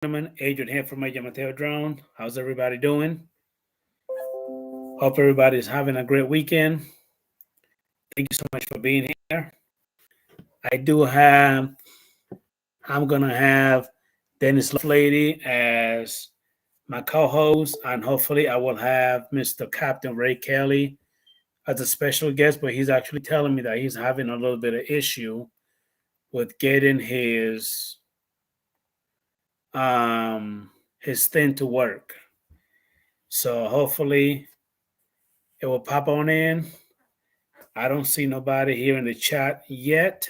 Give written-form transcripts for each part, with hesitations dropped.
Gentlemen, Adrian here from Adrian Mateo Drone. How's everybody doing? Hope everybody's having a great weekend. Thank you so much for being here. I do have, I'm gonna have Dennis Lovelady as my co-host, and hopefully I will have Mr. Captain Ray Kelly as a special guest. But he's actually telling me that he's having a little bit of issue with getting his thing to work. So hopefully it will pop on in. I don't see nobody here in the chat yet.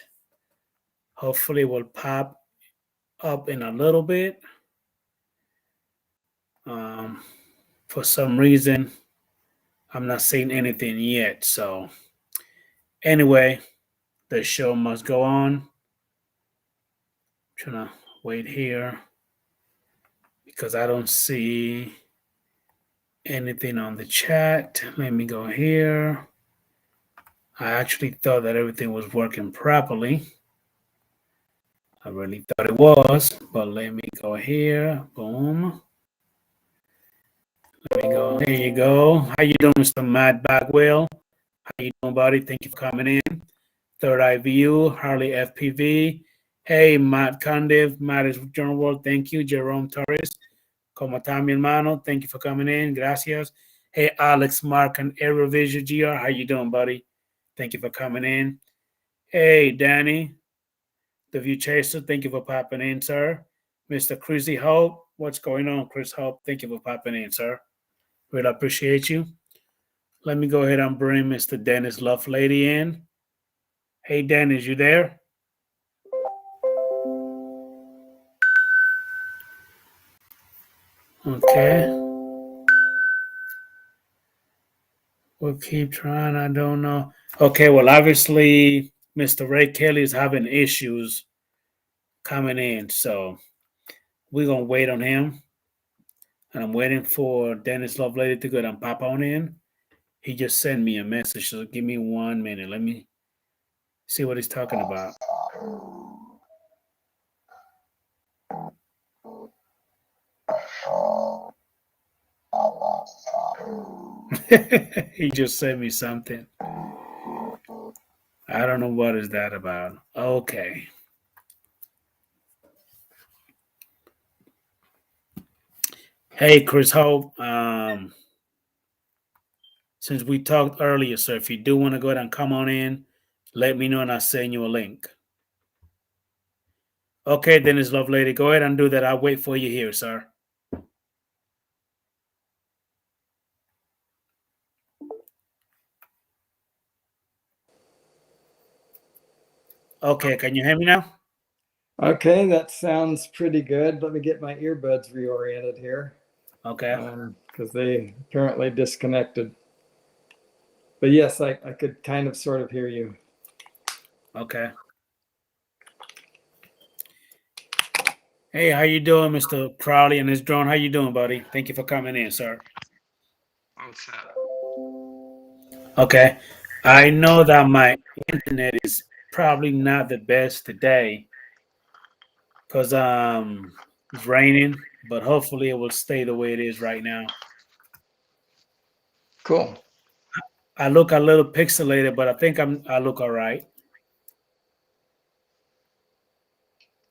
Hopefully, it will pop up in a little bit. Um, for some reason, I'm not seeing anything yet. So, anyway, the show must go on. I'm trying to wait here because I don't see anything on the chat. Let me go here. I actually thought that everything was working properly. I really thought it was, but let me go here. Boom. Let me go. There you go. How you doing, Mr. Matt Bagwell? How you doing, buddy? Thank you for coming in. Third Eye View, Harley FPV. Hey, Matt Condiv, Matt is Journal World. Thank you. Jerome Torres. Como está, mi hermano? Thank you for coming in. Gracias. Hey, Alex, Mark, and Aerovision GR. How you doing, buddy? Thank you for coming in. Hey, Danny, the View Chaser. Thank you for popping in, sir. Mr. Chrissy Hope. What's going on, Chris Hope? Thank you for popping in, sir. Really appreciate you. Let me go ahead and bring Mr. Dennis Lovelady in. Hey, Dennis, you there? Okay. We'll keep trying. I don't know. Okay, well, obviously, Mr. Ray Kelly is having issues coming in, so we're going to wait on him. And I'm waiting for Dennis Lovelady to go and pop on in. He just sent me a message, so give me 1 minute. Let me see what he's talking about. He just sent me something. I don't know what is that about. Okay. Hey, Chris Hope. Since we talked earlier, sir, if you do want to go ahead and come on in, let me know and I'll send you a link. Okay, Dennis Lovelady, go ahead and do that. I'll wait for you here, sir. Okay, can you hear me now? Okay, that sounds pretty good. Let me get my earbuds reoriented here. Okay. Because they apparently disconnected. But yes, I could kind of sort of hear you. Okay. Hey, how you doing, Mr. Crowley and his drone? How you doing, buddy? Thank you for coming in, sir. What's up? Okay. I know that my internet is probably not the best today because it's raining, but hopefully it will stay the way it is right now. Cool. I look a little pixelated, but I think I look all right.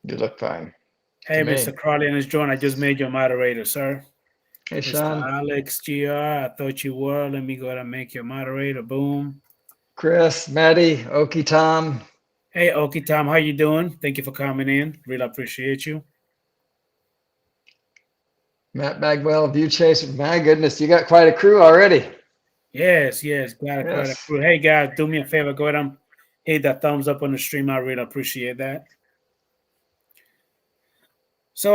You look fine. Hey, Mr. Crowley and his drone, I just made you a moderator, sir. Hey, Mr. Sean. Alex GR, I thought you were. Let me go ahead and make you a moderator. Boom. Chris, Maddie, Okie Tom. Hey, Okie Tom, how you doing? Thank you for coming in. Really appreciate you. Matt Bagwell, View Chaser. My goodness, you got quite a crew already. Yes, quite a crew. Hey, guys, do me a favor. Go ahead and hit that thumbs up on the stream. I really appreciate that. So,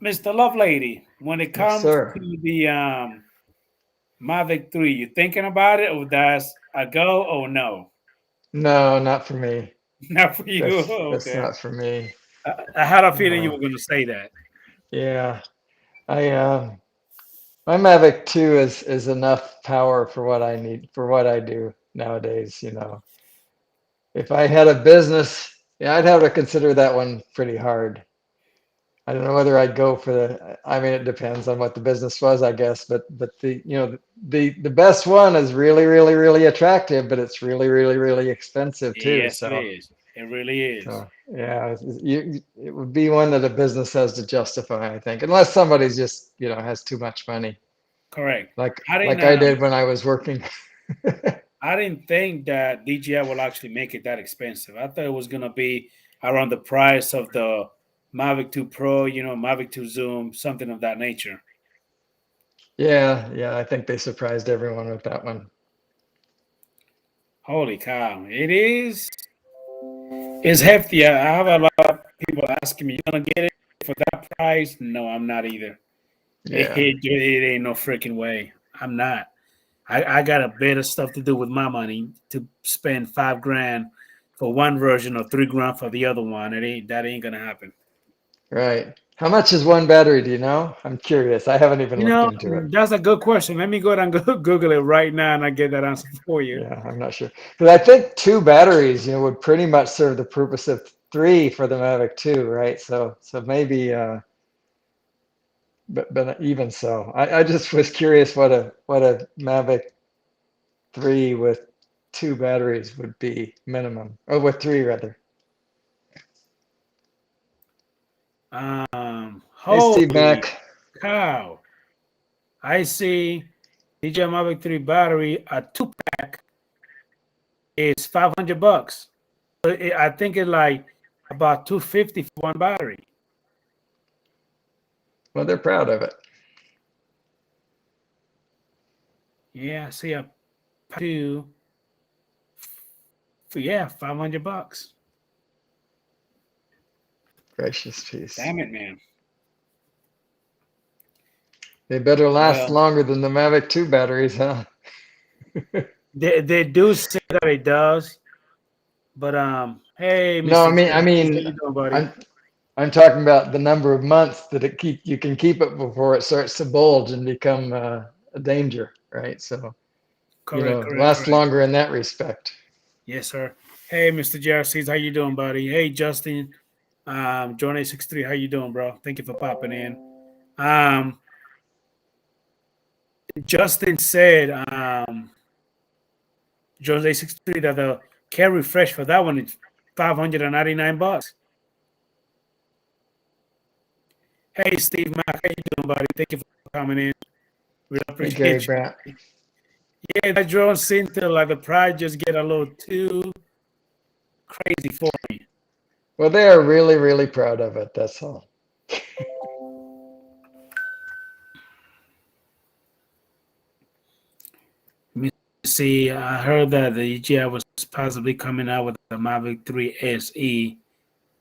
Mr. Lovelady, when it comes to the Mavic 3, you thinking about it, or that's a go or no? No, not for me. Not for you. That's not for me. I had a feeling you were going to say that. Yeah, my Mavic 2 is enough power for what I need, for what I do nowadays. You know, if I had a business, yeah, I'd have to consider that one pretty hard. I don't know whether I'd go for the, I mean, it depends on what the business was, I guess, but the, you know, the best one is really, really, really attractive, but it's really, really, really expensive too. Yes, it So, is. It really is. yeah, it would be one that a business has to justify, I think, unless somebody's just, you know, has too much money, Correct. like I didn't. I did when I was working. I didn't think that DJI will actually make it that expensive. I thought it was gonna be around the price of the Mavic 2 Pro, Mavic 2 Zoom, something of that nature. Yeah, I think they surprised everyone with that one. Holy cow! It is. It's hefty. I have a lot of people asking me, "You gonna get it for that price?" No, I'm not either. Yeah. It ain't no freaking way. I'm not. I got a better stuff to do with my money to spend $5,000 for one version or $3,000 for the other one. That ain't gonna happen. Right. How much is one battery? Do you know? I'm curious. I haven't even looked into it. That's a good question. Let me go ahead and Google it right now, and I get that answer for you. Yeah, I'm not sure. But I think two batteries, you know, would pretty much serve the purpose of three for the Mavic 2, right? So maybe, but even so, I just was curious what a Mavic 3 with two batteries would be minimum, or with three rather. Hey, Steve Holy Mac. cow! I see DJI Mavic 3 battery, a 2-pack is $500. I think it's like about $250 for one battery. Well, they're proud of it. Yeah, I see a two for $500. Gracious peace. Damn it, man. They better last Well, longer than the Mavic 2 batteries, huh? they do say that it does, but hey, No, Mr. I J, how mean, you doing, buddy? I'm I'm talking about the number of months that you can keep it before it starts to bulge and become a danger, right? So, you Correct, know, correct, last correct. longer in that respect. Yes, sir. Hey, Mr. JRCs, how you doing, buddy? Hey, Justin, John A63, how you doing, bro? Thank you for popping in. Um, Justin said, John A63, that the carry refresh for that one is $599. Hey, Steve Mack, how you doing, buddy? Thank you for coming in. We Hey, Gary appreciate Brandt. you. Yeah, that drone seemed to like the price just get a little too crazy for me. Well, they are really, really proud of it. That's all. Let me see. I heard that the DJI was possibly coming out with the Mavic 3 SE.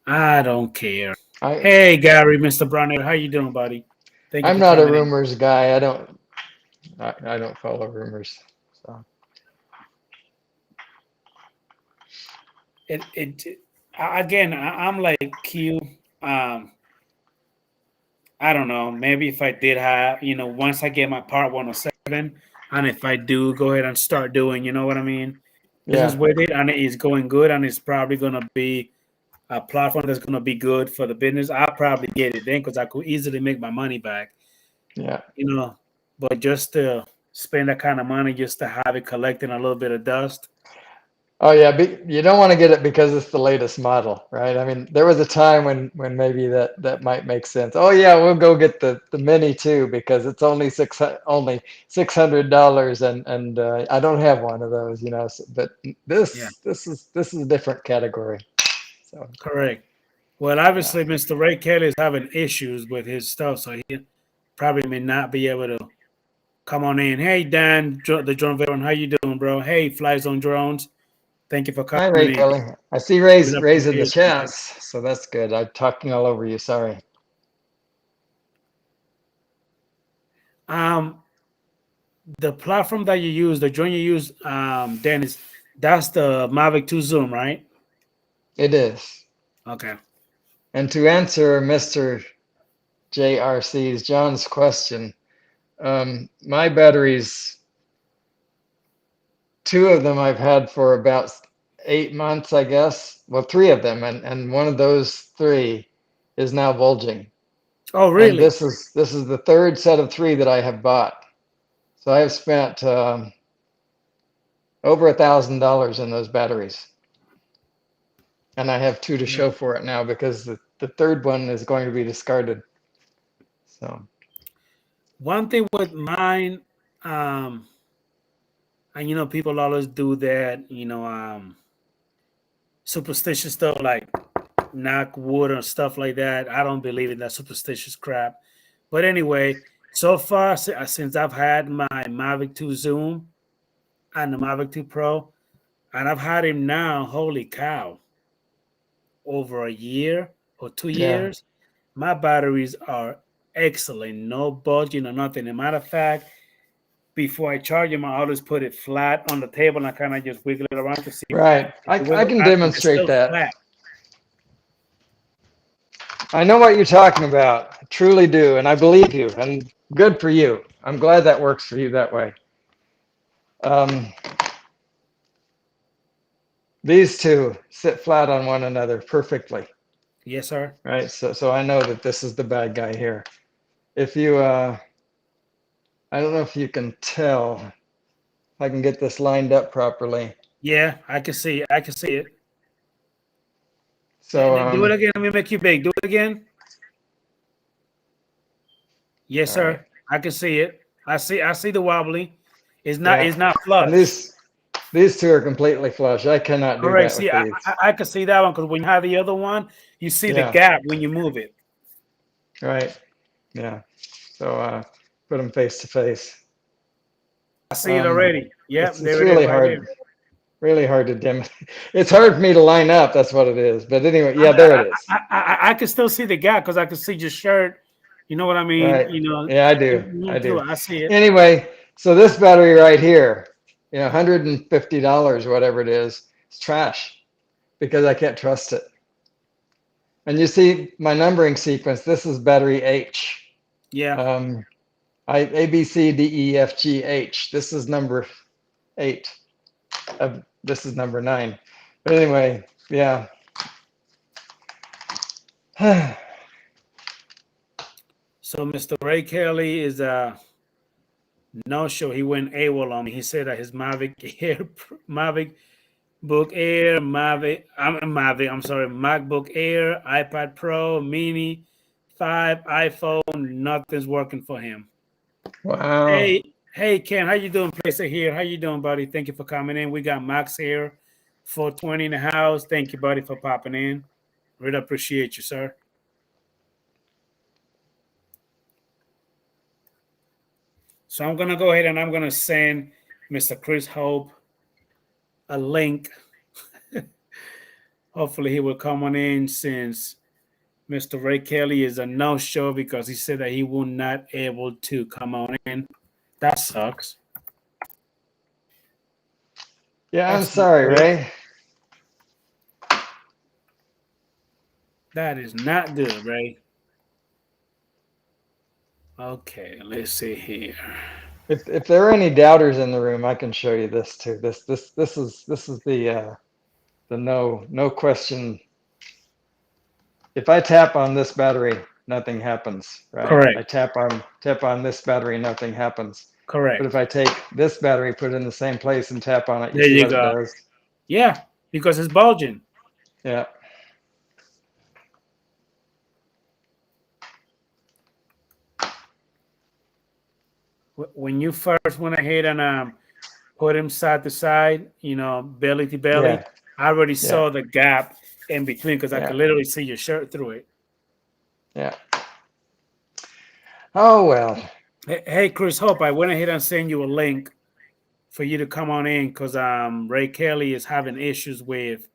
I don't care. I Hey, Gary, Mr. Bronner, how you doing, buddy? Thank you I'm for not a coming in. rumors guy. I don't follow rumors. So Again, I'm like Q. Um, I don't know. Maybe if I did have, once I get my Part 107, and if I do go ahead and start doing, you know what I mean, business yeah, with it, and it's going good, and it's probably going to be a platform that's going to be good for the business, I'll probably get it then because I could easily make my money back, yeah. But just to spend that kind of money just to have it collecting a little bit of dust. Oh yeah, you don't want to get it because it's the latest model, right? I mean, there was a time when maybe that might make sense. Oh yeah, we'll go get the Mini too because it's only $600 and I don't have one of those, you know. So, but Yeah, this is a different category. So correct. Well, yeah. obviously, Mr. Ray Kelly is having issues with his stuff, so he probably may not be able to come on in. Hey, Dan, the drone veteran, how you doing, bro? Hey, Fly Zone Drones, thank you for Hi coming Ray in. Kelly. I see Really Ray's in the appreciate you, man. chats, so that's good. I'm talking all over you. Sorry. Um, the platform that you use, the drone you use, Dennis, that's the Mavic 2 Zoom, right? It is. Okay. And to answer Mr. JRC's John's question, my batteries, two of them I've had for about 8 months, I guess. Well, three of them, and one of those three is now bulging. Oh, And really? this is the third set of 3 that I have bought. So I have spent over $1,000 in those batteries, and I have 2 to Yeah. show for it now because the third one is going to be discarded. So One thing with mine, um, and people always do that, superstitious stuff like knock wood or stuff like that. I don't believe in that superstitious crap. But anyway, so far since I've had my Mavic 2 Zoom and the Mavic 2 Pro, and I've had him now, holy cow, over a year or two yeah, years, my batteries are excellent, no budging or nothing. As a matter of fact, before I charge them, I always put it flat on the table and I kind of just wiggle it around to see right. if it I wiggle, can and it's demonstrate still that. flat. I know what you're talking about. I truly do, and I believe you. And good for you. I'm glad that works for you that way. Um, these two sit flat on one another perfectly, Yes, sir. right? So I know that this is the bad guy here. If you, I don't know if you can tell. If I can get this lined up properly. Yeah, I can see it. I can see it. So, And do it again. Let me make you big. Do it again. Yes, all right, sir. I can see it. I see the wobbly. It's not. yeah. It's not And flush. these two are completely flush. I cannot do Correct. that with See, I, these. I I can see that one because when you have the other one, you see the Yeah, gap when you move it. right. Yeah. So, put them face to face. I see it already. Yep, It's there it is, right there. really hard to dim. It's hard for me to line up. That's what it is. But anyway, I yeah, mean, there it is. I can still see the gap because I can see your shirt. You know what I mean? Right. Yeah, I do. I Move through do. it. I see it. Anyway, so this battery right here, $150, whatever it is, it's trash because I can't trust it. And you see my numbering sequence. This is battery H. Yeah. A B C D E F G H. This is number 8. This is number 9. But anyway, yeah. So Mr. Ray Kelly is no show. He went AWOL on me. He said that his Mavic Air, Mavic Book Air, I'm sorry, MacBook Air, iPad Pro, Mini, 5, iPhone, nothing's working for him. Wow. Hey, Ken, how you doing? Placer here. How you doing, buddy? Thank you for coming in. We got Max here, 420 in the house. Thank you, buddy, for popping in. Really appreciate you, sir. So I'm gonna go ahead and I'm gonna send Mr. Chris Hope a link. Hopefully he will come on in since Mr. Ray Kelly is a no-show because he said that he will not able to come on in. That sucks. Yeah, I'm That's not sorry, good. Ray. That is not good, Ray. Okay, let's see here. If there are any doubters in the room, I can show you this too. This is the no question. If I tap on this battery, nothing happens, right? Correct. I tap on this battery, nothing happens. But if Correct. I take this battery, put it in the same place and tap on it, you There see you what it go. does? Yeah, because it's bulging. Yeah. When you first went ahead and put him side to side, belly to belly, Yeah. I already Yeah. saw the gap in between because I Yeah. could literally see your shirt through it. Yeah. Oh well. Hey, Chris Hope, I went ahead and sent you a link for you to come on in because Ray Kelly is having issues with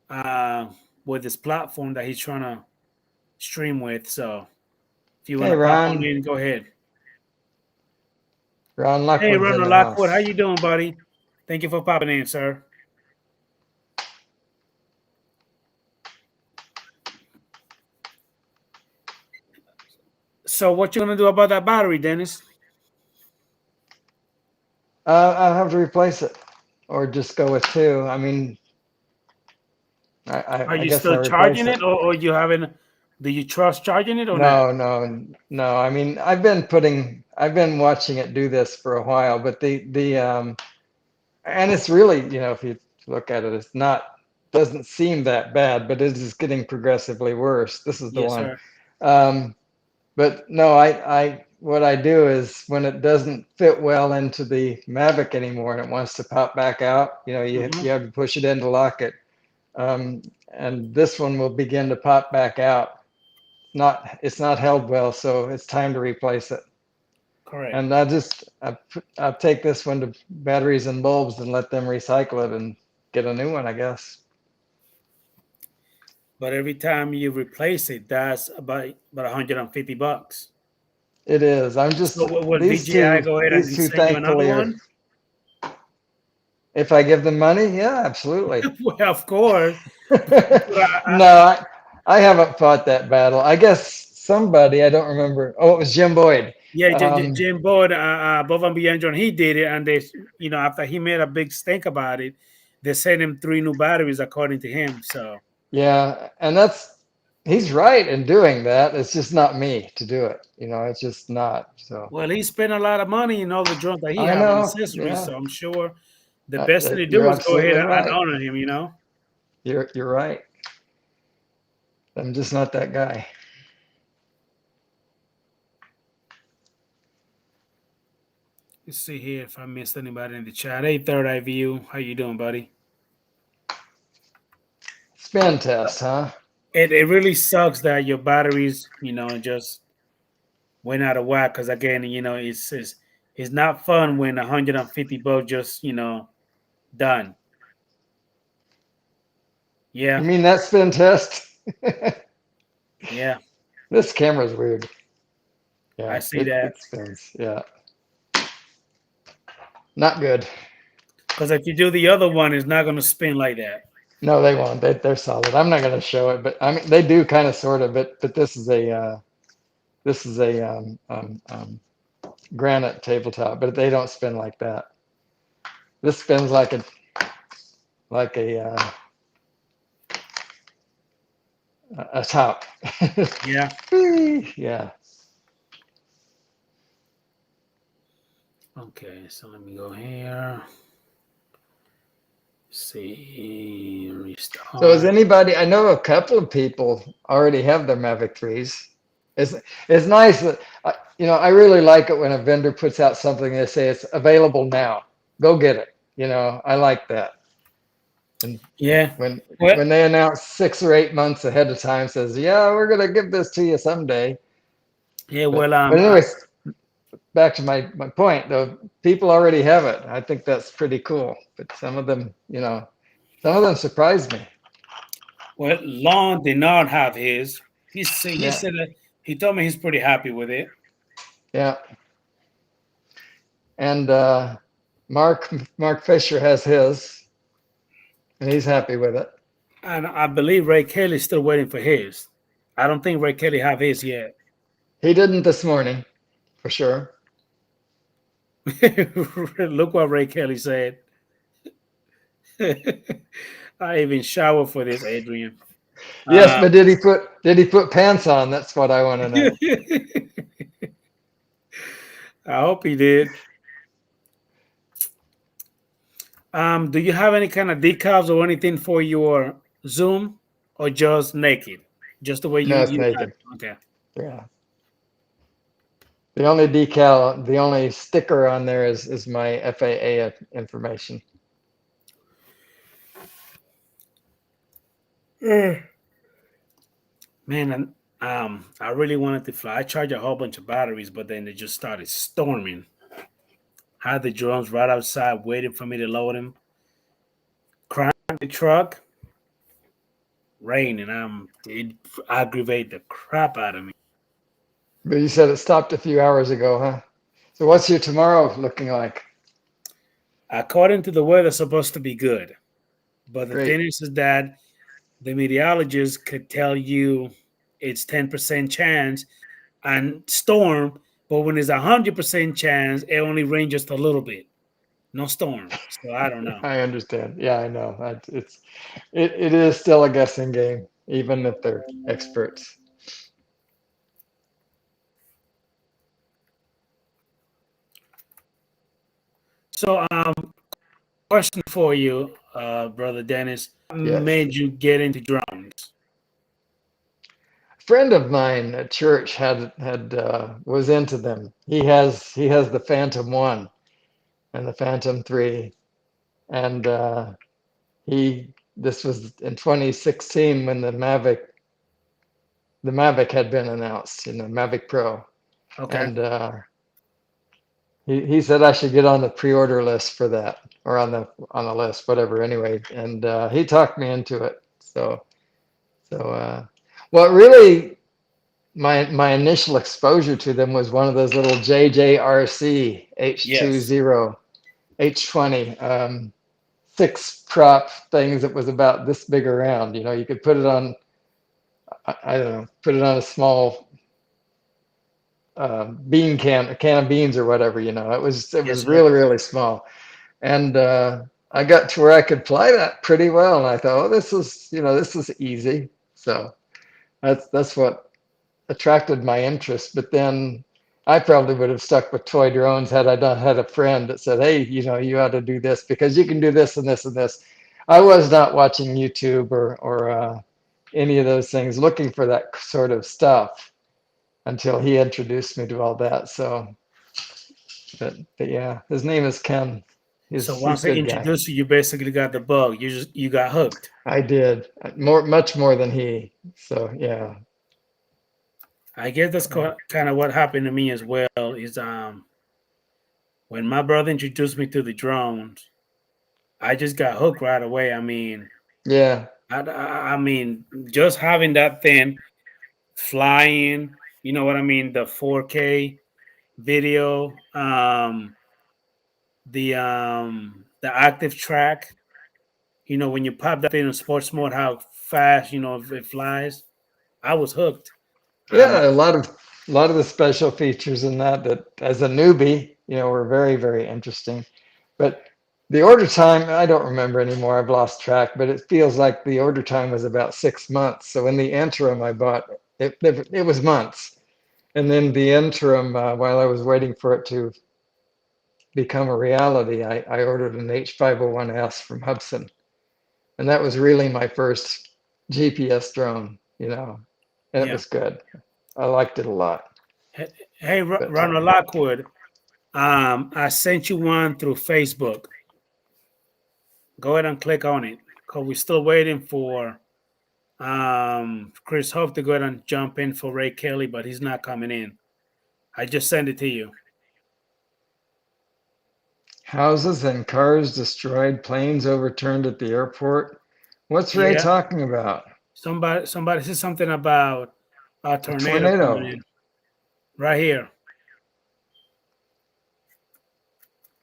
this platform that he's trying to stream with. So if you want Hey to pop on Ron. in, go ahead. Ron Hey, Lockwood's in Ronald the Lockwood, how house. you doing, buddy? Thank you for popping in, sir. So what you gonna do about that battery, Dennis? I'll have to replace it, or just go with 2. I mean, Are I you guess I still replace charging it. it, or you haven't Do you trust charging it or not? No. I mean, I've been watching it do this for a while, but and it's really, if you look at it, it's not, doesn't seem that bad, but it is getting progressively worse. This is the Yes, one. sir. But no, what I do is when it doesn't fit well into the Mavic anymore and it wants to pop back out, Hmm. you have to push it in to lock it. And this one will begin to pop back out. It's not held well, so it's time to replace it. Correct. And I'll take this one to batteries and bulbs and let them recycle it and get a new one, I guess. But every time you replace it, that's about $150. It is. So will DJI go ahead These and two, send you another thankfully, are. one? If I give them money, yeah, absolutely. Well, of course. No, I haven't fought that battle. I guess somebody, I don't remember. Oh, it was Jim Boyd. Yeah, Um, Jim Boyd, above and beyond John, he did it, and they, after he made a big stink about it, they sent him 3 new batteries, according to him. So, yeah, and he's right in doing that. It's just not me to do it. It's just not. So well, he spent a lot of money in all the drones that he I have and know. accessories. Yeah, So I'm sure the best thing to you're do is go ahead absolutely and right. honor him. You're right. I'm just not that guy. Let's see here if I missed anybody in the chat. Hey, Third Eye View, how you doing, buddy? Spin test, huh? It really sucks that your batteries, just went out of whack. Because again, it's not fun when $150 just done. You Yeah, mean that spin test? yeah, This camera's weird. I Yeah, see that. it spins. Yeah, not good. Because if you do the other one, it's not going to spin like that. No, they won't. They're solid. I'm not going to show it, but I mean they do kind of sort of. But this is a granite tabletop, but they don't spin like that. This spins like a top. Yeah. Yeah. Okay, so let me go here. See, restart. So is anybody? I know a couple of people already have their Mavic 3s. It's nice that I really like it when a vendor puts out something they say it's available now. Go get it. I like that. And Yeah. when Well, when they announce 6 or 8 months ahead of time, says, "Yeah, we're gonna give this to you someday." yeah. But Well, but anyways, back to my point though, people already have it. I think that's pretty cool. But some of them, surprised me. Lon did not have his. He Yeah, said that he told me he's pretty happy with it. yeah. And Mark Fisher has his, and he's happy with it. And I believe Ray Kelly's still waiting for his. I don't think Ray Kelly have his yet. He didn't this morning, for sure. Look what Ray Kelly said. I even shower for this, Adrian. Yes, but did he put pants on? That's what I want to know. I hope he did. Do you have any kind of decals or anything for your Zoom, or just naked, just the way No, it's you have naked. it? Okay. Yeah. The only sticker on there is my FAA information. Man, and, I really wanted to fly. I charged a whole bunch of batteries, but then they just started storming. Had the drones right outside waiting for me to load them. Crying the truck, rain, and it aggravated the crap out of me. But you said it stopped a few hours ago, huh? So what's your tomorrow looking like? According to the weather, it's supposed to be good, but the Great. thing is that the meteorologist could tell you it's 10% chance and storm, but when it's 100% chance, it only rains just a little bit, no storm. So I don't know. I understand. Yeah, I know. It is still a guessing game, even if they're experts. So, question for you, brother Dennis. What Yes. made you get into drones? A friend of mine at church was into them. He has the Phantom 1 and the Phantom 3, and he this was in 2016 when the Mavic had been announced, Mavic Pro, Okay. and he said I should get on the pre-order list for that, or on the list, whatever. Anyway, and he talked me into it. So what really my initial exposure to them was one of those little JJRC Yes. H20 H20 six prop things that was about this big around. You could put it on, I don't know, put it on a small a can of beans or whatever. It was Yes, sir. really really small, and I got to where I could fly that pretty well, and I thought, oh, this is easy. So that's what attracted my interest. But then I probably would have stuck with toy drones had I not had a friend that said, hey, you ought to do this because you can do this and this and this. I was not watching YouTube or any of those things looking for that sort of stuff until he introduced me to all that. So, but yeah, his name is Ken. So He's once a they good guy. introduced you, you basically got the bug. You got hooked. I did much more than he. So yeah. I guess that's kind of what happened to me as well. Is when my brother introduced me to the drones, I just got hooked right away. Yeah. I mean, just having that thing flying, you know what I mean? The 4K video, the active track. When you pop that thing in sports mode, how fast it flies. I was hooked. Um, Yeah, a lot of the special features in that as a newbie, were very, very interesting. But the order time, I don't remember anymore. I've lost track, but it feels like the order time was about 6 months. So in the interim, I bought it was months. And then the interim, while I was waiting for it to become a reality, I ordered an H501S from Hudson. And that was really my first GPS drone, and it yeah. was good. I liked it a lot. Hey, But Ronald Lockwood. I sent you one through Facebook. Go ahead and click on it because we're still waiting for Chris Hope to go ahead and jump in for Ray Kelly, but he's not coming in. I just sent it to you. houses and cars destroyed, planes overturned at the airport. What's Ray Yeah, talking about? somebody said something about a A tornado coming tornado. in right here.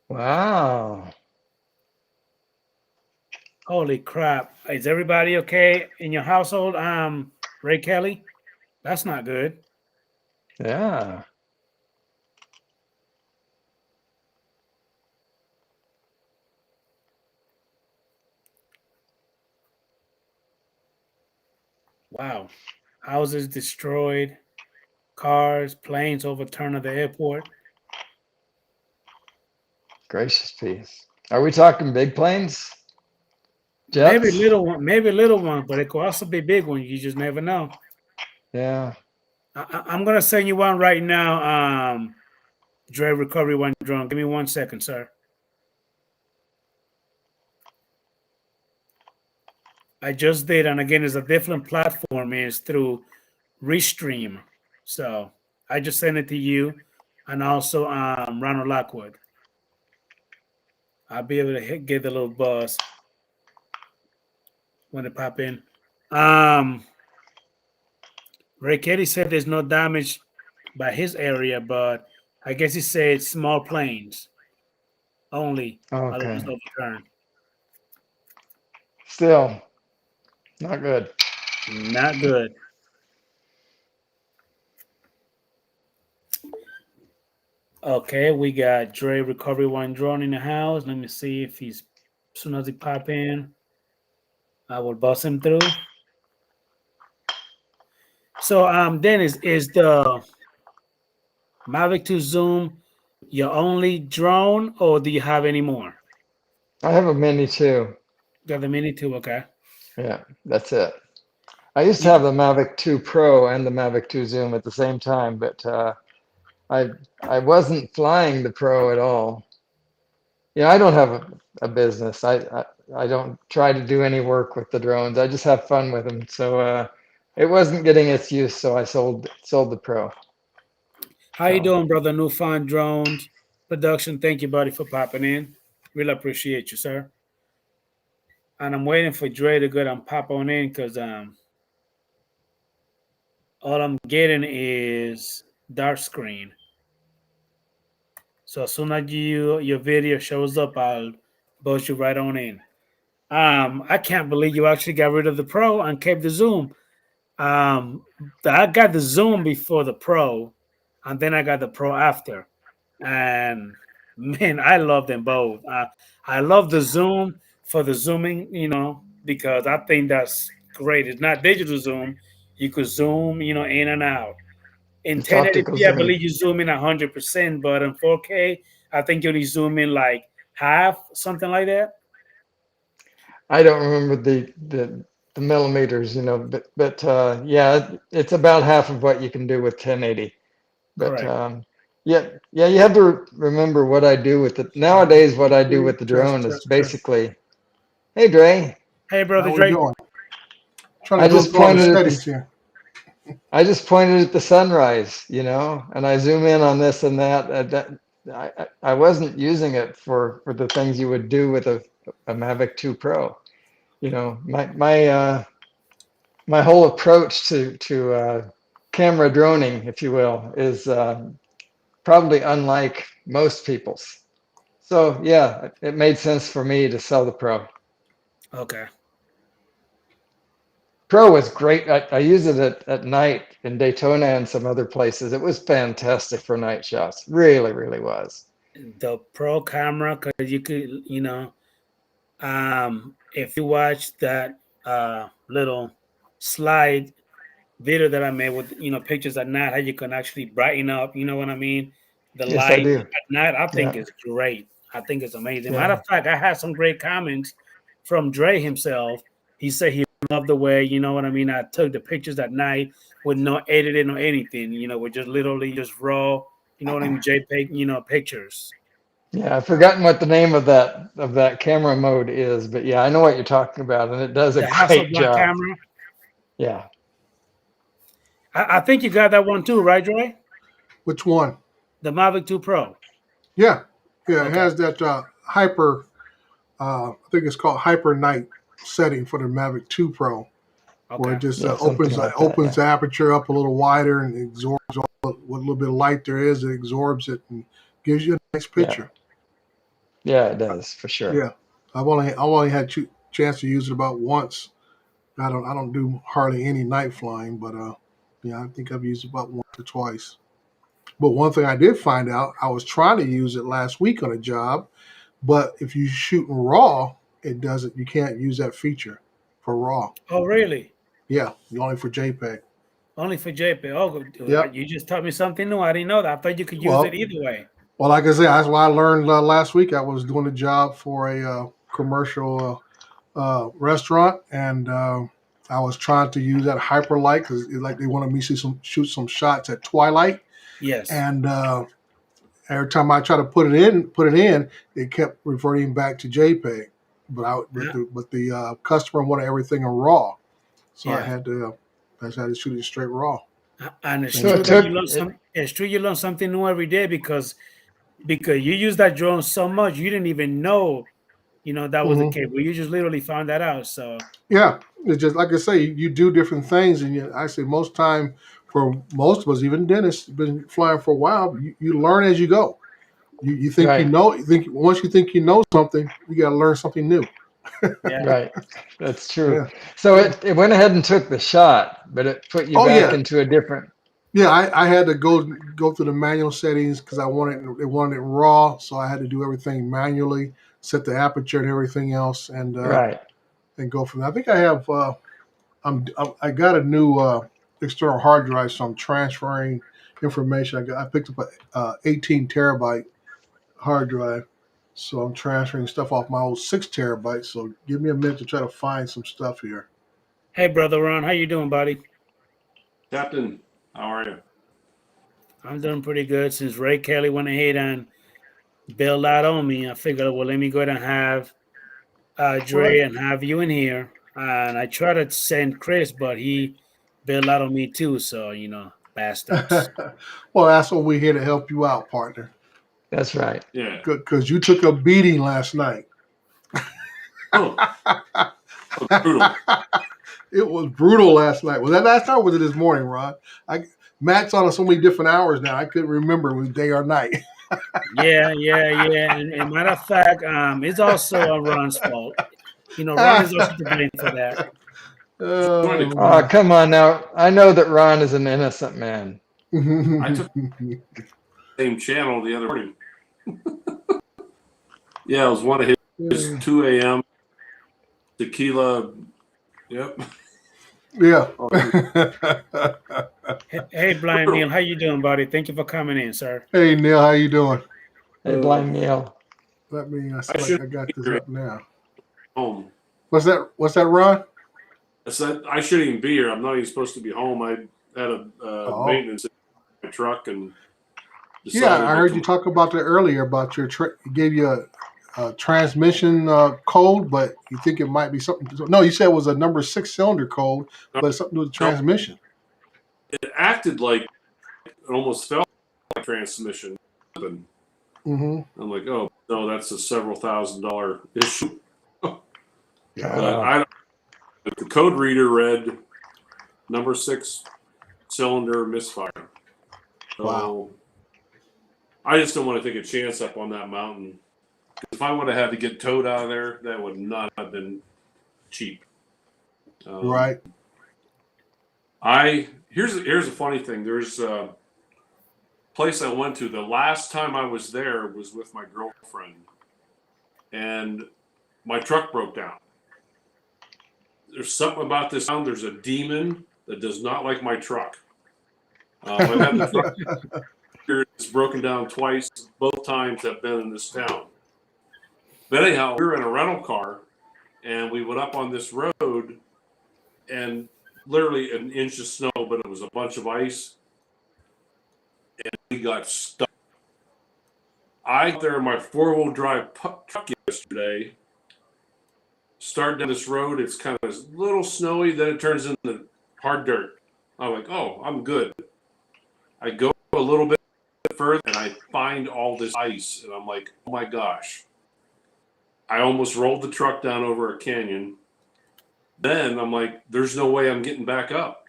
Wow. Holy crap! Is everybody okay in your household? Ray Kelly, that's not good. Yeah. Wow, houses destroyed, cars, planes overturned at the airport. Gracious peace. Are we talking big planes? Maybe Jets? little one, maybe little one, but it could also be big one. You just never know. Yeah. I'm gonna send you one right now. Dre Recovery One Drone. Give me 1 second, sir. I just did, and again, it's a different platform. It's through Restream. So I just sent it to you, and also Ronald Lockwood. I'll be able to get the little buzz when they pop in. Um, Ray Katie said there's no damage by his area, but I guess he said small planes only are the ones Okay. overturned. Still, not good. Not good. Okay, we got Dre Recovery One Drone in the house. Let me see if he's as soon as he pop in, I will bust him through. So Dennis, is the Mavic 2 Zoom your only drone, or do you have any more? I have a Mini too. Got the Mini 2, okay. Yeah, that's it. I used to You, have the Mavic 2 Pro and the Mavic 2 Zoom at the same time, but I I wasn't flying the Pro at all. I don't have a business. I don't try to do any work with the drones. I just have fun with them. So it wasn't getting its use, so I sold the Pro. how you So doing, brother? Newfound Drones Production. Thank you, buddy, for popping in. Really appreciate you, sir. And I'm waiting for Dre to go and pop on in because all I'm getting is dark screen. So as soon as your video shows up, I'll buzz you right on in. I can't believe you actually got rid of the Pro and kept the Zoom. Um, I got the Zoom before the Pro, and then I got the Pro after. And man, I love them both. I love the Zoom for the zooming, because I think that's great. It's not digital zoom. You could zoom, in and out. In it's optical 1080p, I zoom. believe you zoom in 100%, but in 4K, I think you only zoom in like half, something like that. I don't remember the millimeters, but yeah, it's about half of what you can do with 1080. But Correct. yeah, you have to remember what I do with it nowadays. What I do with the Test, drone is test, test. basically, hey Dre, Hey, brother How we Drake. doing? Trying I to go just through all the pointed at settings this. here. I just pointed at the sunrise, and I zoom in on this and that. I wasn't using it for the things you would do with a Mavic 2 Pro. My whole approach to camera droning, if you will, is probably unlike most people's. So yeah, it made sense for me to sell the Pro. Okay. Pro was great. I use it at night in Daytona and some other places. It was fantastic for night shots. Really, really was. The Pro camera, because you could, if you watch that little slide video that I made with pictures at night, how you can actually brighten up, you know what I mean? The Yes, I light do. at night, I think Yeah, is great. I think it's amazing. Matter yeah, of fact, I had some great comments from Dre himself. He said he loved the way, you know what I mean? I took the pictures at night with no editing or anything, with just literally just raw, you know what I mean, JPEG, pictures. yeah. I've forgotten what the name of that camera mode is, but yeah, I know what you're talking about, and it does a The great Hasselblad job. camera. Yeah. I think you got that one too, right, Dre? Which one? The Mavic 2 Pro. Yeah, yeah. It Okay. has that hyper. I think it's called hyper night setting for the Mavic 2 Pro, where it Okay. just Yeah, something like that. opens Yeah. the aperture up a little wider and absorbs what little bit of light there is. It absorbs it and gives you a nice Yeah. picture. Yeah, it does for sure. Yeah, I've only had chance to use it about once. I don't do hardly any night flying, but yeah, I think I've used it about once or twice. But one thing I did find out, I was trying to use it last week on a job, but if you shoot in RAW, it doesn't. You can't use that feature for RAW. Oh, really? Yeah, only for JPEG. Only for JPEG. Oh, Yep. you just taught me something new. I didn't know that. I thought you could use it Well, either way. well, like I said, that's why I learned last week. I was doing a job for a commercial restaurant, and I was trying to use that hyperlight because like they wanted me to shoot some shots at twilight, Yes. and every time I try to put it in, it kept reverting back to JPEG. Yeah. But the customer wanted everything in RAW, so Yeah. I just had to shoot it straight RAW. And it's So And true it that you took learn it, some. It's true you learn something new every day because you use that drone so much you didn't even know that was the hmm case. Well, you just literally found that out. So yeah, it's just like I say, you do different things, and I say most time for most of us, even dentists, been flying for a while. You learn as you go. You think you right, know. You think once you think you know something, you got to learn something new. yeah, right. That's true. Yeah, So yeah. it went ahead and took the shot, but it put you Oh back yeah, into a different. yeah. I had to go through the manual settings because they wanted it raw, so I had to do everything manually, set the aperture and everything else, Right. and go from there. I think I have. I got a new external hard drive, so I'm transferring information. I picked up a 18 terabyte hard drive, so I'm transferring stuff off my old 6 terabytes. So give me a minute to try to find some stuff here. Hey, brother Ron, how you doing, buddy? Captain, how are you? I'm doing pretty good. Since Ray Kelly went ahead and bailed out on me, I figured, well, let me go ahead and have Dre and have you in here. And I tried to send Chris, but he bailed out on me too. So, bastards. Well, that's what we're here to help you out, partner. That's right. Yeah. Because you took a beating last night. Oh, brutal. It was brutal last night. Was that last night or was it this morning, Ron? Matt's on so many different hours now. I couldn't remember if it was day or night. Yeah. And matter of fact, it's also Ron's fault. Ron is also to blame for that. Oh, come on now. I know that Ron is an innocent man. I took the same channel the other morning. Yeah, it was one of his 2 a.m. tequila. Yep. Yeah. Hey, Blind Neil, how you doing, buddy? Thank you for coming in, sir. Hey, Neil, how you doing? Hey, Blind Meal. Let me. I got this up now. Home. What's that, Ron? I said I shouldn't even be here. I'm not even supposed to be home. I had a maintenance in my truck and. Yeah, I heard you talk about that earlier about your gave you a transmission code, but you think it might be something. No, you said it was a number 6 cylinder code, but it's something to do with the transmission. It acted like it almost felt like transmission. And I'm like, oh no, that's a several $1,000 issue. But the code reader read number 6 cylinder misfire. So Wow. I just don't want to take a chance up on that mountain. If I would have had to get towed out of there, that would not have been cheap. Right. Here's a funny thing. There's a place I went to. The last time I was there was with my girlfriend, and my truck broke down. There's something about this town. There's a demon that does not like my truck. I've had the truck. It's broken down twice. Both times I've been in this town. But anyhow, we were in a rental car, and we went up on this road, and literally an inch of snow, but it was a bunch of ice, and we got stuck. I got there in my 4-wheel drive truck yesterday, start down this road. It's kind of a little snowy, then it turns into hard dirt. I'm like, oh, I'm good. I go a little bit further, and I find all this ice, and I'm like, oh my gosh. I almost rolled the truck down over a canyon. Then I'm like, there's no way I'm getting back up.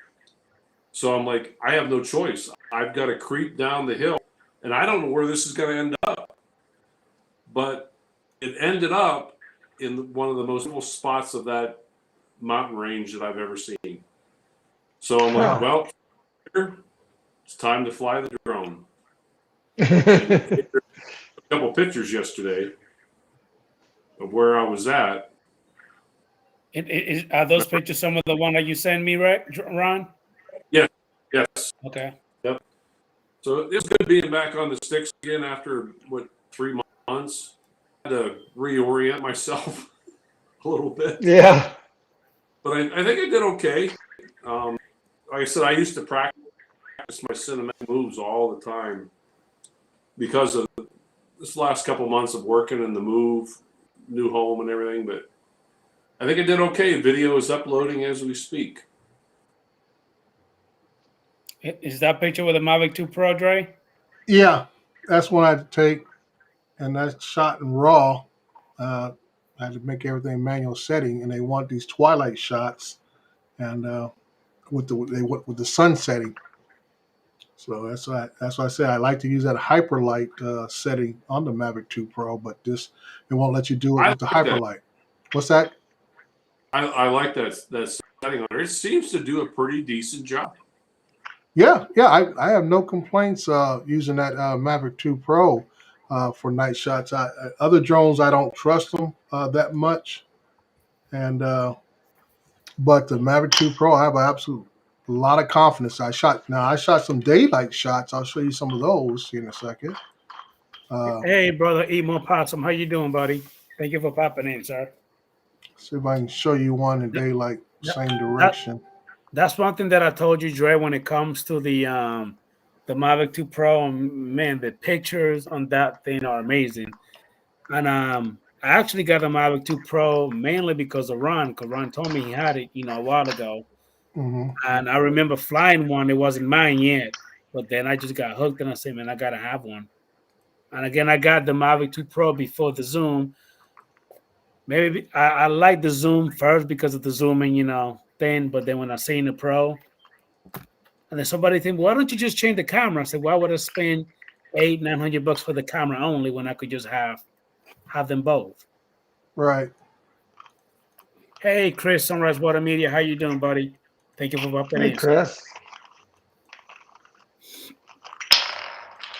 So I'm like, I have no choice. I've got to creep down the hill, and I don't know where this is going to end up. But it ended up in one of the most beautiful spots of that mountain range that I've ever seen. So I'm like, well, it's time to fly the drone. A couple pictures yesterday of where I was at. Are those pictures some of the one that you sent me, right, Ron? Yes. Okay. Yep. So it's good being back on the sticks again after 3 months. I had to reorient myself a little bit. Yeah. But I think I did okay. Like I said, I used to practice my cinematic moves all the time because of this last couple months of working in the move, new home and everything. But I think I did okay. Video is uploading as we speak. Is that picture with the Mavic 2 Pro, Dre? Yeah, that's one I had to take, and that's shot in RAW. I had to make everything manual setting, and they want these twilight shots, and with the sun setting. So that's why I say I like to use that hyperlight setting on the Mavic 2 Pro, but it won't let you do it with the hyperlight. What's that? I like that setting on there. It seems to do a pretty decent job. Yeah, I have no complaints using that Mavic 2 Pro for night shots. Other drones, I don't trust them that much, and but the Mavic 2 Pro, I have an absolute a lot of confidence. I shot some daylight shots. I'll show you some of those in a second. Hey, brother, eat more possum. How you doing, buddy? Thank you for popping in, sir. See if I can show you one in daylight, same direction. That's one thing that I told you, Dre, when it comes to the Mavic 2 Pro. Man, the pictures on that thing are amazing. And I actually got the Mavic 2 Pro mainly because of Ron, because Ron told me he had it, a while ago. Mm-hmm. And I remember flying one. It wasn't mine yet, but then I just got hooked, and I said, man, I gotta have one. And again, I got the Mavic 2 Pro before the Zoom. Maybe I like the Zoom first because of the zooming, thing. But then when I seen the Pro, and then somebody think, why don't you just change the camera? I said, why would I spend $800-900 for the camera only when I could just have them both? Right. Hey, Chris, Sunrise Water Media, how you doing, buddy? Thank you for popping in. Hey, Chris.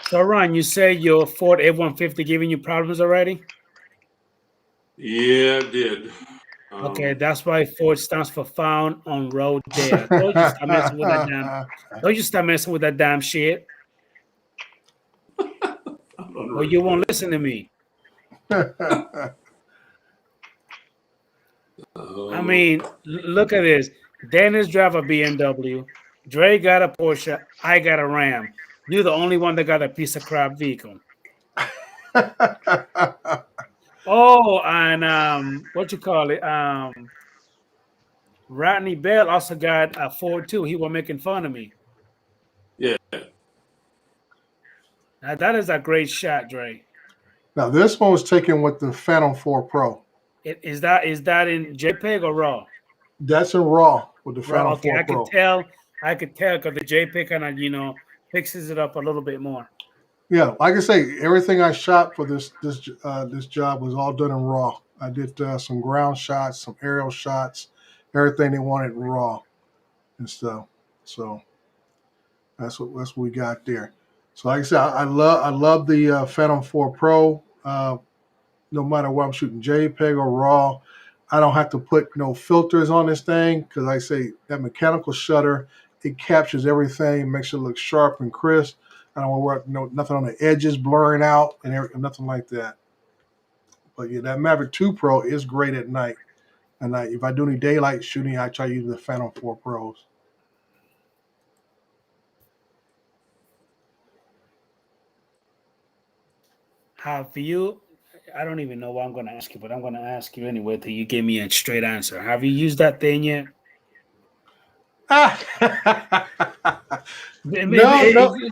So, Ron, you say your Ford F-150 giving you problems already? Yeah, it did. Okay, that's why Ford stands for Found on Road Data. Don't you start messing with that damn. Don't you start messing with that damn shit, or you won't listen to me. I mean, look at this. Dennis drive a BMW. Dre got a Porsche. I got a Ram. You're the only one that got a piece of crap vehicle. Oh, and what you call it? Rodney Bell also got a Ford too. He was making fun of me. Yeah. Now that is a great shot, Dre. Now this one was taken with the Phantom 4 Pro. Is that in JPEG or RAW? That's in RAW with the RAW. Phantom Okay, 4 Pro. I could tell because the JPEG kind of fixes it up a little bit more. Yeah, like I say, everything I shot for this job was all done in RAW. I did some ground shots, some aerial shots, everything they wanted in RAW and stuff. So that's what we got there. So like I said, I love the Phantom 4 Pro. No matter what I'm shooting, JPEG or RAW, I don't have to put no filters on this thing because like I say that mechanical shutter, it captures everything, makes it look sharp and crisp. I don't want to work nothing on the edges blurring out and nothing like that. But yeah, that Mavic 2 Pro is great at night. And if I do any daylight shooting, I try using the Phantom 4 Pros. Have you? I don't even know what I'm going to ask you, but I'm going to ask you anyway till you give me a straight answer. Have you used that thing yet? No.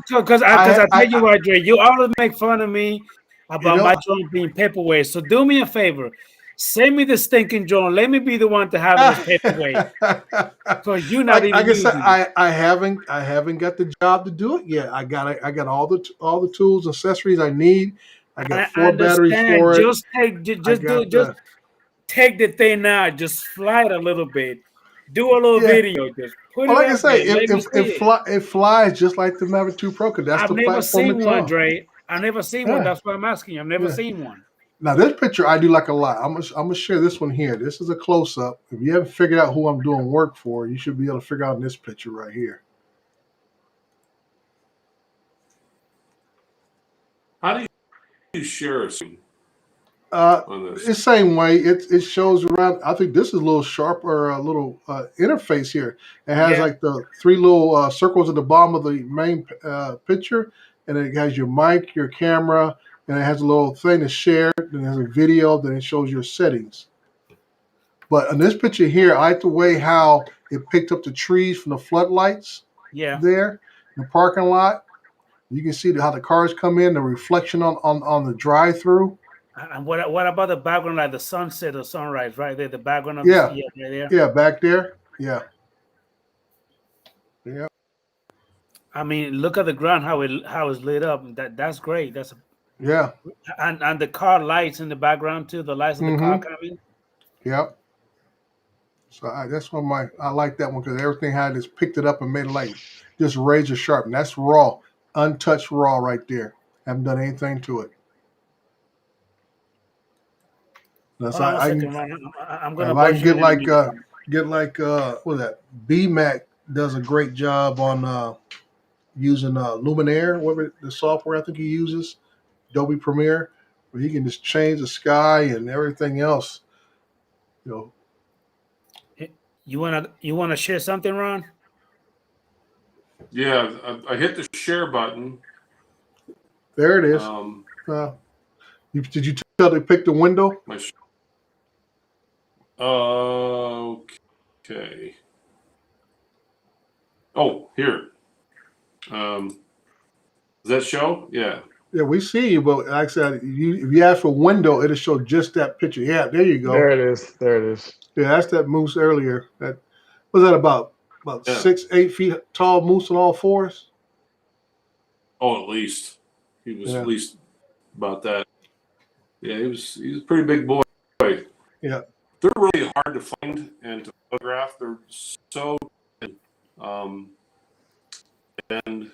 Because I tell you what, Dre, you always make fun of me about my drone being paperweight. So do me a favor, send me the stinking drone. Let me be the one to have this paperweight. Because you're not even using it. I haven't got the job to do it yet. I got all the tools, accessories I need. I got 4 batteries for it. Just take the thing out, just fly it a little bit. Do a little video. Just put it like I out say, there. it flies just like the Mavic 2 Pro because that's I've the never platform seen it's one, on. Dre. I've never seen one. That's why I'm asking you. I've never seen one. Now this picture I do like a lot. I'm gonna share this one here. This is a close up. If you haven't figured out who I'm doing work for, you should be able to figure out in this picture right here. How do you share a screen? The same way it shows around. I think this is a little sharper, a little interface here. It has like the 3 little circles at the bottom of the main picture, and it has your mic, your camera, and it has a little thing to share. Then it has a video. Then it shows your settings. But in this picture here, I like the way how it picked up the trees from the floodlights. There in the parking lot, you can see how the cars come in, the reflection on the drive-through. And what about the background, like the sunset or sunrise, right there? The background of right there. Yeah, back there. Yeah. I mean, look at the ground how it's lit up. That's great. And the car lights in the background too. The lights of the car coming. Yep. So that's one I like that one because everything had this picked it up and made it like just razor sharp. And that's raw, untouched raw right there. Haven't done anything to it. That's I'm gonna get like what is that BMAC does a great job on using Luminaire, whatever the software I think he uses, Adobe Premiere, where he can just change the sky and everything else. You know, You wanna share something, Ron? Yeah, I hit the share button. there it is. Um, Did you tell to pick the window? my okay. Oh, here. Does that show? Yeah. Yeah, we see you, but like I said, if you ask for window, it'll show just that picture. Yeah, there you go. There it is. There it is. Yeah, that's that moose earlier. That was that about Yeah. 6-8 feet tall moose on all fours. Oh, at least he was Yeah. at least about that. Yeah, he was a pretty big boy. Yeah. They're really hard to find and to photograph. They're so and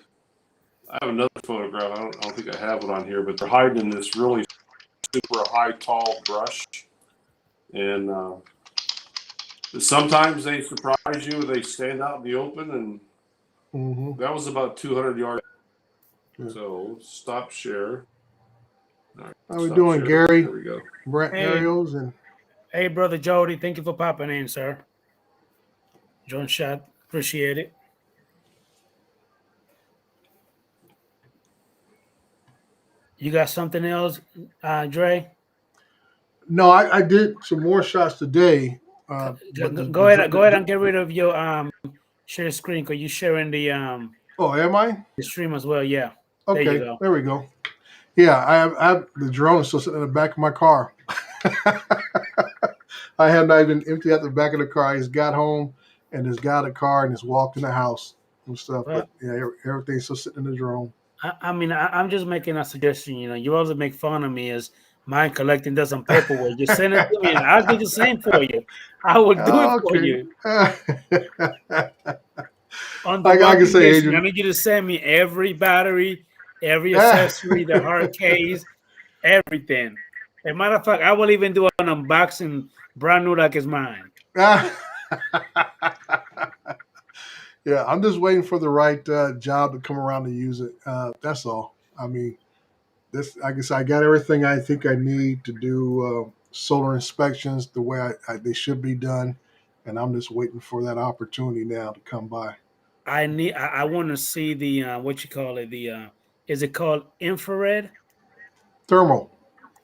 I have another photograph. I don't think I have it on here, but they're hiding in this really super high, tall brush. And sometimes they surprise you. They stand out in the open, and Mm-hmm. that was about 200 yards. Yeah. So stop share. All right, How we stop doing, share. Gary? There we go. Brent Hey. Ariels and Hey, brother Jody, thank you for popping in, sir. John Shot, appreciate it. You got something else, Dre? no, I did some more shots today. Go ahead and get rid of your share screen because you're sharing the Oh, am I? stream as well. Yeah. There you Okay, go. there we go. Yeah, I have the drone is still sitting in the back of my car. I had not even emptied out the back of the car. I just got home and just got a car and just walked in the house and stuff. Well, but yeah, everything's still sitting in the drone. I'm just making a suggestion. You know, you always make fun of me as mind collecting does some paperwork. Just send it to me, and I'll do the same for you. I will do it for you. On the Like I one can say, condition, I Adrian. need you to send me every battery, every accessory, the hard case, everything. As a matter of fact, I will even do an unboxing brand new like it's mine. Yeah, I'm just waiting for the right job to come around to use it. That's all. I mean, this. I guess I got everything I think I need to do solar inspections the way they should be done, and I'm just waiting for that opportunity now to come by. I want to see the what you call it, the is it called infrared? Thermal.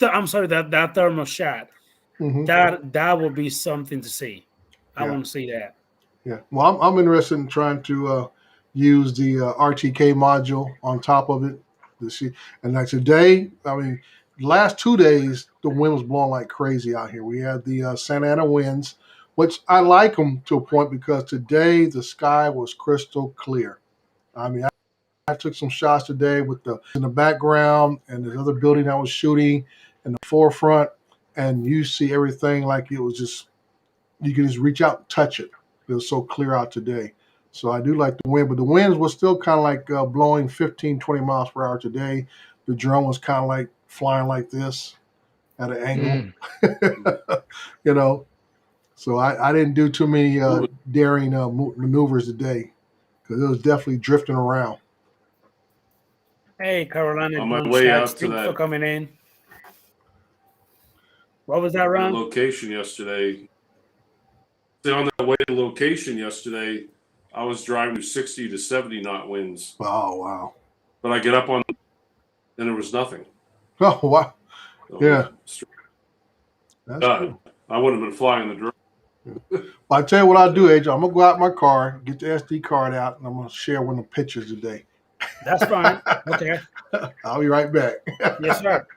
I'm sorry, that thermal shot. Hmm. That will be something to see. I Yeah. want to see that. Yeah. Well, I'm interested in trying to use the RTK module on top of it to see. And like today, I mean, the last 2 days, the wind was blowing like crazy out here. We had the Santa Ana winds, which I like them to a point because today the sky was crystal clear. I mean, I took some shots today with the in the background and this other building I was shooting in the forefront, and you see everything like it was just you can just reach out and touch it. It was so clear out today. So I do like the wind, but the winds was still kind of like blowing 15, 20 miles per hour today. The drone was kind of like flying like this at an angle, you know. So I didn't do too many daring maneuvers today because it was definitely drifting around. Hey, Carolina, On my John way Schatz, out to thank you for that coming in. What was that, Ron? location yesterday. On the way to location yesterday, I was driving 60 to 70 knot winds. Oh, wow. But I get up on, and there was nothing. Oh, wow. So Yeah. That's cool. I wouldn't have been flying the drone. Well, I tell you what I'll do, Adrian. I'm going to go out in my car, get the SD card out, and I'm going to share one of the pictures today. That's fine. Okay. I'll be right back. Yes, sir.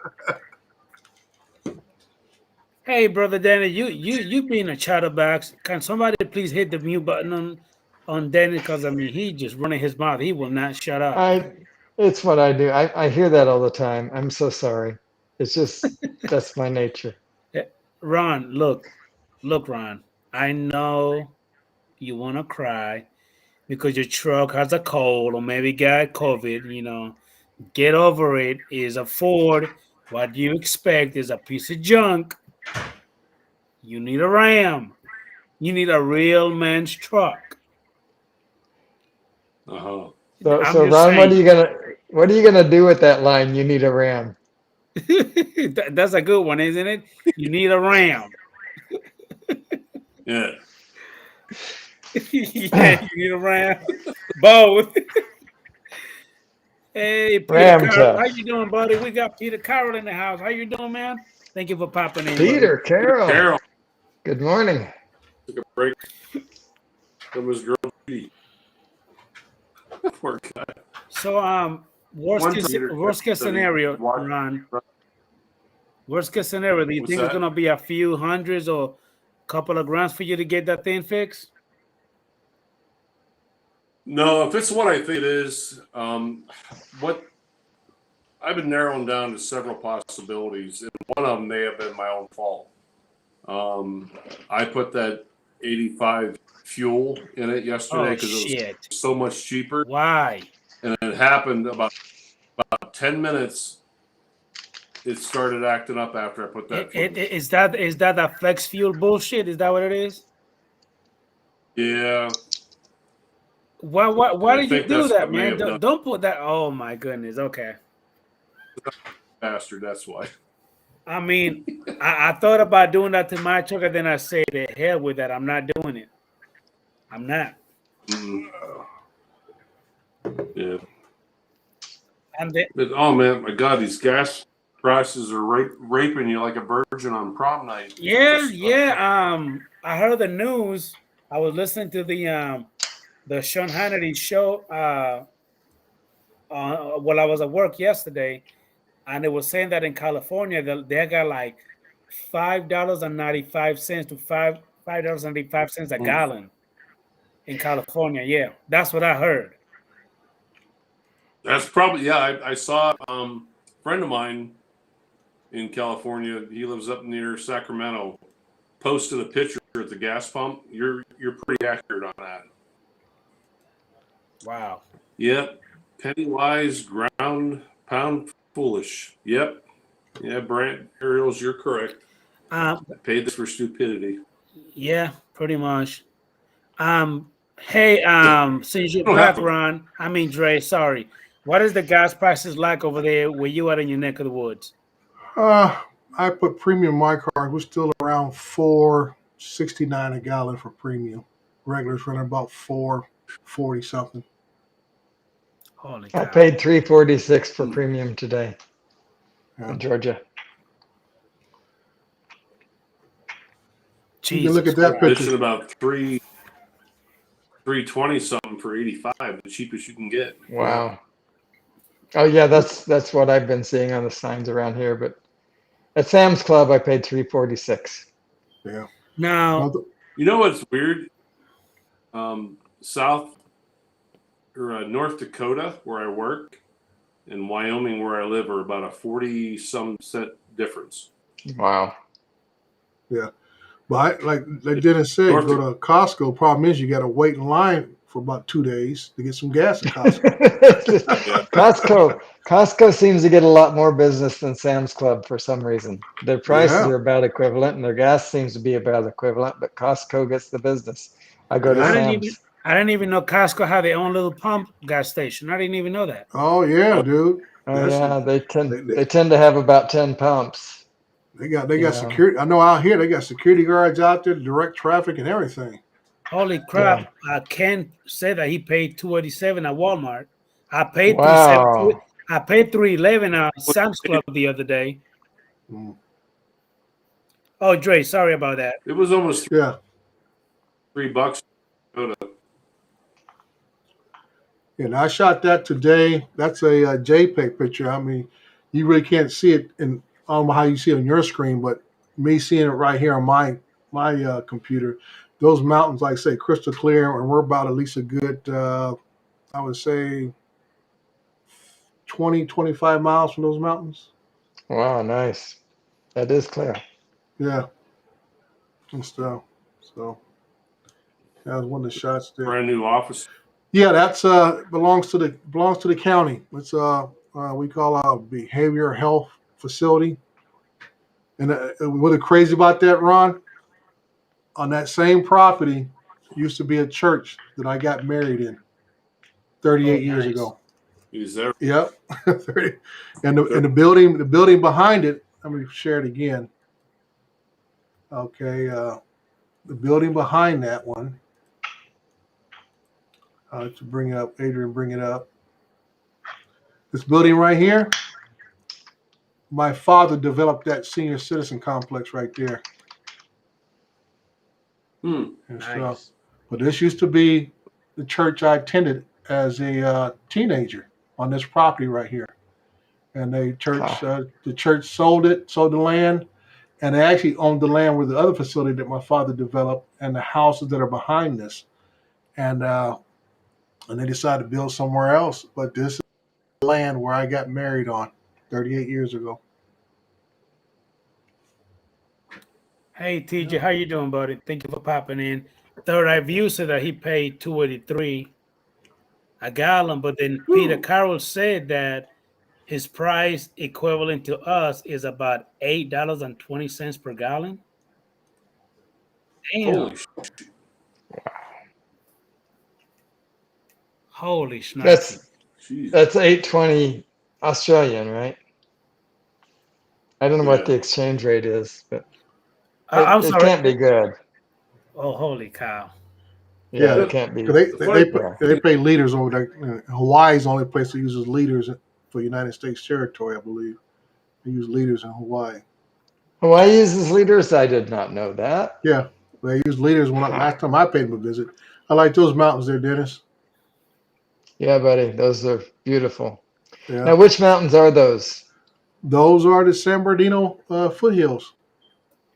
Hey, brother Danny, you being a chatterbox, can somebody please hit the mute button on Danny? Because I mean, he just running his mouth. He will not shut up. It's what I do. I hear that all the time. I'm so sorry. It's just that's my nature. Ron, look, Ron. I know you want to cry because your truck has a cold or maybe got COVID. You know, get over it. Is a Ford. What you expect is a piece of junk. You need a Ram. You need a real man's truck. Uh-huh. So, I'm so just Ron, saying. what are you gonna do with that line? You need a ram. That's a good one, isn't it? You need a ram. Yeah. Yeah, you need a ram. Both. Hey, Peter Ram Carroll, how tough. you doing, buddy? We got Peter Carroll in the house. How you doing, man? Thank you for popping in, buddy. Peter Carroll. Carol Good morning. took a break from his girl Judy. Poor guy. So, worst One case, Peter worst case scenario, watch. Ron. Worst case scenario, do you What's think it's that? gonna be a few hundreds or a couple of grams for you to get that thing fixed? No, if it's what I think it is, what I've been narrowing down to several possibilities, and one of them may have been my own fault. I put that 85 fuel in it yesterday Oh because it was shit! so much cheaper, Why? and it happened about 10 minutes. It started acting up after I put that. Is that a flex fuel bullshit? Is that what it is? Yeah, Why I did you think do that's that, what may man? have done. Don't put that. Oh my goodness. Okay. Bastard. That's why. I mean, I thought about doing that to my truck, and then I said, "The hell with that! I'm not doing it. I'm not." Mm. Yeah. And then, But, oh man, my God, these gas prices are raping you like a virgin on prom night. yeah, Just, yeah. I heard the news. I was listening to the Sean Hannity show while I was at work yesterday, and they were saying that in California they got like $5.95 to $5.95 a gallon in California. Yeah, that's what I heard. that's probably I saw a friend of mine in California. He lives up near Sacramento. Posted a picture at the gas pump. You're pretty accurate on that. Wow. Yep. Penny wise, ground pound foolish. Yep. Yeah, Brant Ariels, you're correct. I paid this for stupidity. Yeah, pretty much. Hey, since you're I don't back, have a Ron, I mean Dre, sorry. What is the gas prices like over there where you are in your neck of the woods? I put premium in my car. We're still around 4.69 a gallon for premium. Regular's running about 4.40 something. Holy I cow. paid $3.46 for premium today Yeah. in Georgia. You can look Jesus at that Christ. It's picture. about 320 something for 85, the cheapest you can get. Wow. Oh yeah, that's what I've been seeing on the signs around here. But at Sam's Club, I paid $3.46. Yeah. Now, You know what's weird? South or North Dakota, where I work, and Wyoming, where I live, are about a 40 some cent difference. Wow. Yeah. But like they didn't say, North go to Costco. Problem is, you got to wait in line for about 2 days to get some gas at Costco. Costco seems to get a lot more business than Sam's Club for some reason. Their prices Yeah. are about equivalent, and their gas seems to be about equivalent, but Costco gets the business. I go to Yeah. Sam's. I didn't even know Costco had their own little pump gas station. I didn't even know that. Oh yeah, dude. Oh That's yeah, they they, tend to have about 10 pumps. they got You know. security. I know out here they got security guards out there to direct traffic and everything. Holy crap. Ken said that he paid $287 at Walmart. I paid Wow. I paid $311 at Sam's Club the other day. Mm. Oh, Dre, sorry about that. It was almost Yeah. $3. And I shot that today. That's a JPEG picture. I mean, you really can't see it, and I don't know how you see it on your screen, but me seeing it right here on my computer, those mountains, like I say, crystal clear, and we're about at least a good, I would say, 20, 25 miles from those mountains. Wow, nice. That is clear. Yeah. And stuff. So that was one of the shots there. Brand new office. Yeah, that's belongs to the county. It's we call a behavioral health facility. And what's crazy about that, Ron? On that same property used to be a church that I got married in. 38 years nice. ago. He's there. Yep. 30. And the building behind it, let me share it again. Okay, the building behind that one. To bring up, Adrian, bring it up. This building right here, my father developed that senior citizen complex right there. And stuff. Nice. But this used to be the church I attended as a teenager on this property right here. And the church sold the land, and they actually owned the land with the other facility that my father developed and the houses that are behind this. And they decided to build somewhere else. But this is the land where I got married on 38 years ago. Hey TJ, how you doing, buddy? Thank you for popping in. Third Eye View said that he paid $2.83 a gallon, but then Peter Carroll said that his price equivalent to us is about $8.20 per gallon. Damn. Holy snarky. That's 820 Australian, right? I don't know what the Yeah. exchange rate is, but I'm it sorry. can't be good. Oh, holy cow. Yeah, Yeah, it can't be. They pay liters over there. Hawaii's the only place that uses liters for United States territory, I believe. They use liters in Hawaii. Hawaii uses liters? I did not know that. Yeah, they use liters last time I paid them a visit. I like those mountains there, Dennis. Yeah, buddy, those are beautiful. Yeah. Now, which mountains are those? Those are the San Bernardino foothills.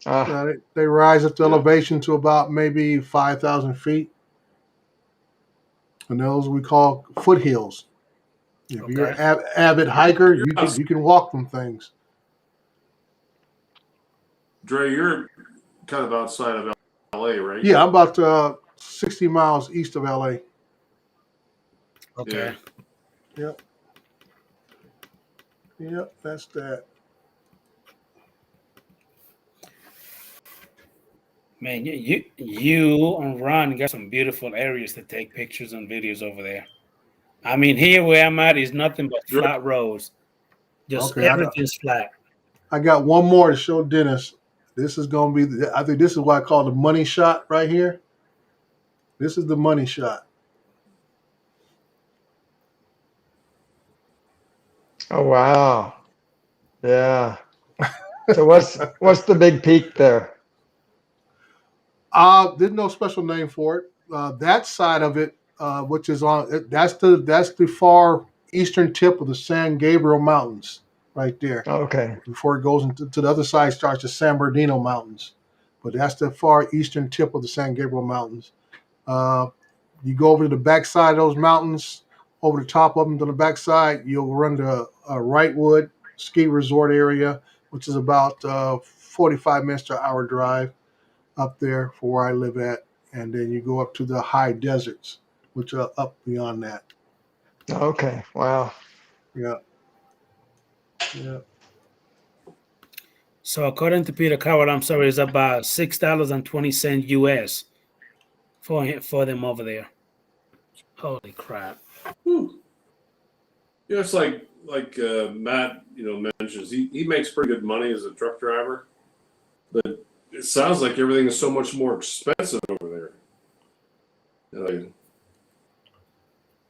They rise up to elevation to about maybe 5,000 feet. And those we call foothills. If you're an avid hiker, you can walk them things. Dre, you're kind of outside of LA, right? Yeah, I'm about 60 miles east of LA. Okay. Yeah. Yep, that's that. Man, you and Ron got some beautiful areas to take pictures and videos over there. I mean, here where I'm at is nothing but flat roads. Just everything's flat. I got one more to show Dennis. This is going to be, I think this is what I call the money shot right here. This is the money shot. Oh, wow. Yeah. So what's the big peak there? There's no special name for it. That side of it, which is that's the far eastern tip of the San Gabriel Mountains, right there. Okay. Before it goes into the other side, starts the San Bernardino Mountains, but that's the far eastern tip of the San Gabriel Mountains. You go over to the backside of those mountains, over the top of them to the backside, you'll run to Wrightwood Ski Resort area, which is about 45 minutes to an hour drive up there for where I live at. And then you go up to the high deserts, which are up beyond that. Okay. Wow. Yeah. Yeah. So according to Peter Coward, I'm sorry, it's about $6.20 US for them over there. Holy crap. You know, it's like Matt, mentions he makes pretty good money as a truck driver, but it sounds like everything is so much more expensive over there.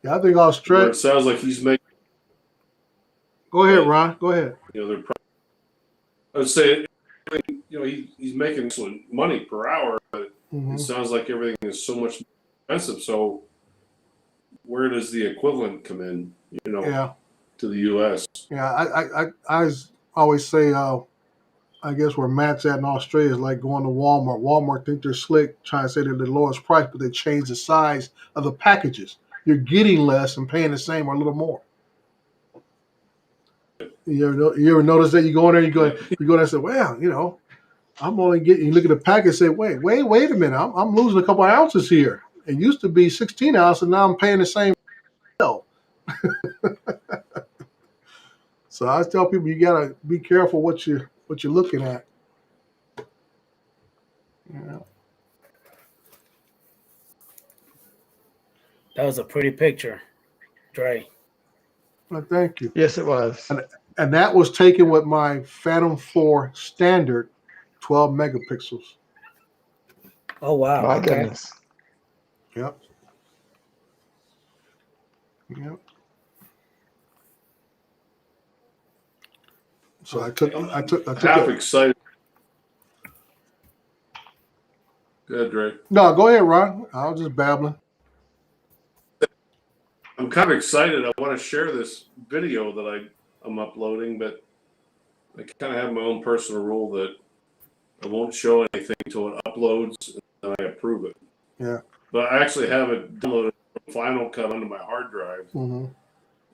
Yeah, I think Australia. It sounds like he's making. Go ahead, Ron. Go ahead. I would say, he's making some money per hour, but it sounds like everything is so much more expensive. So where does the equivalent come in? To the U.S. Yeah, I always say, I guess where Matt's at in Australia is like going to Walmart. Walmart think they're slick, trying to say they're the lowest price, but they change the size of the packages. You're getting less and paying the same or a little more. You ever notice that? You go in there, you go there and say, well, I'm only getting. You look at the package and say, wait a minute, I'm losing a couple of ounces here. It used to be 16 ounces, and now I'm paying the same. So I tell people you gotta be careful what you're looking at. Yeah. That was a pretty picture. Dre. Well, thank you. Yes, it was. And that was taken with my Phantom 4 standard 12 megapixels. Oh wow. My Okay. goodness. Yep. Yep. So I took half excited. Go ahead, Dre. No, go ahead, Ron. I was just babbling. I'm kind of excited. I want to share this video that I'm uploading, but I kind of have my own personal rule that I won't show anything until it uploads and I approve it. Yeah. But I actually have it downloaded from Final Cut onto my hard drive, Mm-hmm.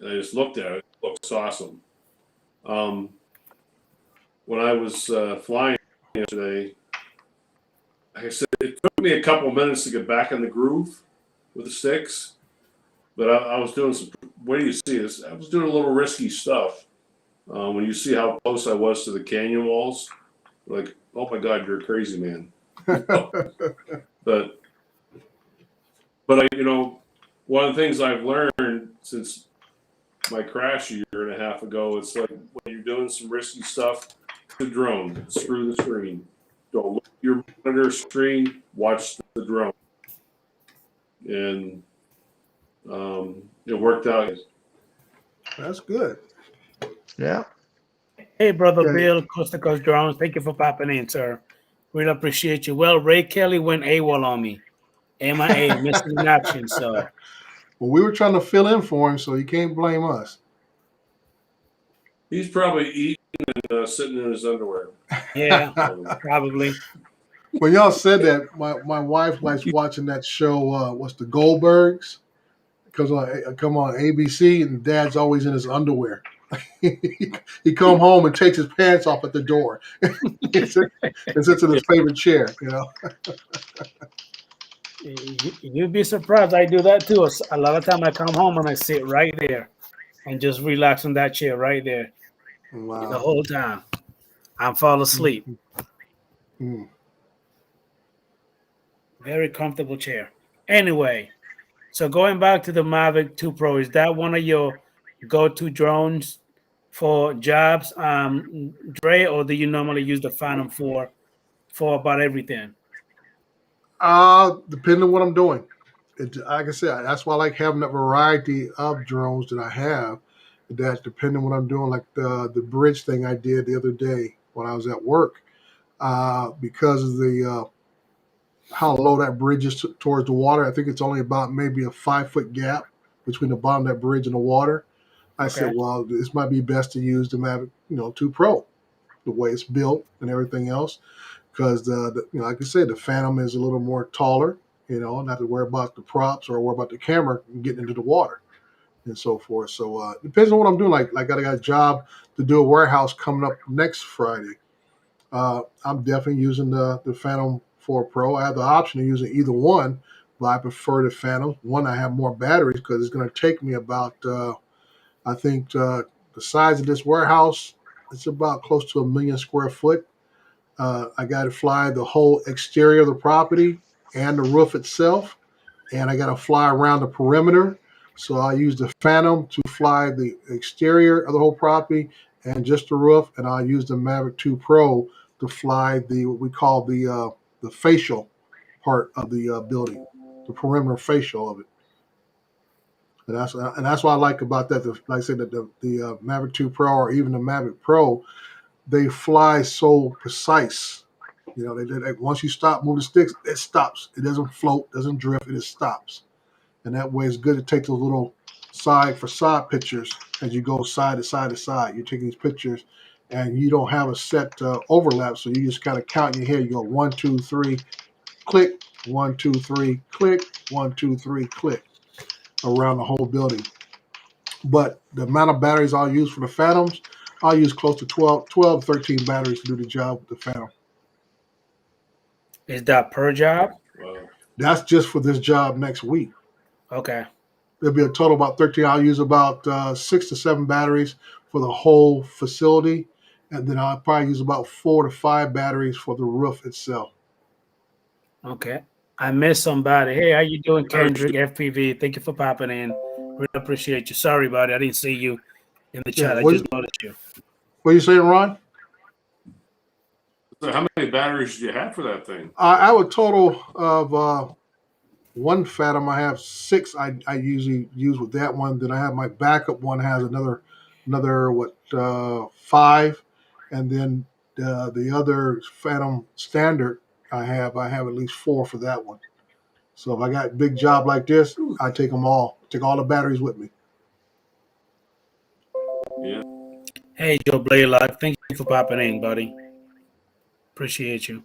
and I just looked at it. It looks awesome. When I was flying yesterday, like I said, it took me a couple minutes to get back in the groove with the sticks, but I was doing some. Where do you see this? I was doing a little risky stuff. When you see how close I was to the canyon walls, like, oh my God, you're a crazy man. But one of the things I've learned since my crash a year and a half ago, it's like when you're doing some risky stuff, the drone, screw the screen. Don't look at your monitor screen, watch the drone. And it worked out. That's good. Yeah. Hey, brother Yeah. Bill, Costa Coast Drones. Thank you for popping in, sir. Really appreciate you. Well, Ray Kelly went AWOL on me. MIA, missing in action. So Well, we were trying to fill in for him, so you can't blame us. He's probably eating and sitting in his underwear. yeah, probably. When y'all said that, my wife likes watching that show. What's the Goldbergs? Because come on ABC, and Dad's always in his underwear. he come home and takes his pants off at the door. He sits in his favorite chair. You'd be surprised. I do that too. A lot of time I come home and I sit right there and just relax in that chair right there Wow. the whole time. I'm fall asleep. Mm-hmm. Very comfortable chair. Anyway, so going back to the Mavic 2 Pro, is that one of your go-to drones for jobs, Dre, or do you normally use the Phantom for about everything? Depending on what I'm doing. Like I said, that's why I like having that variety of drones that I have. That depending on what I'm doing, like the bridge thing I did the other day when I was at work, because of the how low that bridge is towards the water. I think it's only about maybe a 5-foot gap between the bottom of that bridge and the water. I said, well, this might be best to use the Mavic, 2 Pro, the way it's built and everything else, because like I said, the Phantom is a little more taller. Not have to worry about the props or worry about the camera getting into the water and so forth. So depends on what I'm doing. Like I got a job to do a warehouse coming up next Friday. I'm definitely using the Phantom 4 Pro. I have the option of using either one, but I prefer the Phantom. One, I have more batteries because it's going to take me about, I think the size of this warehouse, it's about close to 1 million square foot. I got to fly the whole exterior of the property and the roof itself, and I got to fly around the perimeter. So I use the Phantom to fly the exterior of the whole property and just the roof, and I'll use the Mavic 2 Pro to fly what we call the facial part of the building, the perimeter facial of it. And that's what I like about that. Like I said, the Mavic 2 Pro or even the Mavic Pro, they fly so precise. They once you stop moving the sticks, it stops. It doesn't float, doesn't drift. It just stops. And that way, it's good to take those little side pictures as you go side to side to side. You're taking these pictures, and you don't have a set overlap, so you just kind of count in your head. You go 1, 2, 3, click. 1, 2, 3, click. 1, 2, 3, click around the whole building. But the amount of batteries I'll use for the Phantoms, I'll use close to 12, 13 batteries to do the job with the Phantom. Is that per job? Wow. That's just for this job next week. Okay. There'll be a total of about 13. I'll use about 6 to 7 batteries for the whole facility, and then I'll probably use about 4 to 5 batteries for the roof itself. Okay. I missed somebody. Hey, how you doing, Kendrick FPV? Thank you for popping in. Really appreciate you. Sorry about it. I didn't see you in the Yeah. chat. I just noticed you. What are you saying, Ron? So how many batteries do you have for that thing? I have a total of one Fathom. I have 6. I usually use with that one. Then I have my backup one has another 5, and then the other Fathom standard I have at least 4 for that one. So if I got a big job like this, I take them all. Take all the batteries with me. Yeah. Hey, Joe Blaylock. Thank you for popping in, buddy. Appreciate you.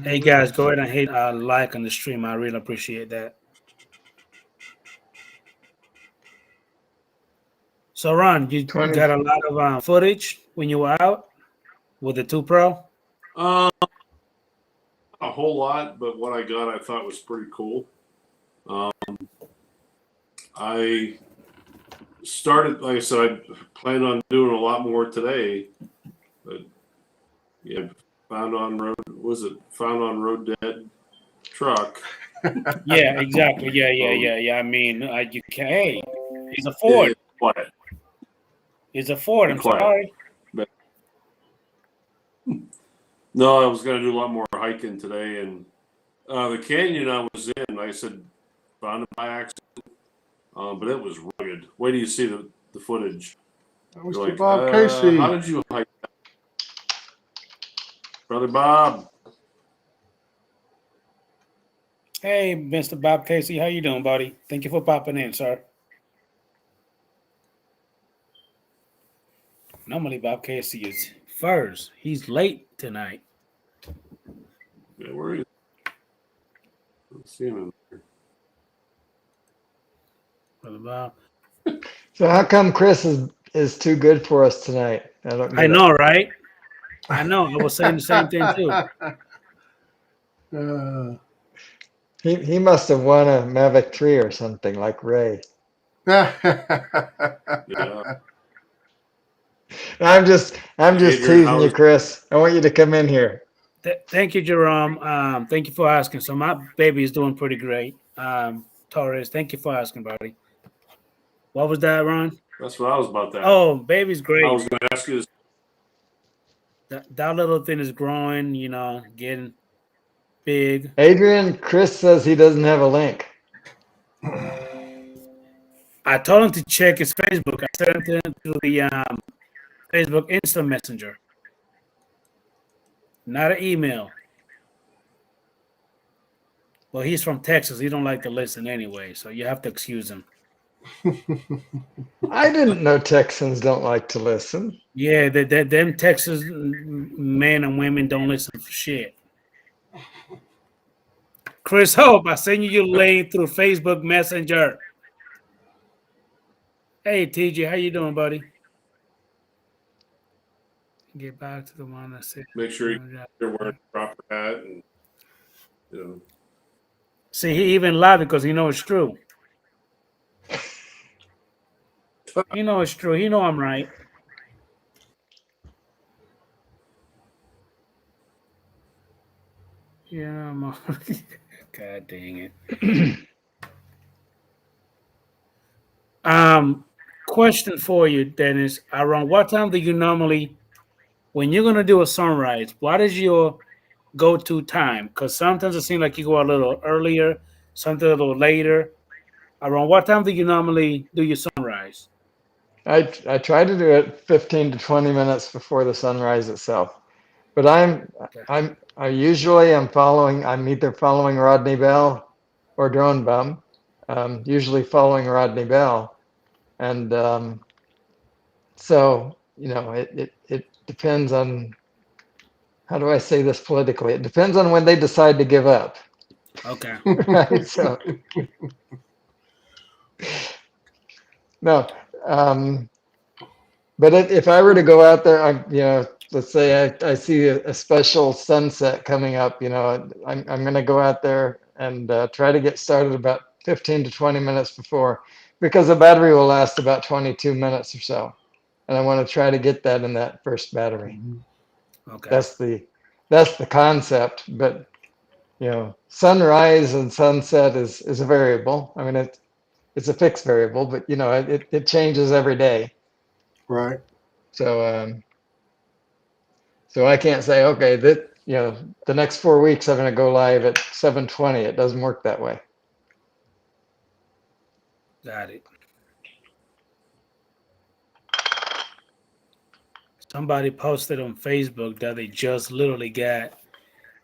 Hey, guys, go ahead and hit like on the stream. I really appreciate that. So, Ron, you 20. got a lot of footage when you were out with the 2 Pro? A whole lot, but what I got I thought was pretty cool. I started, like I said, I plan on doing a lot more today. But yeah, found on road dead truck. Yeah, exactly. Yeah. I mean, you can. Hey, it's a Ford. What? It's a Ford. I'm Quiet. sorry. No, I was going to do a lot more hiking today, and the canyon I was in, like I said, found it by accident, but it was rugged. Wait till you see the footage. Mr. You're like, Bob Casey. how did you hike that? Brother Bob? Hey, Mr. Bob Casey, how you doing, buddy? Thank you for popping in, sir. Normally, Bob Casey is first. He's late tonight. Yeah, where are you? I don't see him in there. Brother Bob. So how come Chris is too good for us tonight? I don't I get it. know, right? I know. I was saying the same thing too. He must have won a Mavic 3 or something like Ray. Yeah. I'm just Adrian, teasing how you, is- Chris. I want you to come in here. Thank you, Jerome. Thank you for asking. So my baby is doing pretty great. Torres, thank you for asking, buddy. What was that, Ron? That's what I was about to ask. Oh, baby's great. I was going to ask you this. That little thing is growing, getting big. Adrian, Chris says he doesn't have a link. I told him to check his Facebook. I sent him to the Facebook Instant Messenger, not an email. Well, he's from Texas. He don't like to listen anyway, so you have to excuse him. I didn't know Texans don't like to listen. Yeah, them Texas men and women don't listen for shit. Chris Hope, I sent you your link through Facebook Messenger. Hey, TJ, how you doing, buddy? Get back to the one that said. Make sure you're wearing the proper hat and, See, he even lied because he knows it's true. He knows it's true. He know I'm right. Yeah, I'm God dang it. Question for you, Dennis. Around what time do you normally, when you're gonna do a sunrise, what is your go-to time? Because sometimes it seems like you go a little earlier, sometimes a little later. Around what time do you normally do your sunrise? I try to do it 15 to 20 minutes before the sunrise itself. But I'm usually I'm either following Rodney Bell or Drone Bum. Usually following Rodney Bell. And so, it depends on, how do I say this politically? It depends on when they decide to give up. Okay. Right? So, no. But if I were to go out there, let's say I see a special sunset coming up, I'm going to go out there and try to get started about 15 to 20 minutes before, because the battery will last about 22 minutes or so. And I want to try to get that in that first battery. Okay. That's the concept. But, sunrise and sunset is a variable. I mean, it's a fixed variable, but it changes every day. Right. So so I can't say, okay, that the next 4 weeks I'm going to go live at 7:20. It doesn't work that way. Got it. Somebody posted on Facebook that they just literally got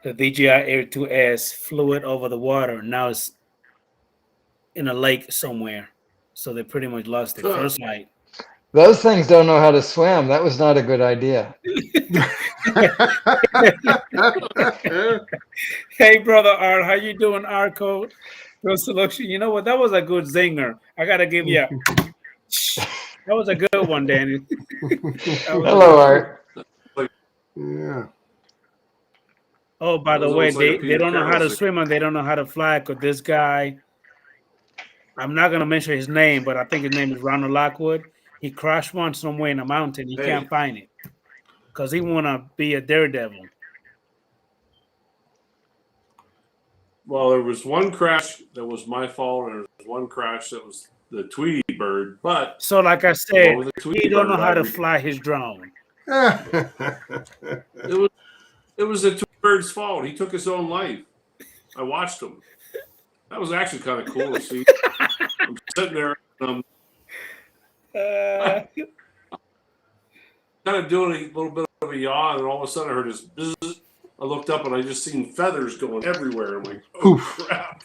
the DJI Air 2S fluid over the water. Now it's in a lake somewhere. So they pretty much lost it. First light. Those things don't know how to swim. That was not a good idea. Hey, brother Art, how you doing, Arco? Good selection. You know what? That was a good zinger. I gotta give you. That was a good one, Danny. Hello, Art. Yeah. Oh, by the That was way, almost like a they Peter don't know how to Carroll swim and they don't know how to fly. Because this guy, I'm not gonna mention his name, but I think his name is Ronald Lockwood. He crashed one somewhere in a mountain. He Hey. can't find it because he wanna be a daredevil. Well, there was one crash that was my fault, and there was one crash that was the Tweety bird. But So, like I the said, one with the Tweety he don't know bird, how to fly his drone. it was the Tweety bird's fault. He took his own life. I watched him. That was actually kind of cool to see. I'm sitting there, kind of doing a little bit of a yawn, and all of a sudden I heard this bzzz. I looked up and I just seen feathers going everywhere. I'm like, oh crap!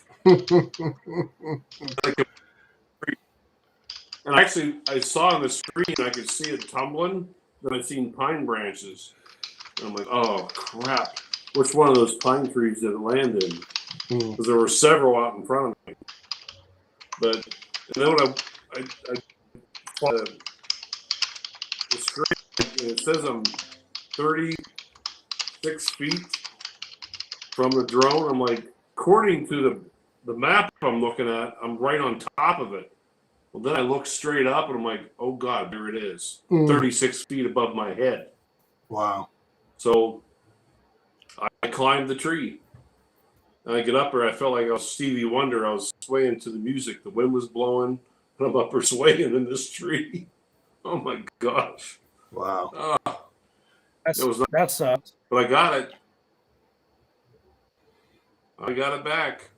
And actually, I saw on the screen, I could see it tumbling. Then I seen pine branches. And I'm like, oh crap! Which one of those pine trees did it land in? Because there were several out in front of me. But and then when I the screen, and it says I'm 36 feet from the drone. I'm like, according to the map I'm looking at, I'm right on top of it. Well, then I look straight up and I'm like, oh God, there it is. 36 feet above my head. Wow. So I climbed the tree. And I get up there, I felt like I was Stevie Wonder. I was swaying to the music. The wind was blowing, and I'm up there swaying in this tree. Oh my gosh. Wow. That sucks. But I got it. I got it back.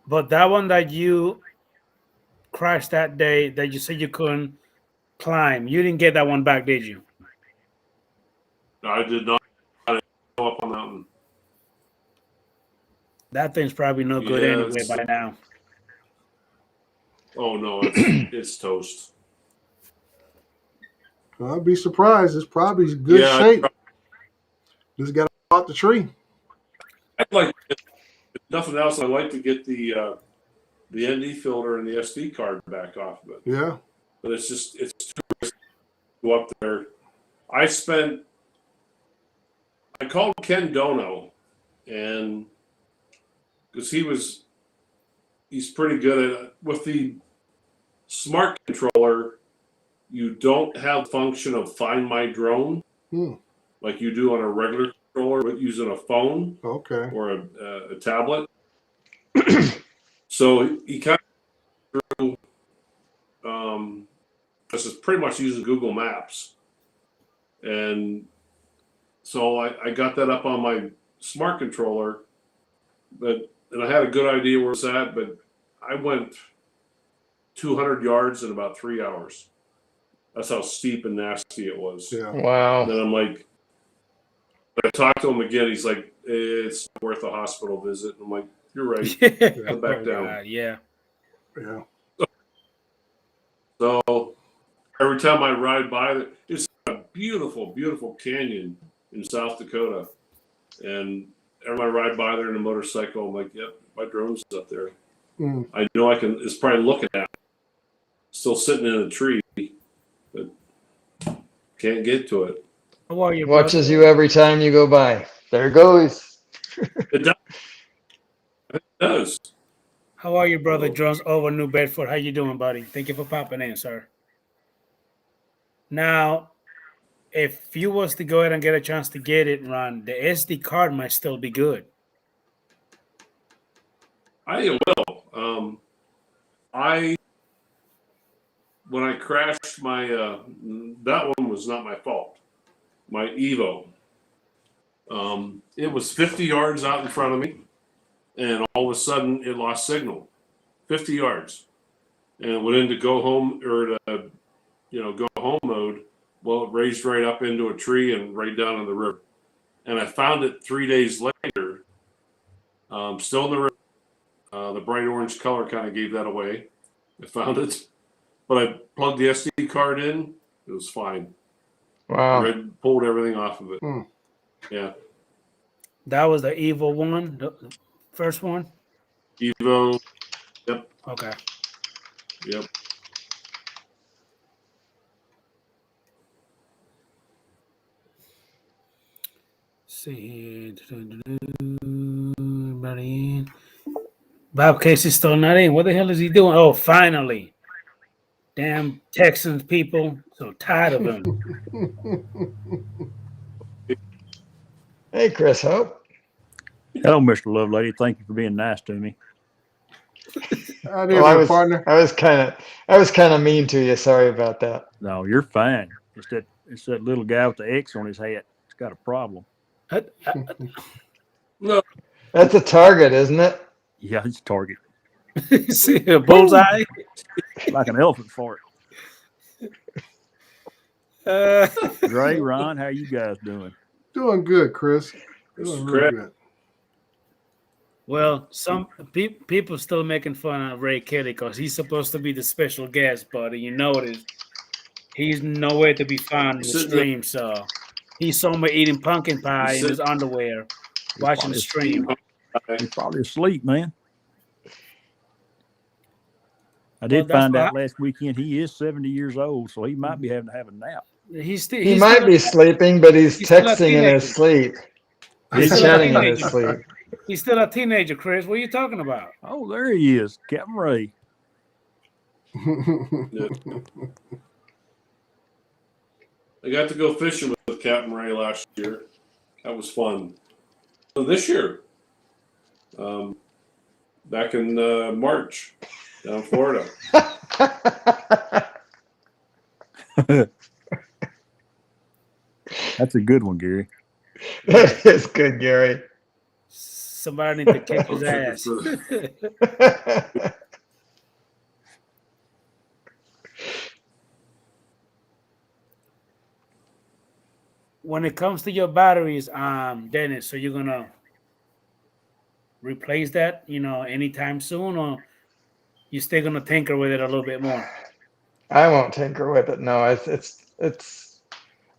But that one that you crashed that day that you said you couldn't climb, you didn't get that one back, did you? I did not go up on the mountain. That thing's probably no good anyway by now. Oh no, it's toast. I'd be surprised. It's probably good shape. Just got to out the tree. I'd like, if nothing else, I'd like to get the ND filter and the SD card back off of it. Yeah. But it's too risky to go up there. I called Ken Dono, and because he's pretty good at it. With the smart controller, you don't have the function of Find My Drone like you do on a regular controller, but using a phone or a tablet. So he kind of this is pretty much using Google Maps, and so I got that up on my smart controller, and I had a good idea where it's at, but I went 200 yards in about 3 hours. That's how steep and nasty it was. Yeah. Wow. And then I'm like, I talked to him again. He's like, it's worth a hospital visit. I'm like, you're right. Go back down. God, yeah. Yeah. So every time I ride by, it's a beautiful, beautiful canyon in South Dakota. And every time I ride by there in a motorcycle, I'm like, yep, my drone's up there. I know I can, it's probably looking at it. Still sitting in a tree, but can't get to it. How are you, Watches you every time you go by. There it goes. It does. It does. How are you, brother Drones over New Bedford? How you doing, buddy? Thank you for popping in, sir. Now, if you was to go ahead and get a chance to get it, Ron, the SD card might still be good. I will. when I crashed my, that one was not my fault. My Evo. It was 50 yards out in front of me, and all of a sudden it lost signal. 50 yards, and it went into go home or to, go home mode. Well, it raised right up into a tree and right down in the river. And I found it 3 days later, still in the river. The bright orange color kind of gave that away. I found it, but I plugged the SD card in. It was fine. Wow. Red pulled everything off of it. Yeah. That was the Evo one, the first one. Evo. Yep. Okay. Yep. See here. Bob Casey's still not in. What the hell is he doing? Oh, finally. Damn Texans people. So tired of him. Hey, Chris Hope. Hello, Mr. Lovelady. Thank you for being nice to me. Well, I was kind of mean to you. Sorry about that. No, you're fine. It's that little guy with the X on his hat. He's got a problem. No. That's a target, isn't it? Yeah, it's a target. See a bullseye? Like an elephant fart. Dre, Ron, how you guys doing? Doing good, Chris. Doing real good. Well, some people still making fun of Ray Kelly because he's supposed to be the special guest, but you notice he's nowhere to be found in the stream. So he's somewhere eating pumpkin pie in his underwear, watching the stream. He's probably asleep, man. I did find out last weekend he is 70 years old, so he might be having to have a nap. He might be sleeping, but he's texting in his sleep. He's chatting in his sleep. He's still a teenager, Chris. What are you talking about? Oh, there he is, Captain Ray. I got to go fishing with Captain Ray last year. That was fun. So this year, back in March, down in Florida. That's a good one, Gary. That is good, Gary. Somebody need to kick his ass. When it comes to your batteries, Dennis, so you're gonna replace that, anytime soon, or you still gonna tinker with it a little bit more? I won't tinker with it. No, it's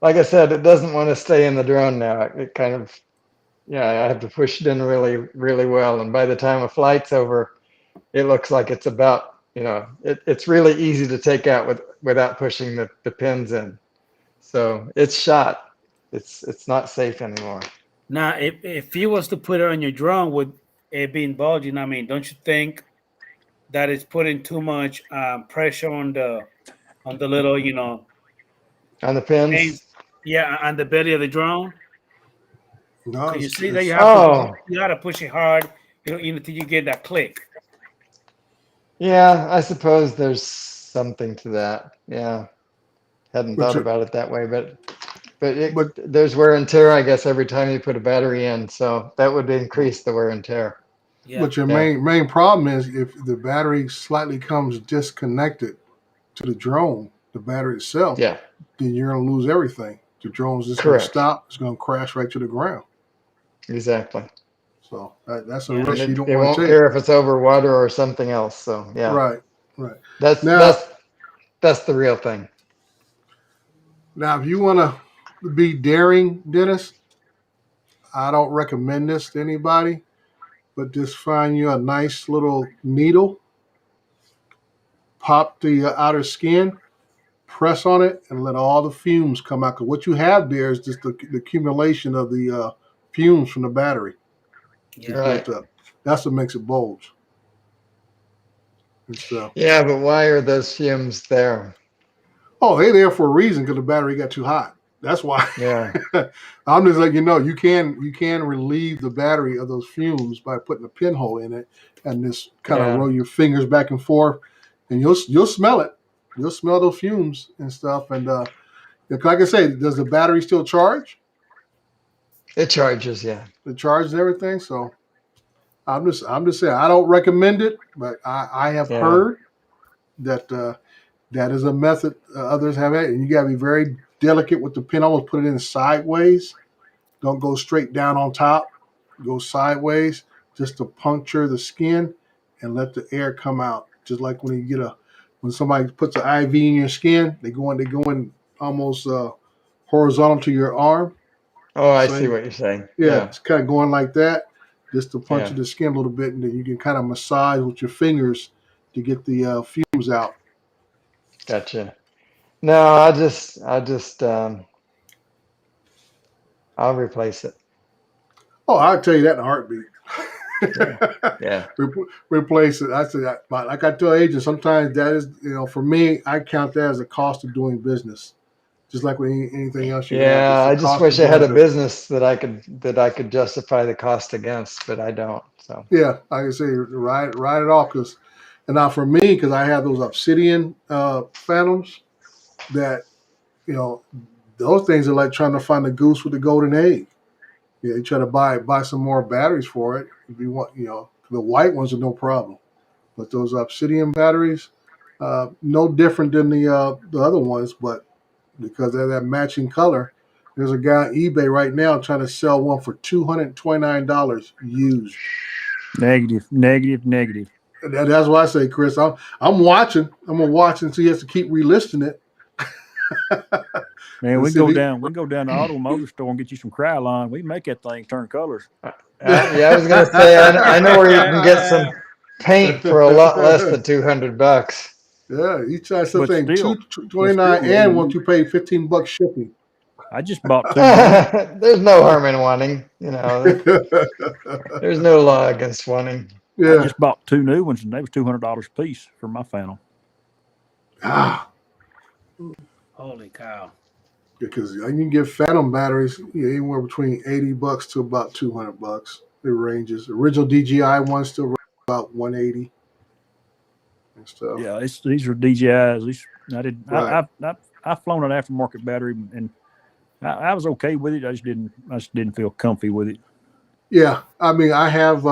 like I said, it doesn't want to stay in the drone now. It kind of, I have to push it in really, really well. And by the time a flight's over, it looks like it's about, it's really easy to take out without pushing the pins in. So it's shot. It's not safe anymore. Now, if you was to put it on your drone with it being bulging, I mean, don't you think that it's putting too much pressure on the little, on the pins? Yeah, on the belly of the drone. No, you see that you got to push it hard, till you get that click. Yeah, I suppose there's something to that. Yeah, hadn't thought about it that way, but there's wear and tear, I guess, every time you put a battery in, so that would increase the wear and tear. Yeah. But your main problem is if the battery slightly comes disconnected to the drone, the battery itself, then you're going to lose everything. The drone's just going to stop. It's going to crash right to the ground. Exactly. So that's a risk you don't want to take. It won't care if it's over water or something else. So yeah. Right. That's the real thing. Now, if you want to be daring, Dennis, I don't recommend this to anybody, but just find you a nice little needle, pop the outer skin, press on it, and let all the fumes come out. Because what you have there is just the accumulation of the fumes from the battery. Yeah. Right. That's what makes it bulge. And so, yeah, but why are those fumes there? Oh, they're there for a reason, because the battery got too hot. That's why. Yeah. I'm just letting you know, you can relieve the battery of those fumes by putting a pinhole in it and just kind of roll your fingers back and forth, and you'll smell it. you'll smell those fumes and stuff. And like I say, does the battery still charge? It charges, yeah. It charges and everything. So I'm just saying I don't recommend it, but I have Yeah. heard that that is a method others have it, and you got to be very delicate with the pin. Almost put it in sideways. Don't go straight down on top. Go sideways just to puncture the skin and let the air come out. Just like when somebody puts an IV in your skin, they go in almost horizontal to your arm. Oh, I see Same. what you're saying. Yeah, it's kind of going like that, just to puncture Yeah. the skin a little bit, and then you can kind of massage with your fingers to get the fumes out. Gotcha. No, I'll replace it. Oh, I'll tell you that in a heartbeat. Yeah. Replace it. I said, like I tell agents, sometimes that is, for me, I count that as a cost of doing business. Just like with anything else you have. Yeah, It's the I just cost wish of I had a doing business that I could justify the cost against, but I don't. So Yeah, like I say, ride it off. And now for me, because I have those Obsidian Phantoms, that those things are like trying to find the goose with the golden egg. Yeah, you try to buy some more batteries for it if you want. The white ones are no problem, but those Obsidian batteries, no different than the other ones, but because they're that matching color. There's a guy on eBay right now trying to sell one for $229 used. Negative. And that's why I say, Chris, I'm watching. I'm gonna watch until he has to keep relisting it. Man, Let's we see if he- can go down to the automotive store and get you some Krylon. We can make that thing turn colors. yeah, I was gonna say I know where you can get some paint for a lot less than $200. Yeah, each tries to But thing still, $229 and want to pay $15 shipping. I just bought two new. There's no harm in wanting, there's no law against wanting. I Yeah. just bought two new ones, and they was $200 a piece for my Phantom. Holy cow. Because you can get Phantom batteries anywhere between $80 to about $200. It ranges. Original DJI ones still run about $180 and stuff. Yeah, these are DJIs. Right. I've flown an aftermarket battery, and I was okay with it. I just didn't feel comfy with it. Yeah, I mean, I have.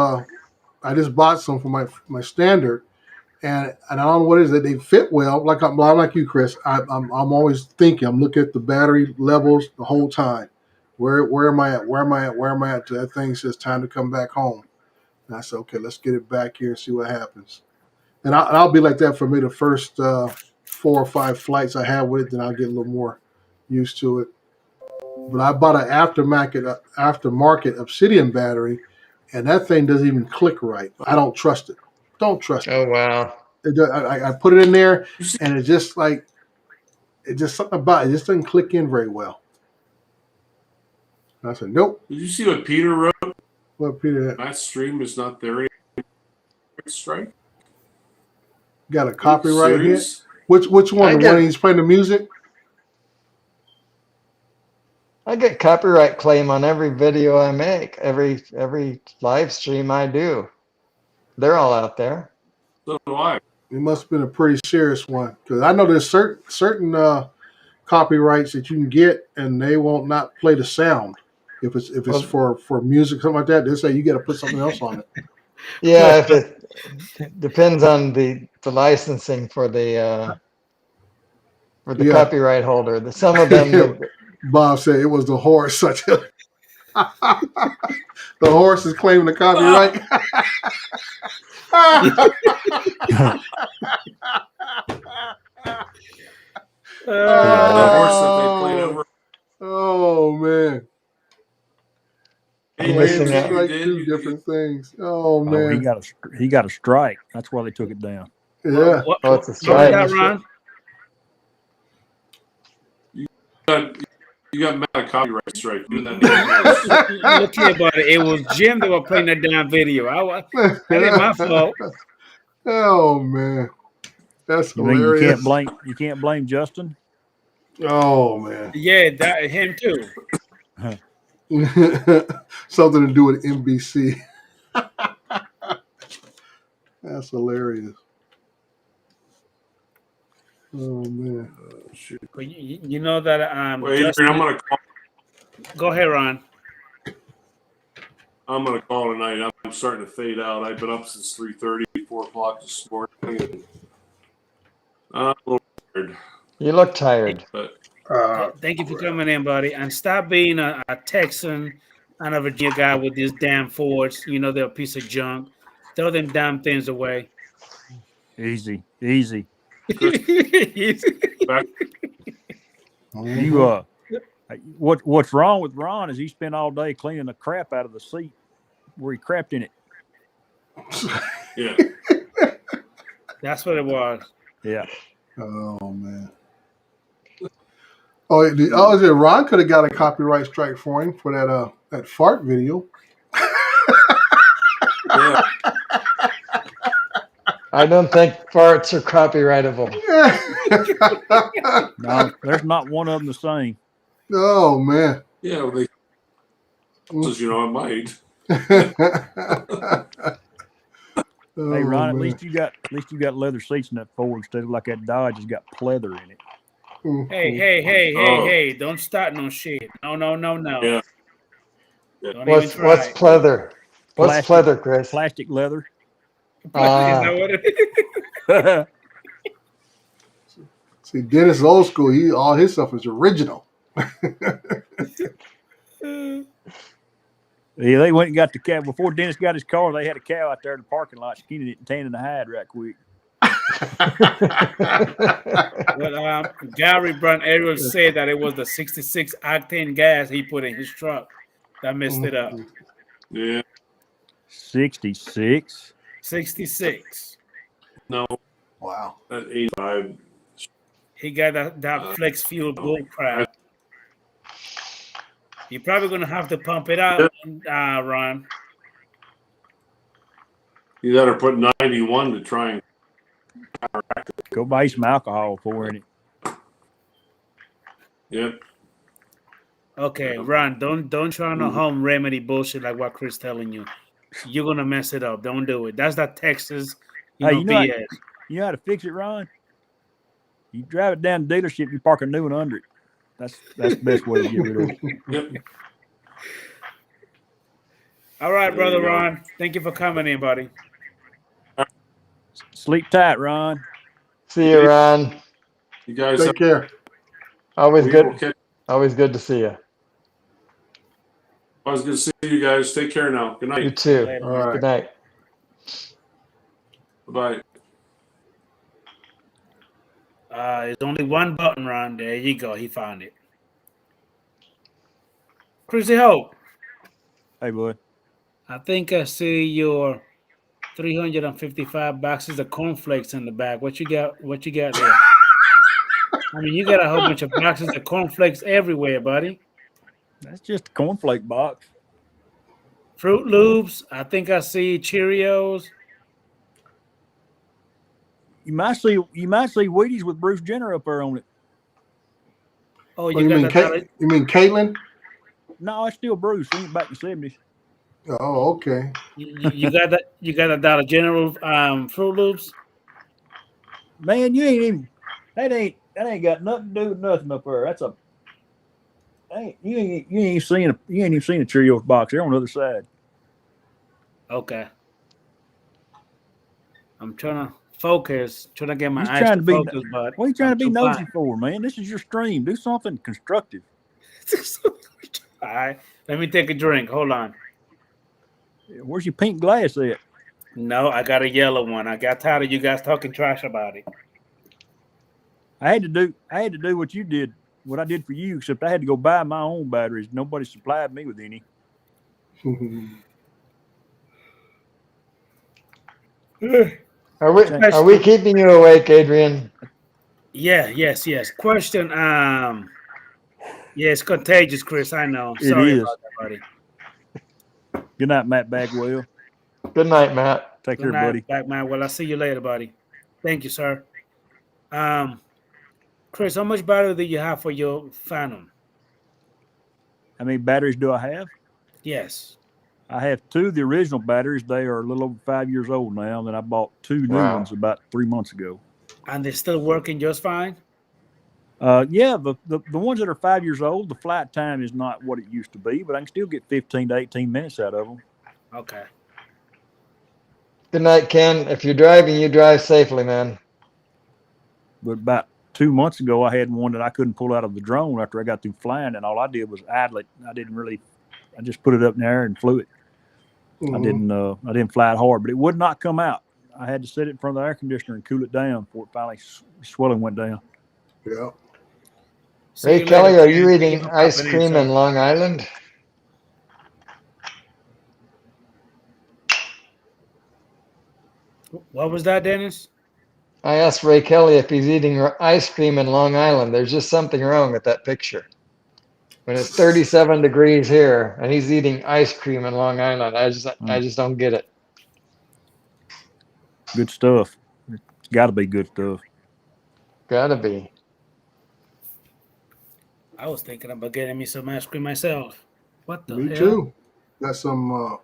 I just bought some for my standard, and I don't know what it is that they fit well. I'm like you, Chris. I'm always thinking. I'm looking at the battery levels the whole time. Where am I at? Where am I at? Where am I at? That thing says time to come back home. And I said, okay, let's get it back here and see what happens. And I'll be like that for me the first 4 or 5 flights I have with it. Then I'll get a little more used to it. But I bought an aftermarket Obsidian battery, and that thing doesn't even click right. I don't trust it. Don't trust it. Oh wow. I put it in there, and it's just something about it. It just doesn't click in very well. And I said, nope. Did you see what Peter wrote? What, Peter? That stream is not there anymore. Strike. Got a copyright hit? Serious? Which one? The one he's playing the music? I get copyright claim on every video I make, every live stream I do. They're all out there. So do I. It must have been a pretty serious one, because I know there's certain copyrights that you can get, and they won't not play the sound. If it's for music, something like that, they say you got to put something else on it. Yeah, if it depends on the licensing for the copyright holder. Some of them. Bob said it was the horse. The horse is claiming the copyright. The horse that they played over. Oh man. Hey, missing James, out. you Like did. 2 different things. Oh man. He got a strike. That's why they took it down. Yeah. It's a What strike. was that, Ron? You got mad at copyright strike. You and that Look here, buddy. It was Jim that was playing that damn video. That ain't my fault. Oh man. That's You mean hilarious. you can't blame Justin? Oh man. Yeah, that him too. Something to do with NBC. That's hilarious. Oh man. Shoot. But you know that Wait, Justin, I'm gonna call. go ahead, Ron. I'm gonna call tonight. I'm starting to fade out. I've been up since 3:30, 4 o'clock this morning. And I'm a little tired, You look tired. but Thank you for coming in, buddy. And stop being a Texan and a Virginia guy with these damn Fords. You know they're a piece of junk. Throw them damn things away. Easy, easy. back. You what's wrong with Ron is he spent all day cleaning the crap out of the seat where he crapped in it. Yeah. That's what it was. Yeah. Oh man. Oh, Ron could have got a copyright strike for him for that fart video. Yeah. I don't think farts are copyrightable. No, there's not one of them the same. Oh man. Yeah. Well, you know, I might. Oh, Hey Ron, at man. least you got leather seats in that Ford instead of like that Dodge has got pleather in it. Hey! Don't start no shit. No. Yeah. Don't What's even try. pleather? What's Plastic. pleather, Chris? Plastic leather. Is that what it is? See, Dennis is old school. All his stuff is original. Yeah, they went and got the cow before Dennis got his car. They had a cow out there in the parking lot, skinning it and tanning the hide right quick. Well, Gary Brown Ariel said that it was the 66 octane gas he put in his truck that messed it up. Yeah. 66. 66. No. Wow. That 85. He got that flex fuel bull crap. You're probably gonna have to pump it out, Ron. You got to put 91 to try and. Go buy some alcohol for it. Yep. Okay, Ron, don't try no home remedy bullshit like what Chris telling you. You're gonna mess it up. Don't do it. That's that Texas, Hey, BS. You know how to fix it, Ron? You drive it down to the dealership, you park a new one under it. That's the best way to get rid of it. Yep. All right, There brother you go. Ron. Thank you for coming in, buddy. Sleep tight, Ron. See you, Ron. You guys Take care. Always we will good. catch. Always good to see you. I was going to see you guys. Take care now. Good You night. too. Later. All right. Good night. Bye. There's only one button, Ron. There you go. He found it. Chrissy Hope, Hey, bud. I think I see your 355 boxes of cornflakes in the back. What you got? What you got there? I mean, you got a whole bunch of boxes of cornflakes everywhere, buddy. That's just a cornflake box. Fruit Loops. I think I see Cheerios. You might see Wheaties with Bruce Jenner up there on it. Oh, What, you got that. you mean Caitlin? No, it's still Bruce. He ain't back in the 70s. Oh, okay. You got that. You got a Dollar General Fruit Loops. Man, you ain't even that ain't got nothing to do with nothing up there. That's a you ain't even seen a Cheerios box. They're on the other side. Okay. I'm trying to focus, trying to get my He's eyes trying to to be- focus, but What are you trying I'm to be too nosy blind. for, man? This is your stream. Do something constructive. All right, let me take a drink. Hold on. Where's your pink glass at? No, I got a yellow one. I got tired of you guys talking trash about it. I had to do what you did, what I did for you, except I had to go buy my own batteries. Nobody supplied me with any. Are we keeping you awake, Adrian? Yes. Question. Yeah, it's contagious, Chris. I know. It Sorry is. about that, buddy. Good night, Matt Bagwell. Good night, Matt. Take Good care, night, buddy. back man. Well, I'll see you later, buddy. Thank you, sir. Chris, how much battery do you have for your Phantom? How many batteries do I have? Yes. I have two of the original batteries. They are a little over 5 years old now. Then I bought two new Wow. ones about 3 months ago. And they're still working just fine? Yeah, the ones that are 5 years old, the flight time is not what it used to be, but I can still get 15 to 18 minutes out of them. Okay. Good night, Ken. If you're driving, you drive safely, man. But about 2 months ago, I had one that I couldn't pull out of the drone after I got through flying, and all I did was idle it. I just put it up in the air and flew it. Mhm. I didn't fly it hard, but it would not come out. I had to sit it in front of the air conditioner and cool it down before it finally swelling went down. Yeah. See Ray you Kelly, later, are Ken. you Thank eating for ice popping in, cream sir. in Long Island? What was that, Dennis? I asked Ray Kelly if he's eating ice cream in Long Island. There's just something wrong with that picture. When it's 37 degrees here and he's eating ice cream in Long Island, I just don't get it. Good stuff. It's got to be good stuff. Gotta be. I was thinking about getting me some ice cream myself. What the Me hell? too. Got some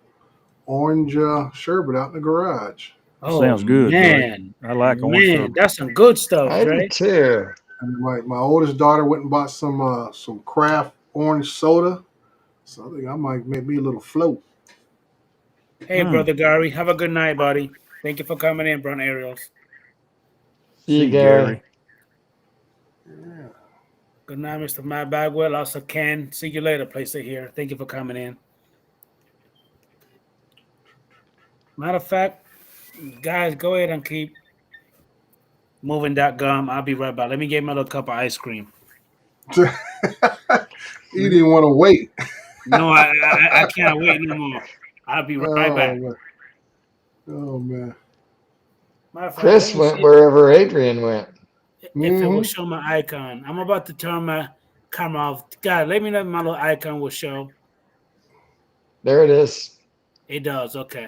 orange sherbet out in the garage. Oh, Sounds good, Dre. man. I like orange Man, sherbet. that's some good stuff, I do Dre. too. And my oldest daughter went and bought some craft orange soda. So I think I might make me a little float. Hey, Brother Gary. Have a good night, buddy. Thank you for coming in, Brown Aerials. See you, Gary. Yeah. Good night, Mr. Matt Bagwell. Also, Ken. See you later, place it here. Thank you for coming in. Matter of fact, guys, go ahead and keep moving that gum. I'll be right back. Let me get my little cup of ice cream. You didn't want to wait. No, I can't wait no more. I'll be right back. Man. Oh man. Matter of fact, Chris let me went see wherever Adrian went. if it will show my icon. I'm about to turn my camera off. God, let me know if my little icon will show. There it is. It does. Okay.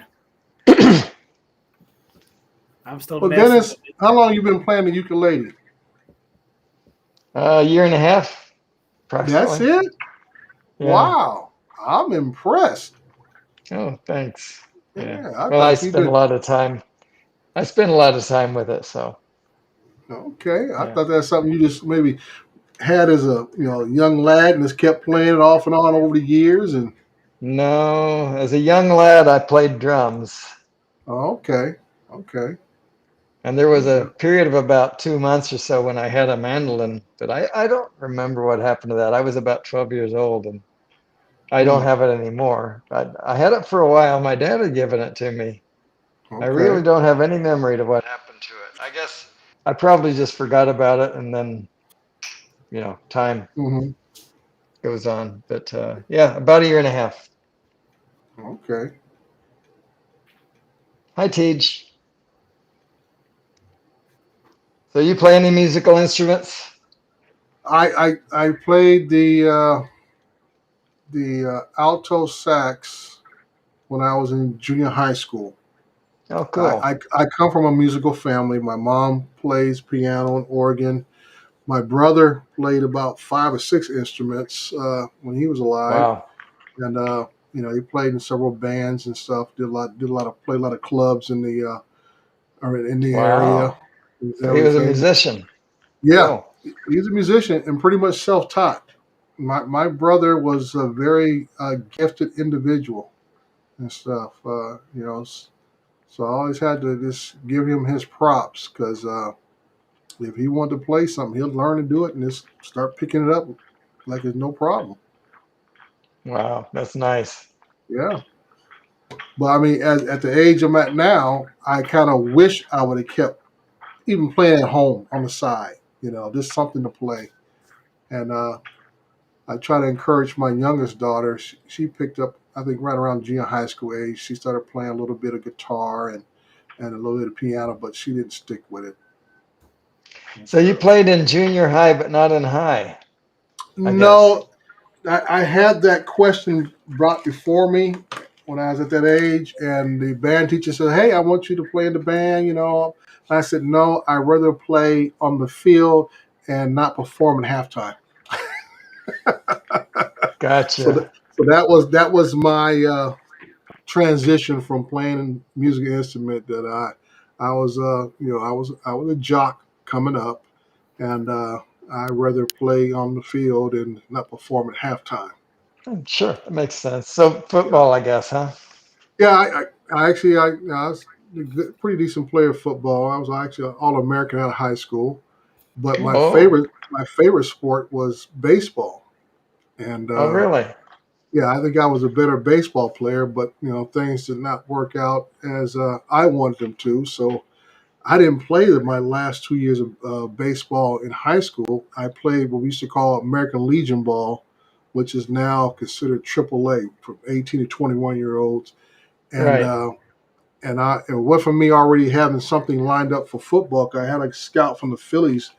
I'm still Well, messing Dennis, with it. how long you been playing the ukulele? A year and a half, That's approximately. it? Yeah. Wow. I'm impressed. Oh, thanks. Yeah. Well, I thought you spend did. a lot of time. I spend a lot of time with it, so. Okay. I Yeah. thought that's something you just maybe had as a young lad and just kept playing it off and on over the years. And No, as a young lad, I played drums. okay. And there was a period of about 2 months or so when I had a mandolin, but I don't remember what happened to that. I was about 12 years old and I don't have it anymore. I had it for a while. My dad had given it to me. I really Okay. don't have any memory to what happened to it. I guess I probably just forgot about it and then, time Mm-hmm. goes on. But yeah, about a year and a half. Okay. Hi, Tej. So you play any musical instruments? I played the alto sax when I was in junior high school. Oh, cool. I come from a musical family. My mom plays piano and organ. My brother played about 5 or 6 instruments when he was alive, Wow. and he played in several bands and stuff. Played a lot of clubs in the area. Wow. And So he was a everything. musician. Yeah, Cool. he's a musician and pretty much self-taught. My brother was a very gifted individual and stuff. So I always had to just give him his props because if he wanted to play something, he'll learn to do it and just start picking it up like it's no problem. Wow, that's nice. Yeah. But I mean, at the age I'm at now, I kind of wish I would have kept even playing at home on the side, just something to play. And I try to encourage my youngest daughter. She picked up, I think, right around junior high school age. She started playing a little bit of guitar and a little bit of piano, but she didn't stick with it. So you played in junior high, but not in high. No, I had that question brought before me when I was at that age, and the band teacher said, "Hey, I want you to play in the band." And I said, "No, I'd rather play on the field and not perform at halftime." Gotcha. So that was my transition from playing a musical instrument. That I was I was a jock coming up, and I'd rather play on the field and not perform at halftime. Sure, that makes sense. So football, I guess, huh? Yeah, I was a pretty decent player of football. I was actually an All-American out of high school, but Oh, my favorite sport was baseball, and oh, really? yeah, I think I was a better baseball player, but things did not work out as I wanted them to. So I didn't play my last 2 years of baseball in high school. I played what we used to call American Legion ball, which is now considered AAA from 18 to 21-year-olds. And Right. it went from me already having something lined up for football. 'Cause I had a scout from the Phillies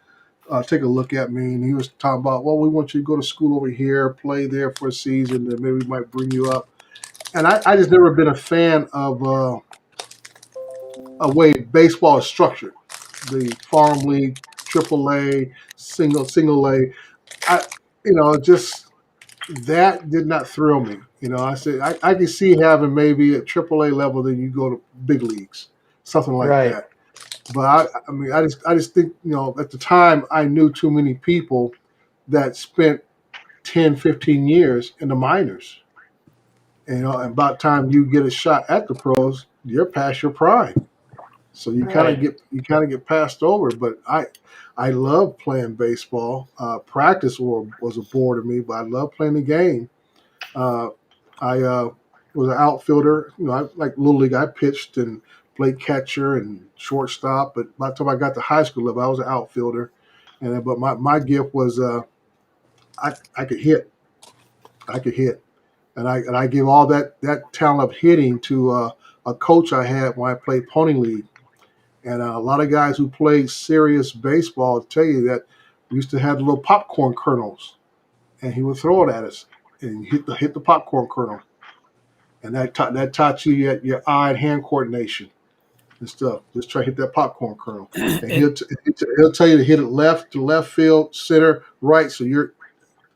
take a look at me, and he was talking about, well, we want you to go to school over here, play there for a season, and maybe we might bring you up. And I just never been a fan of a way baseball is structured, the farm league, AAA, single A. I, just that did not thrill me. I said I could see having maybe at AAA level, then you go to big leagues, something like Right. that. But I mean, I just think, at the time I knew too many people that spent 10, 15 years in the minors. And about time you get a shot at the pros, you're past your prime. So Right. you kind of get passed over. But I love playing baseball. Practice was a bore to me, but I love playing the game. Uh, I was an outfielder. Like Little League, I pitched and played catcher and shortstop. But by the time I got to high school level, I was an outfielder. But my gift was I could hit. I could hit, and I give all that talent of hitting to a coach I had when I played Pony League. And a lot of guys who played serious baseball tell you that we used to have the little popcorn kernels, and he would throw it at us and hit the popcorn kernel, and that taught you your eye and hand coordination and stuff. Just try to hit that popcorn kernel, and And he'll tell you to hit it left to left field, center, right. So you're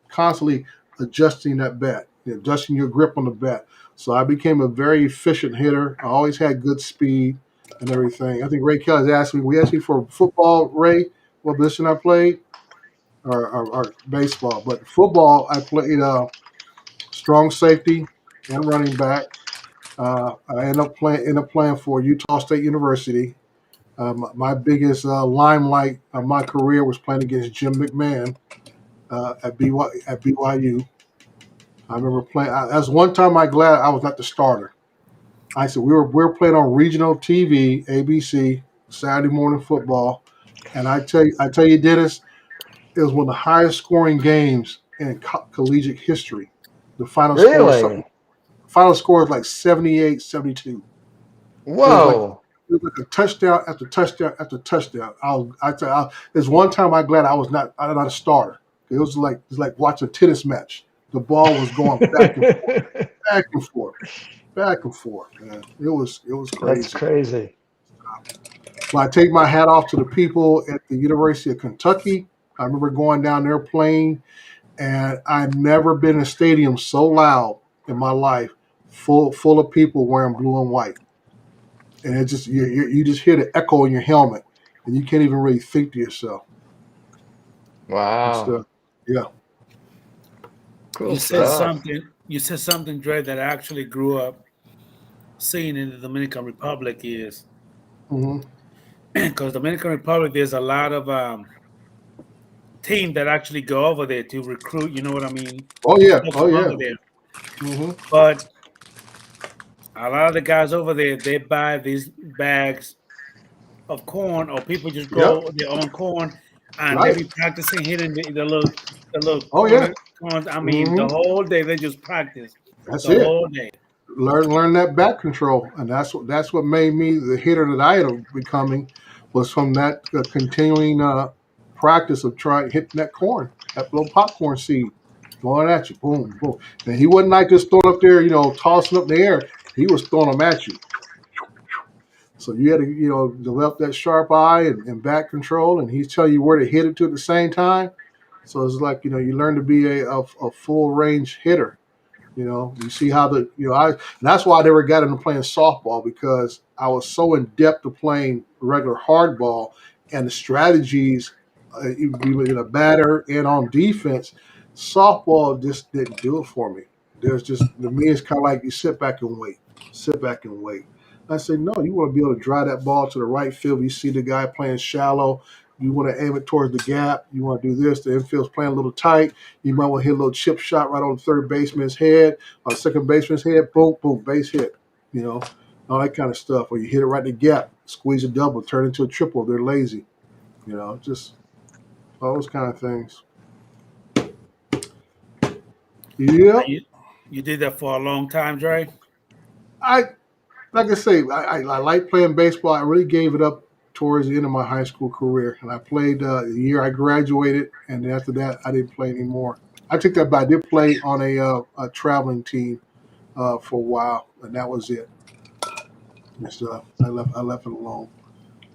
constantly adjusting that bat, adjusting your grip on the bat. So I became a very efficient hitter. I always had good speed and everything. I think Ray Kelly's asked me, we asked me for football, Ray, what position I played, or baseball. But football, I played strong safety and running back. I ended up playing for Utah State University. My biggest limelight of my career was playing against Jim McMahon at BYU. I remember playing. That's one time I glad I was not the starter. I said we were playing on regional TV, ABC, Saturday morning football, and I tell you, Dennis, it was one of the highest scoring games in collegiate history. The Really? final score was like 78-72. It was like Whoa. a touchdown after touchdown after touchdown. There's one time I'm glad I'm not a starter. It was like watching a tennis match. The ball was going back and forth, back and forth. Man, it was That's crazy. crazy. Well, I take my hat off to the people at the University of Kentucky. I remember going down there playing, and I've never been in a stadium so loud in my life, full of people wearing blue and white. And it just you just hear the echo in your helmet, and you can't even really think to yourself. It's Wow. yeah. Cool you said stuff. something. You said something, Dre, that I actually grew up seeing in the Dominican Republic is hmm because Dominican Republic there's a lot of teams that actually go over there to recruit. You know what I mean? Oh yeah. Folks Oh from yeah. over there, hmm but a lot of the guys over there they buy these bags of corn, or people just Yep. grow their own corn, and they Right. be practicing hitting the little Oh yeah. corns. I mean, hmm the whole day they just practice That's the it. whole day. Learn that back control, and that's what made me the hitter that I ended up becoming, was from that continuing practice of trying hitting that corn, that little popcorn seed, going at you, boom, boom. And he wasn't like just throwing up there, tossing up in the air. He was throwing them at you. So you had to, develop that sharp eye and back control, and he's telling you where to hit it to at the same time. So it's like, you learn to be a full range hitter. You see how and that's why I never got into playing softball, because I was so in depth of playing regular hardball and the strategies, in a batter and on defense. Softball just didn't do it for me. There's just, to me, it's kind of like you sit back and wait, sit back and wait. I say, no, you want to be able to drive that ball to the right field. You see the guy playing shallow. You want to aim it towards the gap. You want to do this. The infield's playing a little tight. You might want to hit a little chip shot right on the third baseman's head or second baseman's head. Boom, boom, base hit. You know, all that kind of stuff. Or you hit it right in the gap, squeeze a double, turn it into a triple. They're lazy. You know, just all those kind of things. Yep. You did that for a long time, Dre? Like I say, I like playing baseball. I really gave it up towards the end of my high school career, and I played the year I graduated, and then after that, I didn't play anymore. I took that back. I did play on a traveling team for a while, and that was it. And so I left it alone.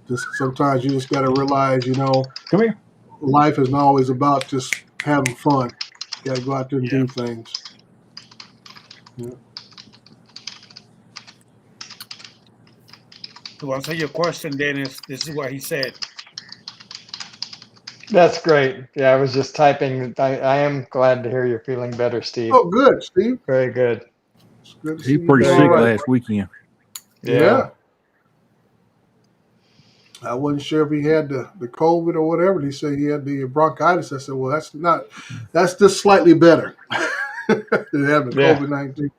Just sometimes you just got to realize, you know, Come here. life is not always about just having fun. You got to go out there and Yeah. do things. Yeah. To answer your question, Dennis, this is what he said. That's great. Yeah, I was just typing. I am glad to hear you're feeling better, Steve. Oh, good, Steve. Very good. It's good to He see was you pretty doing sick all right. last weekend. Yeah. I wasn't sure if he had the COVID or whatever. He said he had the bronchitis. I said, well, that's just slightly better than having Yeah. COVID-19.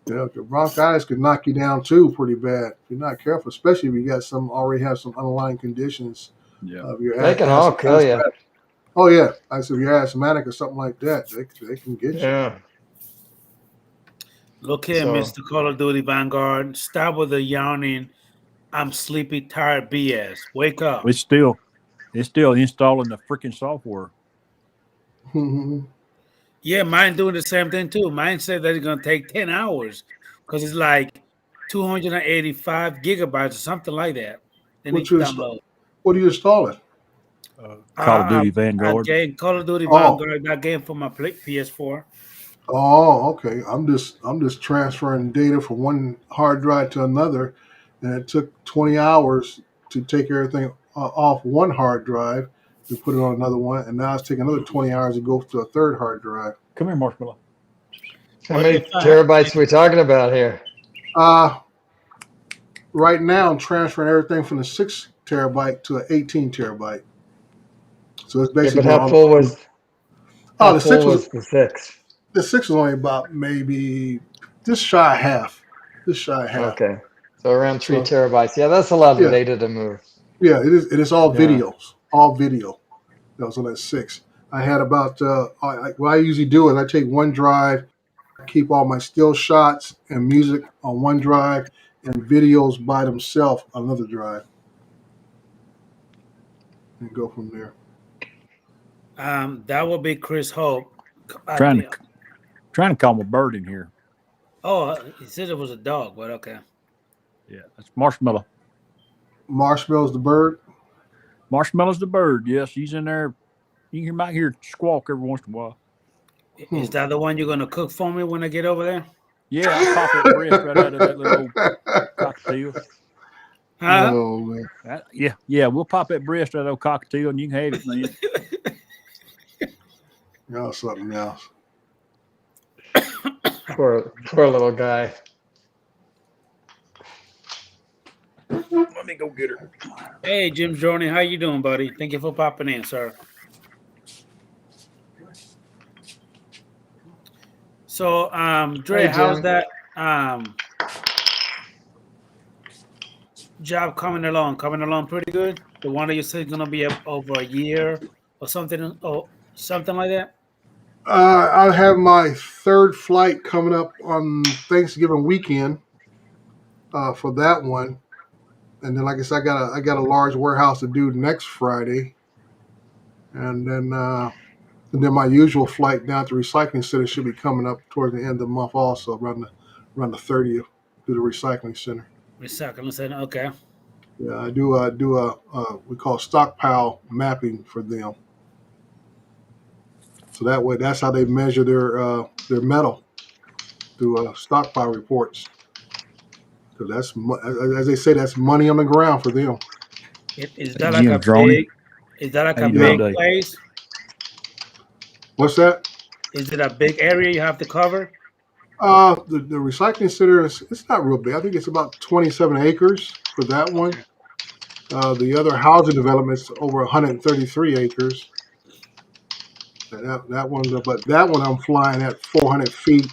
You know, 'cause bronchitis could knock you down too pretty bad if you're not careful, especially if you got already have some underlying conditions. Yeah. Of your They can all kill you. asthmatic. Oh yeah, I said if you're asthmatic or something like that, they can get you. Yeah. Look here, So- Mr. Call of Duty Vanguard. Stop with the yawning. I'm sleepy, tired BS. Wake up. It's still installing the freaking software. Yeah, mine doing the same thing too. Mine said that it's gonna take 10 hours because it's like 285 gigabytes or something like that. They need What to you download. What are you installing? Call of Duty I Vanguard. gained Call of Duty Oh. Vanguard. That game for my PS4. Oh, okay. I'm just transferring data from one hard drive to another, and it took 20 hours to take everything off one hard drive to put it on another one, and now it's taking another 20 hours to go to a third hard drive. Come here, Marshmallow. How Well, many if I- terabytes are we talking about here? Right now I'm transferring everything from the 6 terabyte to an 18 terabyte. So it's Yeah, basically but how all- full was Oh, the 6 was the 6? the 6 was only about maybe just shy of half. Just shy of half. Okay. So around 3 So- terabytes. Yeah, that's a lot of Yeah. data to move. Yeah, it is. It is all Yeah. videos, all video. That was on that 6. I had about what I usually do is I take one drive, keep all my still shots and music on one drive, and videos by themselves on another drive, and go from there. that would be Chris Hope. Trying to calm a bird in here. Oh, he said it was a dog, but okay. Yeah, that's Marshmallow. Marshmallow's the bird. Marshmallow's the bird. Yes, he's in there. You might hear squawk every once in a while. Is that the one you're gonna cook for me when I get over there? Yeah, I'll pop that breast right out of that little old cockatiel. Huh? Oh man. Yeah, we'll pop that breast out of that old cockatiel and you can have it, man. Y'all something else. Poor little guy. Let me go get her. Hey, Jim Jordan, how you doing, buddy? Thank you for popping in, sir. So, Dre, Hey, how's Jim. that job coming along? Coming along pretty good? The one that you said is gonna be up over a year or something, or something like that? I have my third flight coming up on Thanksgiving weekend for that one, and then like I said, I got a large warehouse to do next Friday, and then my usual flight down to recycling center should be coming up towards the end of the month, also around the 30th to the recycling center. Recycling center, okay. Yeah, I do we call stockpile mapping for them. So that way, that's how they measure their metal through stockpile reports. Because as they say, that's money on the ground for them. Is that like a Jim's droning. big? Is that like How a you doing big today? place? What's that? Is it a big area you have to cover? The recycling center is it's not real big. I think it's about 27 acres for that one. The other housing development's over 133 acres. And that one, but that one I'm flying at 400 feet,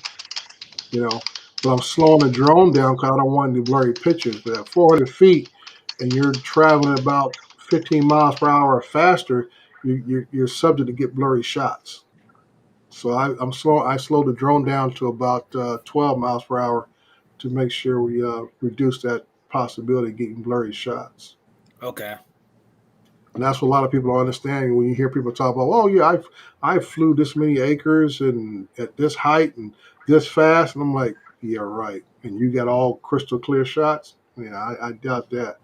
but I'm slowing the drone down because I don't want any blurry pictures. But at 400 feet, and you're traveling about 15 miles per hour or faster, you're subject to get blurry shots. So I'm slow. I slow the drone down to about 12 miles per hour to make sure we reduce that possibility of getting blurry shots. Okay. And that's what a lot of people don't understand when you hear people talk about, oh yeah, I flew this many acres and at this height and this fast, and I'm like, yeah, right. And you got all crystal clear shots? Yeah, I doubt that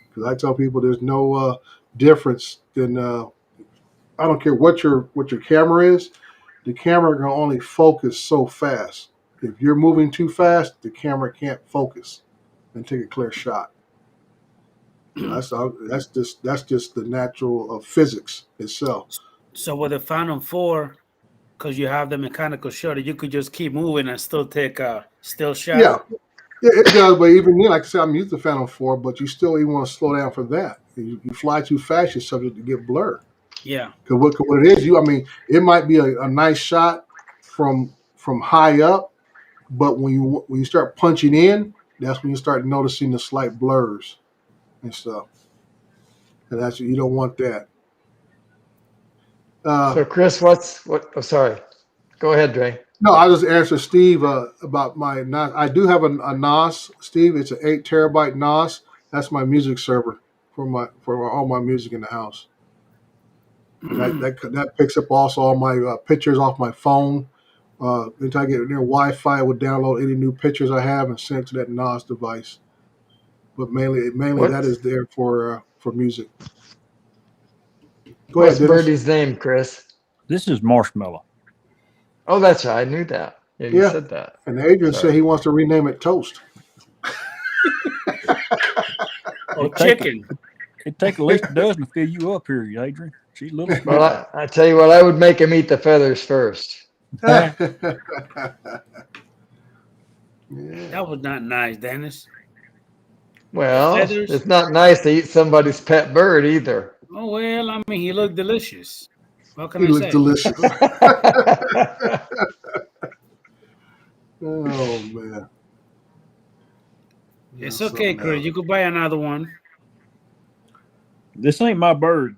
because I tell people there's no difference than I don't care what your camera is. The camera can only focus so fast. If you're moving too fast, the camera can't focus and take a clear shot. That's just the natural of physics itself. So with the Phantom 4, because you have the mechanical shutter, you could just keep moving and still take a still shot. Yeah, it does. But even then, like I said, I'm used to Phantom 4, but you still even want to slow down for that. You fly too fast, you're subject to get blurred. Yeah. Because what it is, it might be a nice shot from high up, but when you start punching in, that's when you start noticing the slight blurs and stuff. And that's you don't want that. So Chris, what? Oh, sorry. Go ahead, Dre. No, I just answered Steve about my NAS. I do have a NAS, Steve. It's an 8 terabyte NAS. That's my music server for all my music in the house. And that picks up also all my pictures off my phone. Until I get near Wi-Fi, it would download any new pictures I have and send it to that NAS device. But mainly that is there for music. Go What's ahead, Dennis. Birdie's name, Chris? This is Marshmallow. Oh, that's right. I knew that. Yeah, you Yeah. said that. And Adrian said he wants to rename it Toast. Or chicken. It'd take at least a dozen to fill you up here, Adrian. She's a little small. Well, I tell you what, I would make him eat the feathers first. Yeah. That was not nice, Dennis. Well, feathers? it's not nice to eat somebody's pet bird either. Oh well, I mean, he looked delicious. What can He I looks say? delicious. Oh man. It's Yeah, okay, something Chris. else. You could buy another one. This ain't my bird.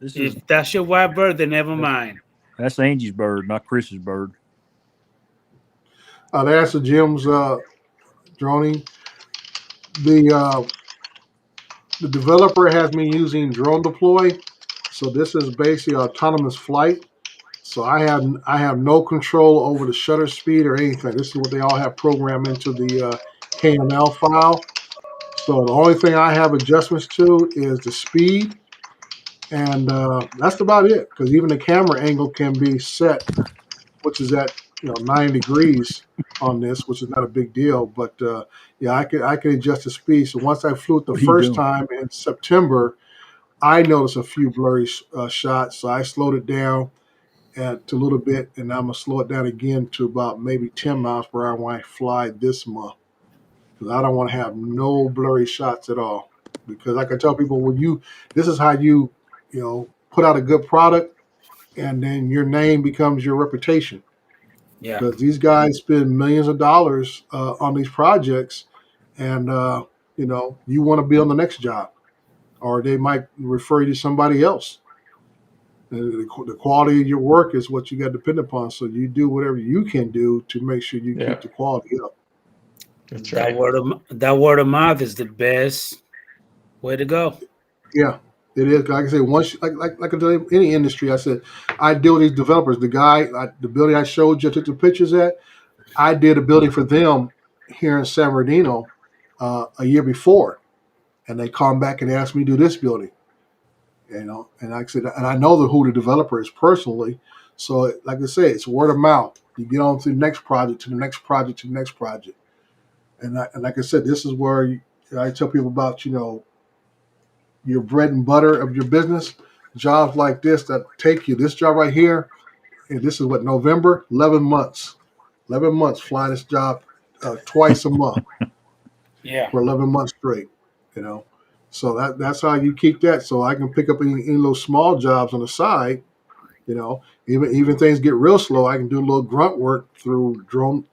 This is If that's your white bird, then never mind. that's Angie's bird, not Chris's bird. To answer Jim's droning, the developer has me using Drone Deploy, so this is basically autonomous flight. So I have no control over the shutter speed or anything. This is what they all have programmed into the KML file. So the only thing I have adjustments to is the speed, and that's about it. Because even the camera angle can be set, which is at 9 degrees on this, which is not a big deal. But yeah, I can adjust the speed. So once I flew it the What are you first doing? time in September, I noticed a few blurry shots. So I slowed it down to a little bit, and I'm gonna slow it down again to about maybe 10 miles per hour when I fly this month. Because I don't want to have no blurry shots at all. Because I can tell people this is how you put out a good product, and then your name becomes your reputation. Yeah. Because these guys spend millions of dollars on these projects, and you want to be on the next job, or they might refer you to somebody else. And the quality of your work is what you got to depend upon. So you do whatever you can do to make sure you Yeah. keep the quality up. That's That right. word of mouth is the best way to go. Yeah, it is. Like I said, once like I tell you, any industry, I said I deal with these developers. The building I showed you, I took the pictures at. I did a building for them here in San Bernardino a year before, and they come back and asked me to do this building. And like I said, and I know who the developer is personally. So, like I said, it's word of mouth. You get on to the next project, to the next project, to the next project. And like I said, this is where I tell people about, your bread and butter of your business, jobs like this that take you, this job right here, and this is what, November, 11 months. 11 months flying this job twice a month Yeah. for 11 months straight, you know. So that's how you keep that. So I can pick up any little small jobs on the side, you know. Even things get real slow, I can do a little grunt work through Drone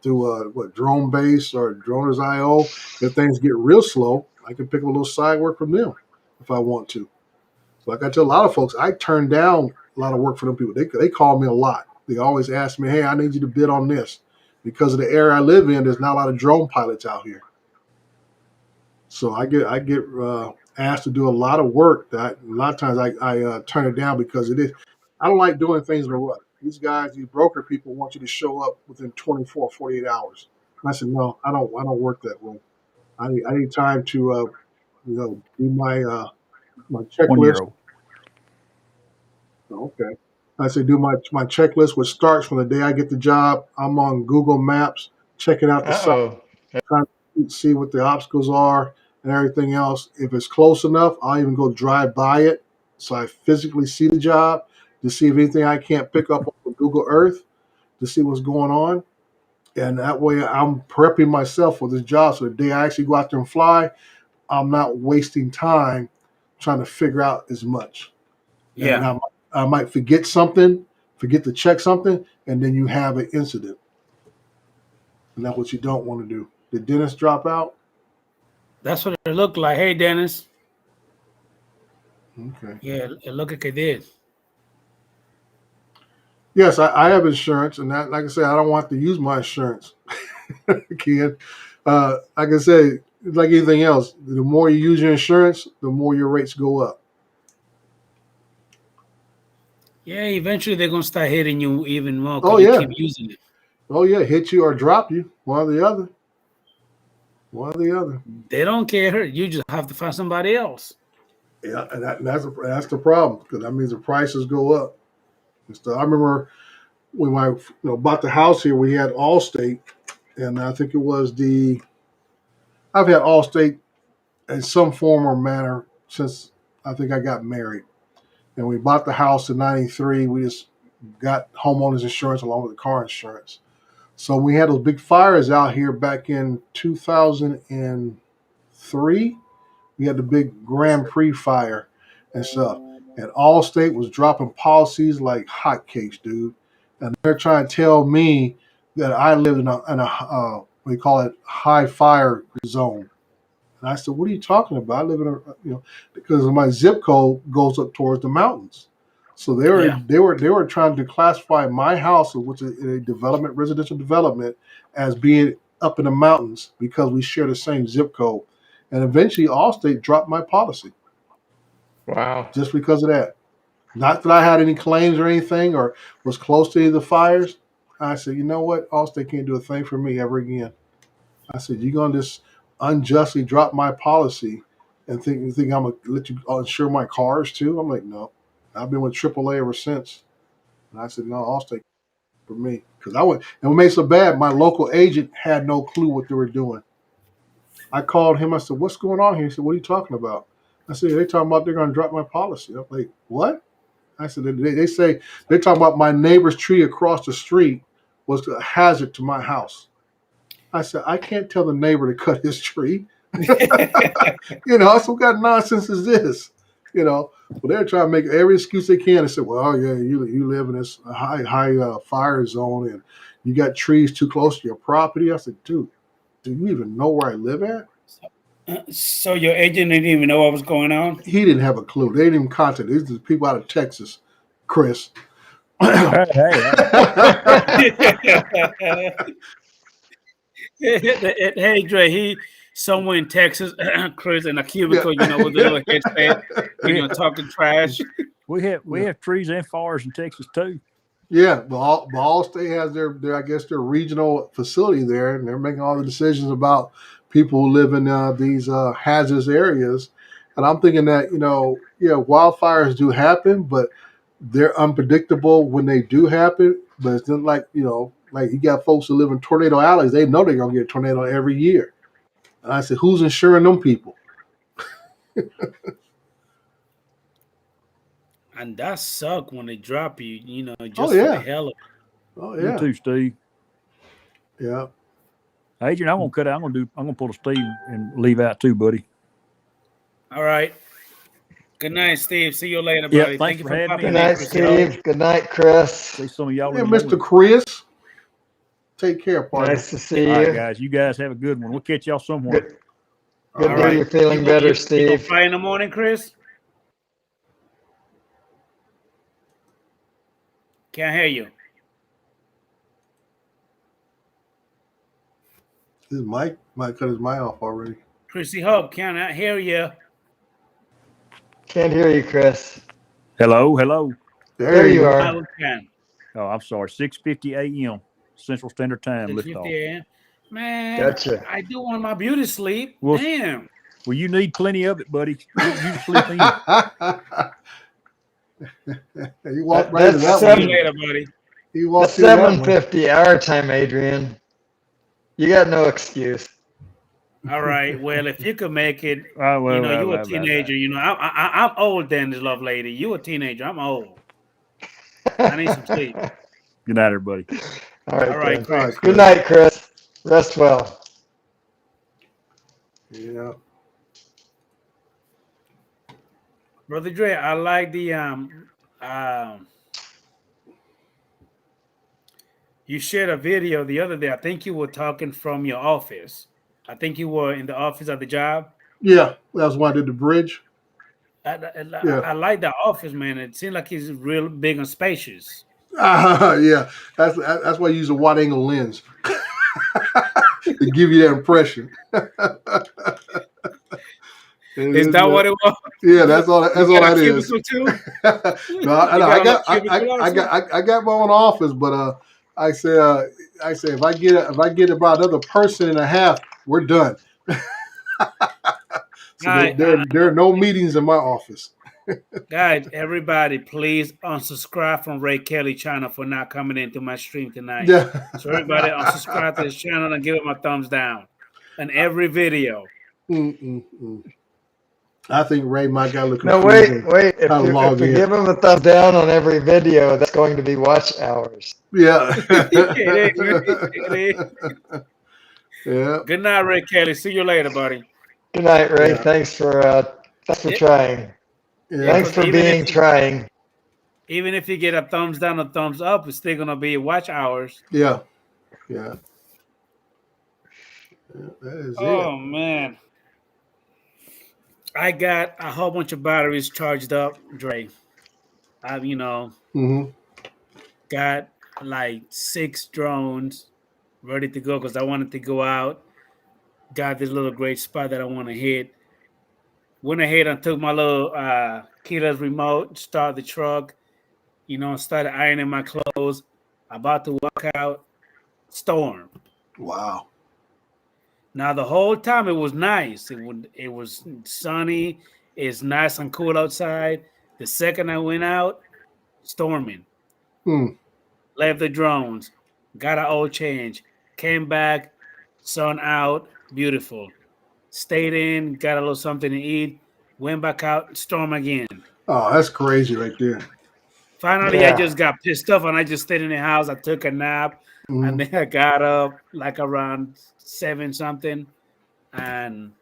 Base or Droners.io. If things get real slow, I can pick up a little side work from them if I want to. So like I tell a lot of folks, I turn down a lot of work for them people. They call me a lot. They always ask me, hey, I need you to bid on this. Because of the area I live in, there's not a lot of drone pilots out here. So I get asked to do a lot of work that a lot of times I turn it down because it is. I don't like doing things in a rut. These guys, these broker people want you to show up within 24, 48 hours. And I said, no, I don't work that way. I need time to do my 1 checklist. year old. Okay. I say do my checklist, which starts from the day I get the job. I'm on Google Maps, checking out the site, Uh-oh. trying to see what the obstacles are and everything else. If it's close enough, I'll even go drive by it so I physically see the job to see if anything I can't pick up on Google Earth to see what's going on. And that way I'm prepping myself for this job. So the day I actually go out there and fly, I'm not wasting time trying to figure out as much. And Yeah. I might forget to check something, and then you have an incident. And that's what you don't want to do. Did Dennis drop out? That's what it looked like. Hey, Dennis. Okay. Yeah, it looked like it did. Yes, I have insurance, and that, like I said, I don't want to use my insurance, Ken. Like I said, it's like anything else. The more you use your insurance, the more your rates go up. Yeah, eventually they're gonna start hitting you even more Oh because you yeah, keep using it. oh yeah, hit you or drop you, one or the other. One or the other. They don't care. You just have to find somebody else. Yeah, and that's the problem because that means the prices go up. And so I remember when I bought the house here, we had Allstate, and I think it was I've had Allstate in some form or manner since I think I got married. And we bought the house in '93. We just got homeowners insurance along with the car insurance. So we had those big fires out here back in 2003. We had the big Grand Prix fire and stuff. And Allstate was dropping policies like hotcakes, dude. And they're trying to tell me that I live in a we call it high fire zone. And I said, "What are you talking about? I live in because my zip code goes up towards the mountains." So Yeah. they were trying to classify my house, which is a development, residential development, as being up in the mountains because we share the same zip code. And eventually, Allstate dropped my policy Wow. just because of that. Not that I had any claims or anything or was close to any of the fires. I said, you know what? Allstate can't do a thing for me ever again. I said, you're going to just unjustly drop my policy and you think I'm going to let you insure my cars too? I'm like, no. I've been with AAA ever since. And I said, no, Allstate for me. Because I went, and what made it so bad, my local agent had no clue what they were doing. I called him. I said, what's going on here? He said, what are you talking about? I said, they're talking about they're going to drop my policy. I'm like, what? I said, they say they're talking about my neighbor's tree across the street was a hazard to my house. I said, I can't tell the neighbor to cut his tree. So what kind of nonsense is this? Well, they're trying to make every excuse they can and say, well, yeah, you live in this high fire zone and you got trees too close to your property. I said, dude, do you even know where I live at? So your agent didn't even know what was going on? He didn't have a clue. They didn't even contact. These are people out of Texas, Chris. Hey. Hey, Dre, somewhere in Texas, Chris, in a cubicle, with a little headset, talking trash. We have trees and fires in Texas too. Yeah, but Allstate has their I guess their regional facility there, and they're making all the decisions about people who live in these hazardous areas. And I'm thinking that wildfires do happen, but they're unpredictable when they do happen. But it's not like like you got folks who live in tornado alleys. They know they're gonna get a tornado every year. And I said, who's insuring them people? And that suck when they drop you, just Oh for the yeah. hell of Oh Me yeah. too, Steve. Yeah. Adrian, I'm gonna cut out. I'm gonna pull a Steve and leave out too, buddy. it. All right. Good night, Steve. See you later, Yeah, buddy. thanks Thank you for for having me. Good popping in, night, Chris. Steve. Good night, Chris. See some of y'all Hey, in the Mr. morning. Chris. Take care, partner. Nice to see All right, you. guys. You guys have a good one. We'll catch y'all somewhere. Good, All good to hear right. you're feeling better, You gonna Steve. fly in the morning, Chris? Can't hear you. His mic might cut his mic off already. Chrissy Hope, can't hear you. Can't hear you, Chris. Hello, hello. There you are. Now we can. Oh, I'm sorry. 6:50 a.m. Central Standard Time. Lift 6:50 off. a.m. Man, Gotcha. I do want my beauty sleep. Well, Damn. Well, you need plenty of it, buddy. You sleep in. You walked right into That's that See you one. later, buddy. You walked That's through that one. 7:50 our time, Adrian. You got no excuse. All right. Well, if you could make it, Oh, you a teenager. I'm old then, this love lady. You a teenager. I'm old. I need some sleep. Good night, everybody. All right, All right, then. Chris. Good night, Chris. Rest well. Yeah. Brother Dre, I like the you shared a video the other day. I think you were talking from your office. I think you were in the office at the job. Yeah. That's why I did the bridge. I like the office, man. It seems like it's real big and spacious. Yeah. That's why I use a wide angle lens to give you that impression. Is that what it was? Yeah, that's all. That's all that is. Too? No, I got my own office, but I say if I get about another person and a half, we're done. So there are no meetings in my office. Guys, everybody, please unsubscribe from Ray Kelly channel for not coming into my stream tonight. Yeah. So everybody unsubscribe to his channel and give him a thumbs down on every video. I think Ray might got a little No, confused. wait. If you give him a thumbs down on every video, that's going to be watch hours. Yeah. It is. Yeah. Good night, Ray Kelly. See you later, buddy. Good night, Ray. Yeah. Thanks for trying. Yeah. Thanks for being trying. Even if you get a thumbs down or thumbs up, it's still gonna be watch hours. Yeah. Yeah. That is Oh man. I got a whole bunch of batteries charged up, Dre. I've got like 6 drones ready to go because I wanted to go out. Got this little great spot that I want to hit. Went ahead and took my little keyless remote, start the truck, started ironing my clothes. About to walk out, storm. Wow. Now the whole time it was nice. It was sunny. It's nice and cool outside. The second I went out, storming. Left the drones, got an oil change, came back, sun out, beautiful. Stayed in, got a little something to eat, went back out, storm again. Oh, that's crazy right there. Finally, I just got pissed off and I just stayed in the house. I took a nap and then I got up like around 7 something. And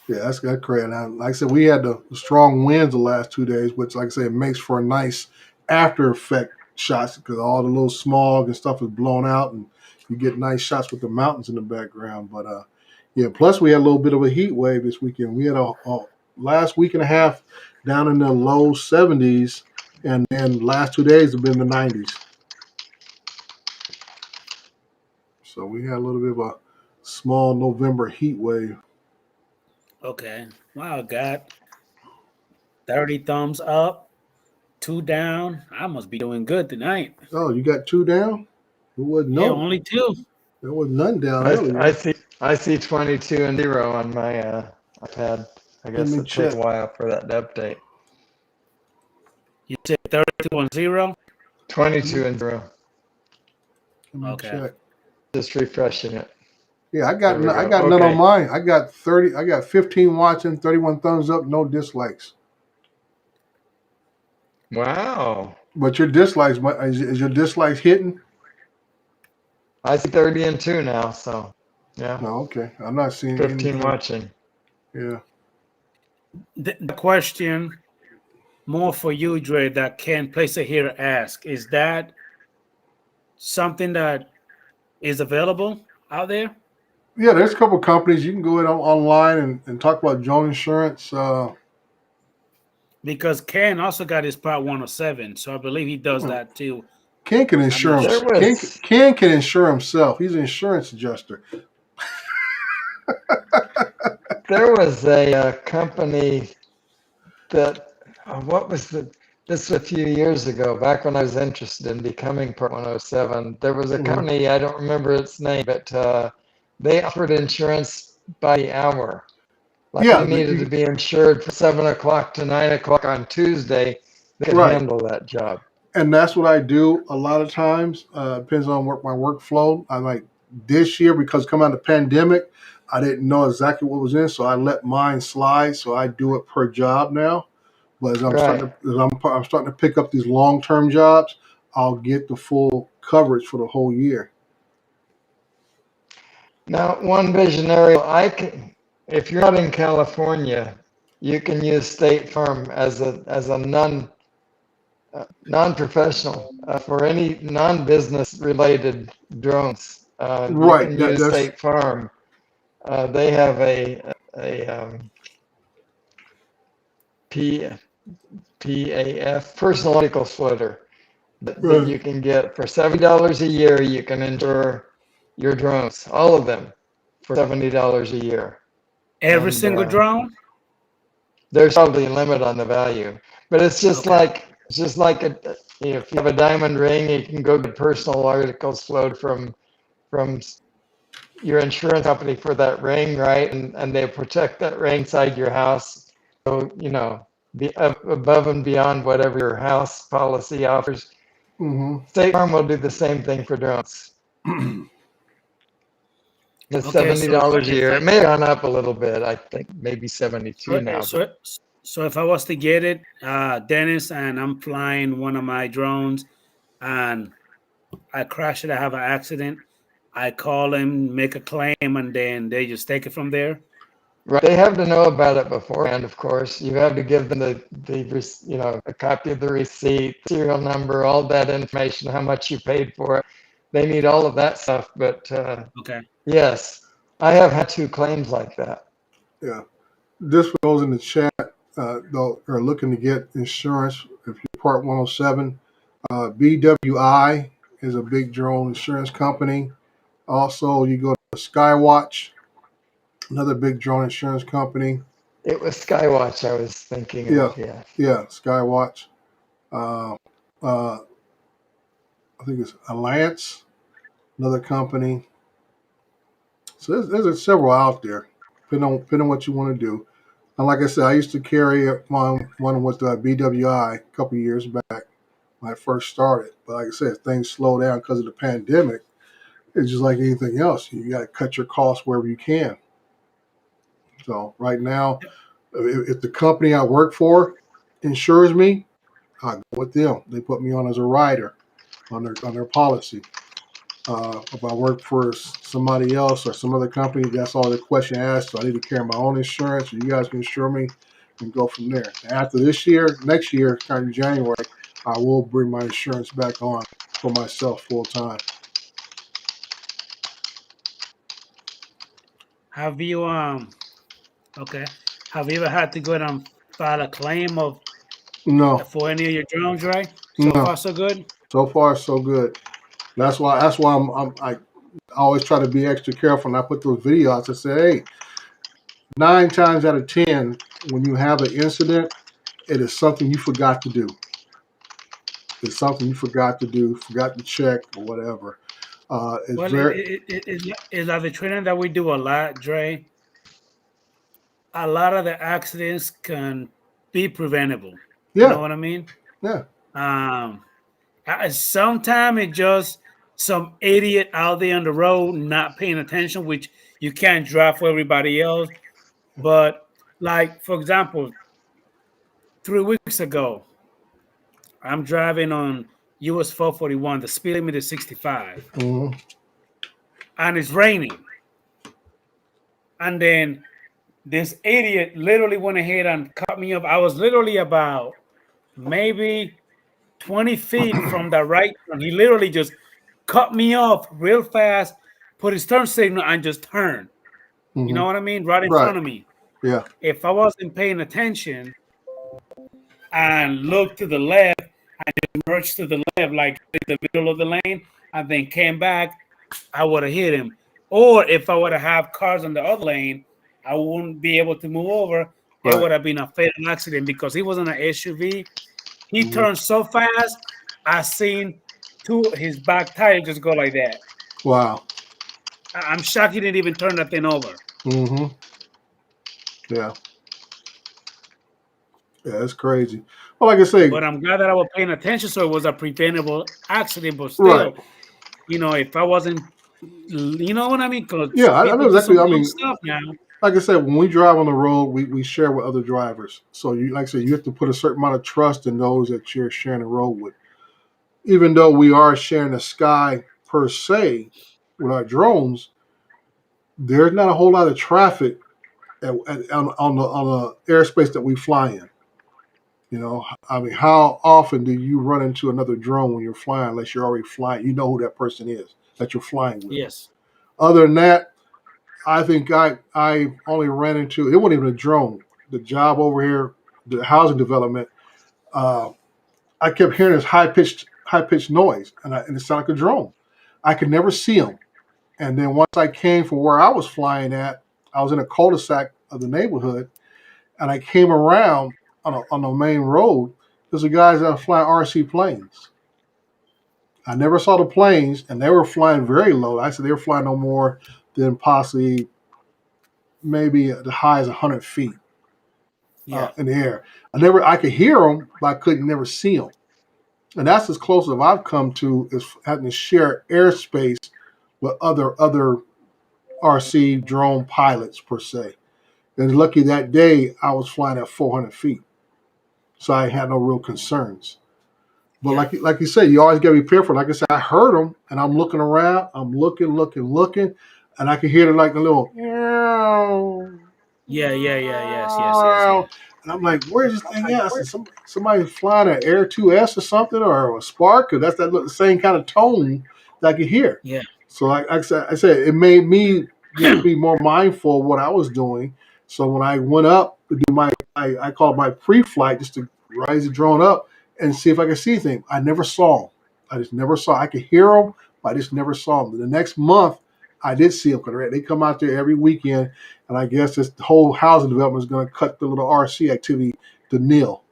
yeah, that's crazy. Now, like I said, we had the strong winds the last 2 days, which, like I said, makes for a nice after effect shots because all the little smog and stuff is blown out and you get nice shots with the mountains in the background. But yeah, plus we had a little bit of a heat wave this weekend. We had a last week and a half down in the low 70s, and then last 2 days have been the 90s. So we had a little bit of a small November heat wave. okay, wow, got 30 thumbs up, 2 down. I must be doing good tonight. Oh, you got 2 down? It wasn't Yeah, only 2. There was none down earlier. I see 22 and 0 on my iPad. I guess it'll take a while for that to update. You said 32 and 0? 22 and 0. Okay. Check. Just refreshing it. Yeah, I got none on mine. I got 30. I got 15 watching, 31 thumbs up, no dislikes. Wow. But your dislikes, is your dislikes hitting? I see 30 and 2 now, so yeah. No, okay. I'm not seeing 15 anything. watching. Yeah. The question more for you, Dre, that Ken Placer here ask, is that something that is available out there? Yeah, there's a couple companies you can go in online and talk about drone insurance. Because Ken also got his Part 107, so I believe he does that too. Ken can I'm insure not him. There sure. was Ken can insure himself. He's an insurance adjuster. there was a company that what was this was a few years ago, back when I was interested in becoming Part 107. There was a Mhm. company, I don't remember its name, but they offered insurance by the hour. Like Yeah, you needed to be insured from 7 o'clock to 9 o'clock on Tuesday. They could right. handle that job. And that's what I do a lot of times. Depends on my workflow. I like this year because coming out of the pandemic, I didn't know exactly what was in, so I let mine slide. So I do it per job now. But Right. I'm starting to pick up these long term jobs, I'll get the full coverage for the whole year. Now, one visionary, if you're not in California, you can use State Farm as a non-professional for any non-business related drones. You Right. can use That's State Farm. They have a P, PAF, personal vehicle splitter that right. you can get for $70 a year. You can insure your drones, all of them, for $70 a year. Every And single drone? there's probably a limit on the value, but it's just Okay. like if you have a diamond ring, you can go get personal articles flowed from your insurance company for that ring, right? And they protect that ring inside your house. So, above and beyond whatever your house policy offers. Hmm. State Farm will do the same thing for drones. It's Okay. $70 So a year. It may have gone up a little bit. I think maybe 72 so now, but so so if I was to get it, Dennis, and I'm flying one of my drones, and I crash it, I have an accident, I call them, make a claim, and then they just take it from there. right. They have to know about it beforehand, of course. You have to give them a copy of the receipt, serial number, all that information, how much you paid for it. They need all of that stuff. But Okay. yes, I have had 2 claims like that. Yeah. This for those in the chat though are looking to get insurance. If you're Part 107, BWI is a big drone insurance company. Also, you go to Skywatch, another big drone insurance company. It was Skywatch I was thinking Yeah, of. Yeah. yeah, Skywatch. Uh, uh, I think it's Alliance, another company. So there's several out there, depending on what you want to do. And like I said, I used to carry one with BWI a couple years back when I first started. But like I said, things slowed down because of the pandemic. It's just like anything else. You got to cut your costs wherever you can. So right now, if the company I work for insures me, I go with them. They put me on as a rider on their policy. If I work for somebody else or some other company, that's all the question asked. So I need to carry my own insurance, or you guys can insure me, and go from there. After this year, next year, starting January, I will bring my insurance back on for myself full time. Have you okay? Have you ever had to go and file a claim of No, for any of your drones? Right. So no. far, so good. So far, so good. That's why I always try to be extra careful, and I put those videos. I say, hey, 9 times out of 10, when you have an incident, it is something you forgot to do. It's something you forgot to do, forgot to check, or whatever. It's Well, very, it's like the training that we do a lot, Dre. A lot of the accidents can be preventable. You know yeah, what I mean? yeah, Um, Sometimes it just some idiot out there on the road not paying attention, which you can't drive for everybody else. But like for example, 3 weeks ago, I'm driving on US 441. The speed limit is 65, Mhm. and it's raining. And then this idiot literally went ahead and cut me off. I was literally about maybe 20 feet from the right turn. He literally just cut me off real fast, put his turn signal, and just turned. You know Mhm. what I mean? Right in Right. front of me. Yeah. If I wasn't paying attention and looked to the left and merged to the left, like in the middle of the lane, and then came back, I would have hit him. Or if I would have cars on the other lane, I wouldn't be able to move over. It Right. would have been a fatal accident because he was in an SUV. He Mhm. turned so fast, I seen his back tire just go like that. Wow. I'm shocked he didn't even turn that thing over. Mhm. Yeah. Yeah, it's crazy. Well, like I say, But I'm glad that I was paying attention, so it was a preventable accident. But right. still, if I wasn't, you know what I mean? Because Yeah, I know people do exactly. some I dumb mean, stuff now. like I said, when we drive on the road, we share with other drivers. So you, like I said, you have to put a certain amount of trust in those that you're sharing the road with. Even though we are sharing the sky per se with our drones, there's not a whole lot of traffic on the airspace that we fly in. You know, I mean, how often do you run into another drone when you're flying, unless you're already flying? You know who that person is that you're flying with. Yes. Other than that, I think I only ran into, it wasn't even a drone. The job over here, the housing development, I kept hearing this high pitched noise, and it sounded like a drone. I could never see them. And then once I came from where I was flying at, I was in a cul-de-sac of the neighborhood, and I came around on the main road. There's the guys that are flying RC planes. I never saw the planes, and they were flying very low. I said they were flying no more than possibly maybe the high as 100 feet Yeah. in the air. I could hear them, but I couldn't never see them. And that's as close as I've come to is having to share airspace with other RC drone pilots per se. And lucky that day I was flying at 400 feet, so I had no real concerns. But Yeah. like you said, you always got to be careful. Like I said, I heard them, and I'm looking around. I'm looking, and I can hear like a little. Yeah. Yes. And I'm like, where's this thing at? I said, somebody flying an Air 2S or something, or a Spark, because that's the same kind of tone that I could hear. Yeah. So like I said, it made me just be more mindful of what I was doing. So when I went up to do I call it my pre-flight, just to rise the drone up and see if I could see anything. I never saw them. I just never saw. I could hear them, but I just never saw them. The next month, I did see them because they come out there every weekend, and I guess this whole housing development is going to cut the little RC activity to nil.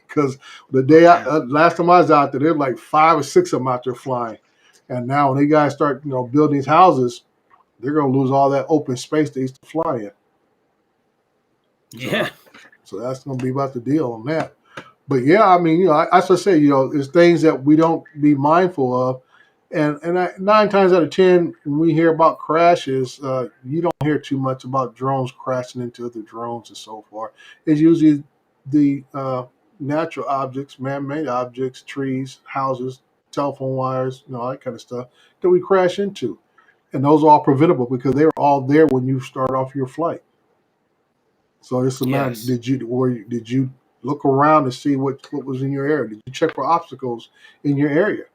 Because the day last time I was out there, there were like 5 or 6 of them out there flying, and now when they guys start building these houses, they're going to lose all that open space they used to fly in. Yeah. So that's going to be about the deal on that. But yeah, I mean, as I say, there's things that we don't be mindful of, and 9 times out of 10, when we hear about crashes, you don't hear too much about drones crashing into other drones and so forth. It's usually the natural objects, man-made objects, trees, houses, telephone wires, all that kind of stuff that we crash into, and those are all preventable because they were all there when you start off your flight. So it's a matter. Yes. Did you look around to see what was in your area? Did you check for obstacles in your area?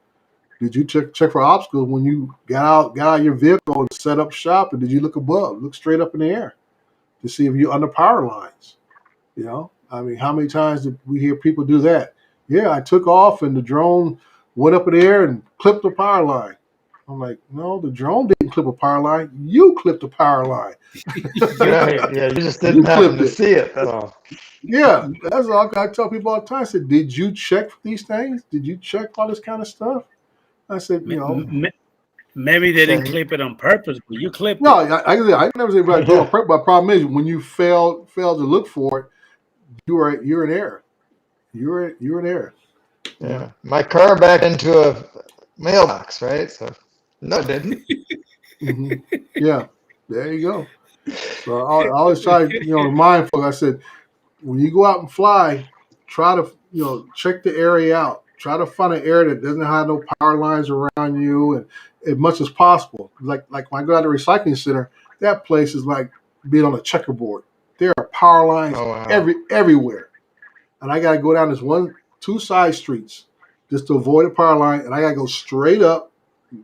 Did you check for obstacles when you got out of your vehicle and set up shop? And did you look above, look straight up in the air to see if you're under power lines? I mean, how many times did we hear people do that? Yeah, I took off and the drone went up in the air and clipped the power line. I'm like, no, the drone didn't clip a power line. You clipped the power line. Right. Yeah, you just didn't happen to see it. That's all. Yeah, that's all I tell people all the time. I said, did you check for these things? Did you check all this kind of stuff? I said, Maybe they didn't So, clip it on purpose, but you clipped no, it. I never say about doing prep, but the problem is when you fail to look for it, you're in error. You're in error. yeah, my car backed into a mailbox, right? So, no, it didn't. Mm-hmm. Yeah, there you go. So I always try, remind folks. I said, when you go out and fly, try to check the area out. try to find an area that doesn't have no power lines around you, and as much as possible. Like when I go out to the recycling center, that place is like being on a checkerboard. There are power lines Oh, wow. everywhere, and I got to go down this two side streets just to avoid a power line, and I got to go straight up,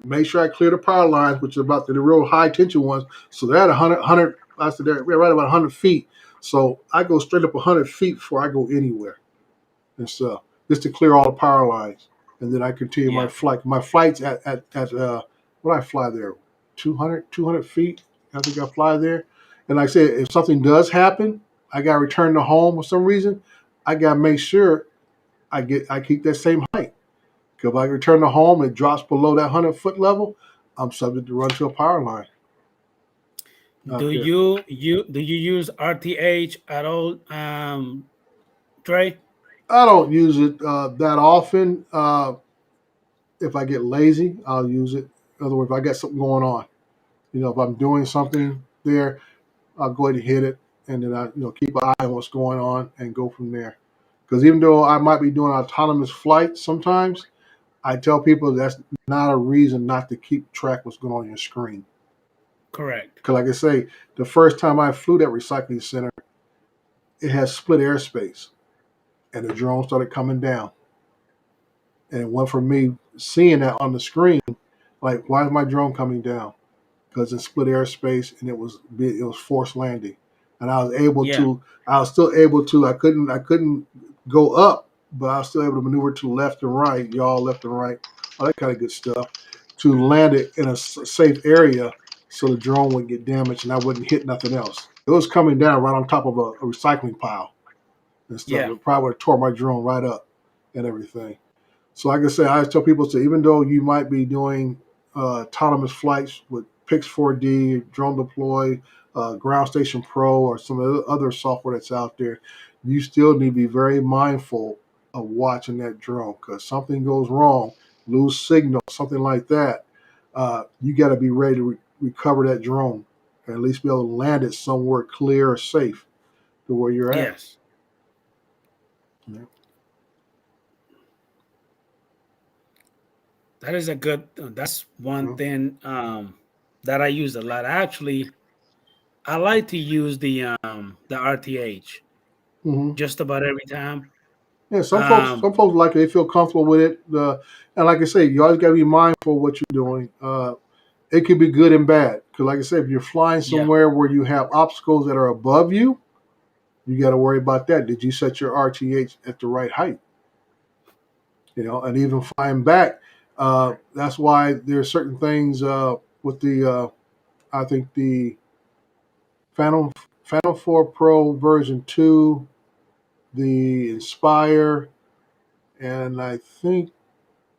make sure I clear the power lines, which are about the real high tension ones. So they're at 100. I said they're right about 100 feet. So I go straight up 100 feet before I go anywhere and stuff, just to clear all the power lines, and then I continue my flight. My flight's at what I fly there, 200 feet. I think I fly there, and like I said, if something does happen, I got to return to home for some reason. I got to make sure I keep that same height. Because if I return to home and it drops below that 100-foot level, I'm subject to run to a power line. Do you use RTH at all, Trey? I don't use it that often. If I get lazy, I'll use it. In other words, if I got something going on, if I'm doing something there, I'll go ahead and hit it, and then I keep an eye on what's going on and go from there. Because even though I might be doing autonomous flight sometimes, I tell people that's not a reason not to keep track of what's going on your screen. Correct. Because like I say, the first time I flew that recycling center, it had split airspace, and the drone started coming down. And it went from me seeing that on the screen, like, why is my drone coming down? Because it split airspace, and it was forced landing, and I was still able to. I couldn't go up, but I was still able to maneuver to left and right, yaw left and right, all that kind of good stuff, to land it in a safe area so the drone wouldn't get damaged and I wouldn't hit nothing else. It was coming down right on top of a recycling pile and stuff. Yeah. It probably would have tore my drone right up and everything. So like I say, I always tell people, even though you might be doing autonomous flights with Pix 4D, Drone Deploy, Ground Station Pro, or some of the other software that's out there, you still need to be very mindful of watching that drone, because something goes wrong, lose signal, something like that, you got to be ready to recover that drone, and at least be able to land it somewhere clear or safe to where you're at. Yes. Yeah. That is that's one thing that I use a lot. Actually, I like to use the RTH just about every time. Yeah, some folks like it. They feel comfortable with it. And like I say, you always got to be mindful of what you're doing. It could be good and bad. Because like I said, if you're flying somewhere where you have obstacles that are above you, you got to worry about that. Did you set your RTH at the right height? And even flying back, that's why there are certain things with the, I think the Phantom 4 Pro version 2, the Inspire, and I think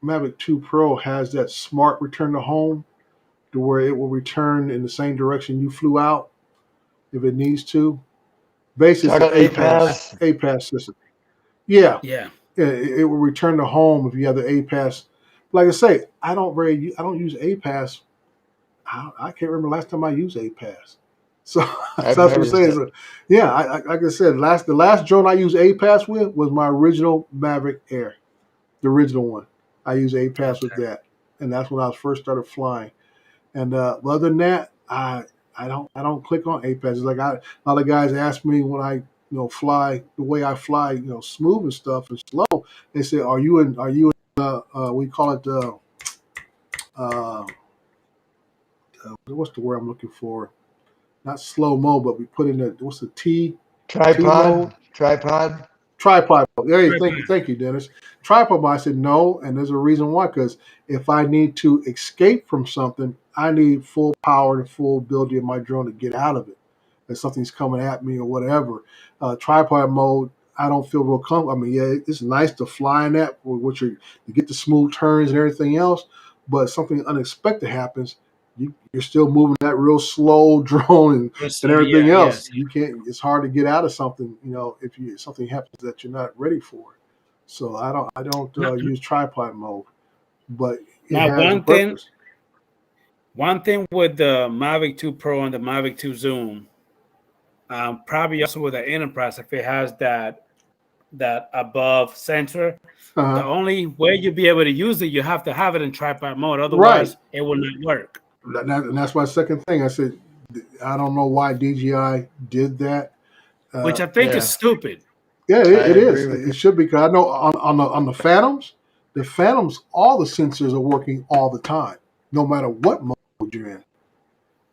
Mavic 2 Pro has that smart return to home, to where it will return in the same direction you flew out if it needs to. Basically, it's an APAS system. Yeah. It will return to home if you have the APAS. Like I say, I don't use APAS. I can't remember last time I used APAS. So that's what I'm saying. So, yeah, like I said, the last drone I used APAS with was my original Maverick Air, the original one. I used APAS with that, and that's when I first started flying. And other than that, I don't click on APAS. It's like a lot of guys ask me when I fly the way I fly, smooth and stuff and slow. They say, are you in we call it what's the word I'm looking for? Not slow mo, but we put in what's the T? Tripod. Tripod mode. Thank you, Dennis. Tripod mode. I said no, and there's a reason why. Because if I need to escape from something, I need full power and full ability of my drone to get out of it. If something's coming at me or whatever, tripod mode, I don't feel real comfortable. I mean, yeah, it's nice to fly in that, which you get the smooth turns and everything else. But if something unexpected happens, you're still moving that real slow drone and everything else. You can't. It's hard to get out of something, if something happens that you're not ready for. So I don't use tripod mode, but it has a purpose. One thing with the Mavic 2 Pro and the Mavic 2 Zoom, probably also with the Enterprise, if it has that that above sensor. The Uh-huh. only way you'll be able to use it, you have to have it in tripod mode. Right. Otherwise, it will not work. And that's my second thing. I said, I don't know why DJI did that. Which I think is Yeah. stupid. Yeah, I it agree is. with you. It should be, because I know on the Phantoms, all the sensors are working all the time, no matter what mode you're in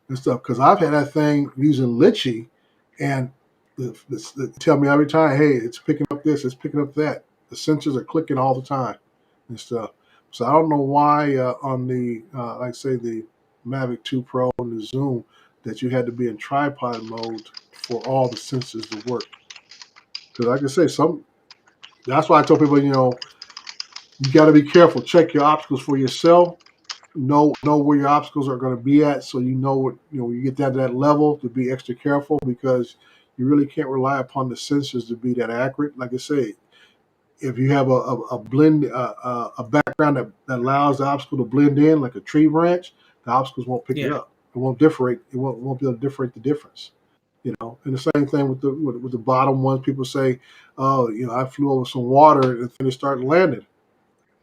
and stuff. Because I've had that thing using Litchi, and they tell me every time, hey, it's picking up this, it's picking up that. The sensors are clicking all the time and stuff. So I don't know why on the like say the Mavic 2 Pro and the Zoom that you had to be in tripod mode for all the sensors to work. Because like I say, that's why I tell people, you got to be careful. Check your obstacles for yourself. Know where your obstacles are going to be at, so you know what when you get down to that level, to be extra careful, because you really can't rely upon the sensors to be that accurate. Like I say, if you have a blend a background that allows the obstacle to blend in like a tree branch, the obstacles won't pick it Yeah. up. It won't differentiate. It won't be able to differentiate the difference. And the same thing with the bottom ones. People say, "Oh, I flew over some water and then it started landing."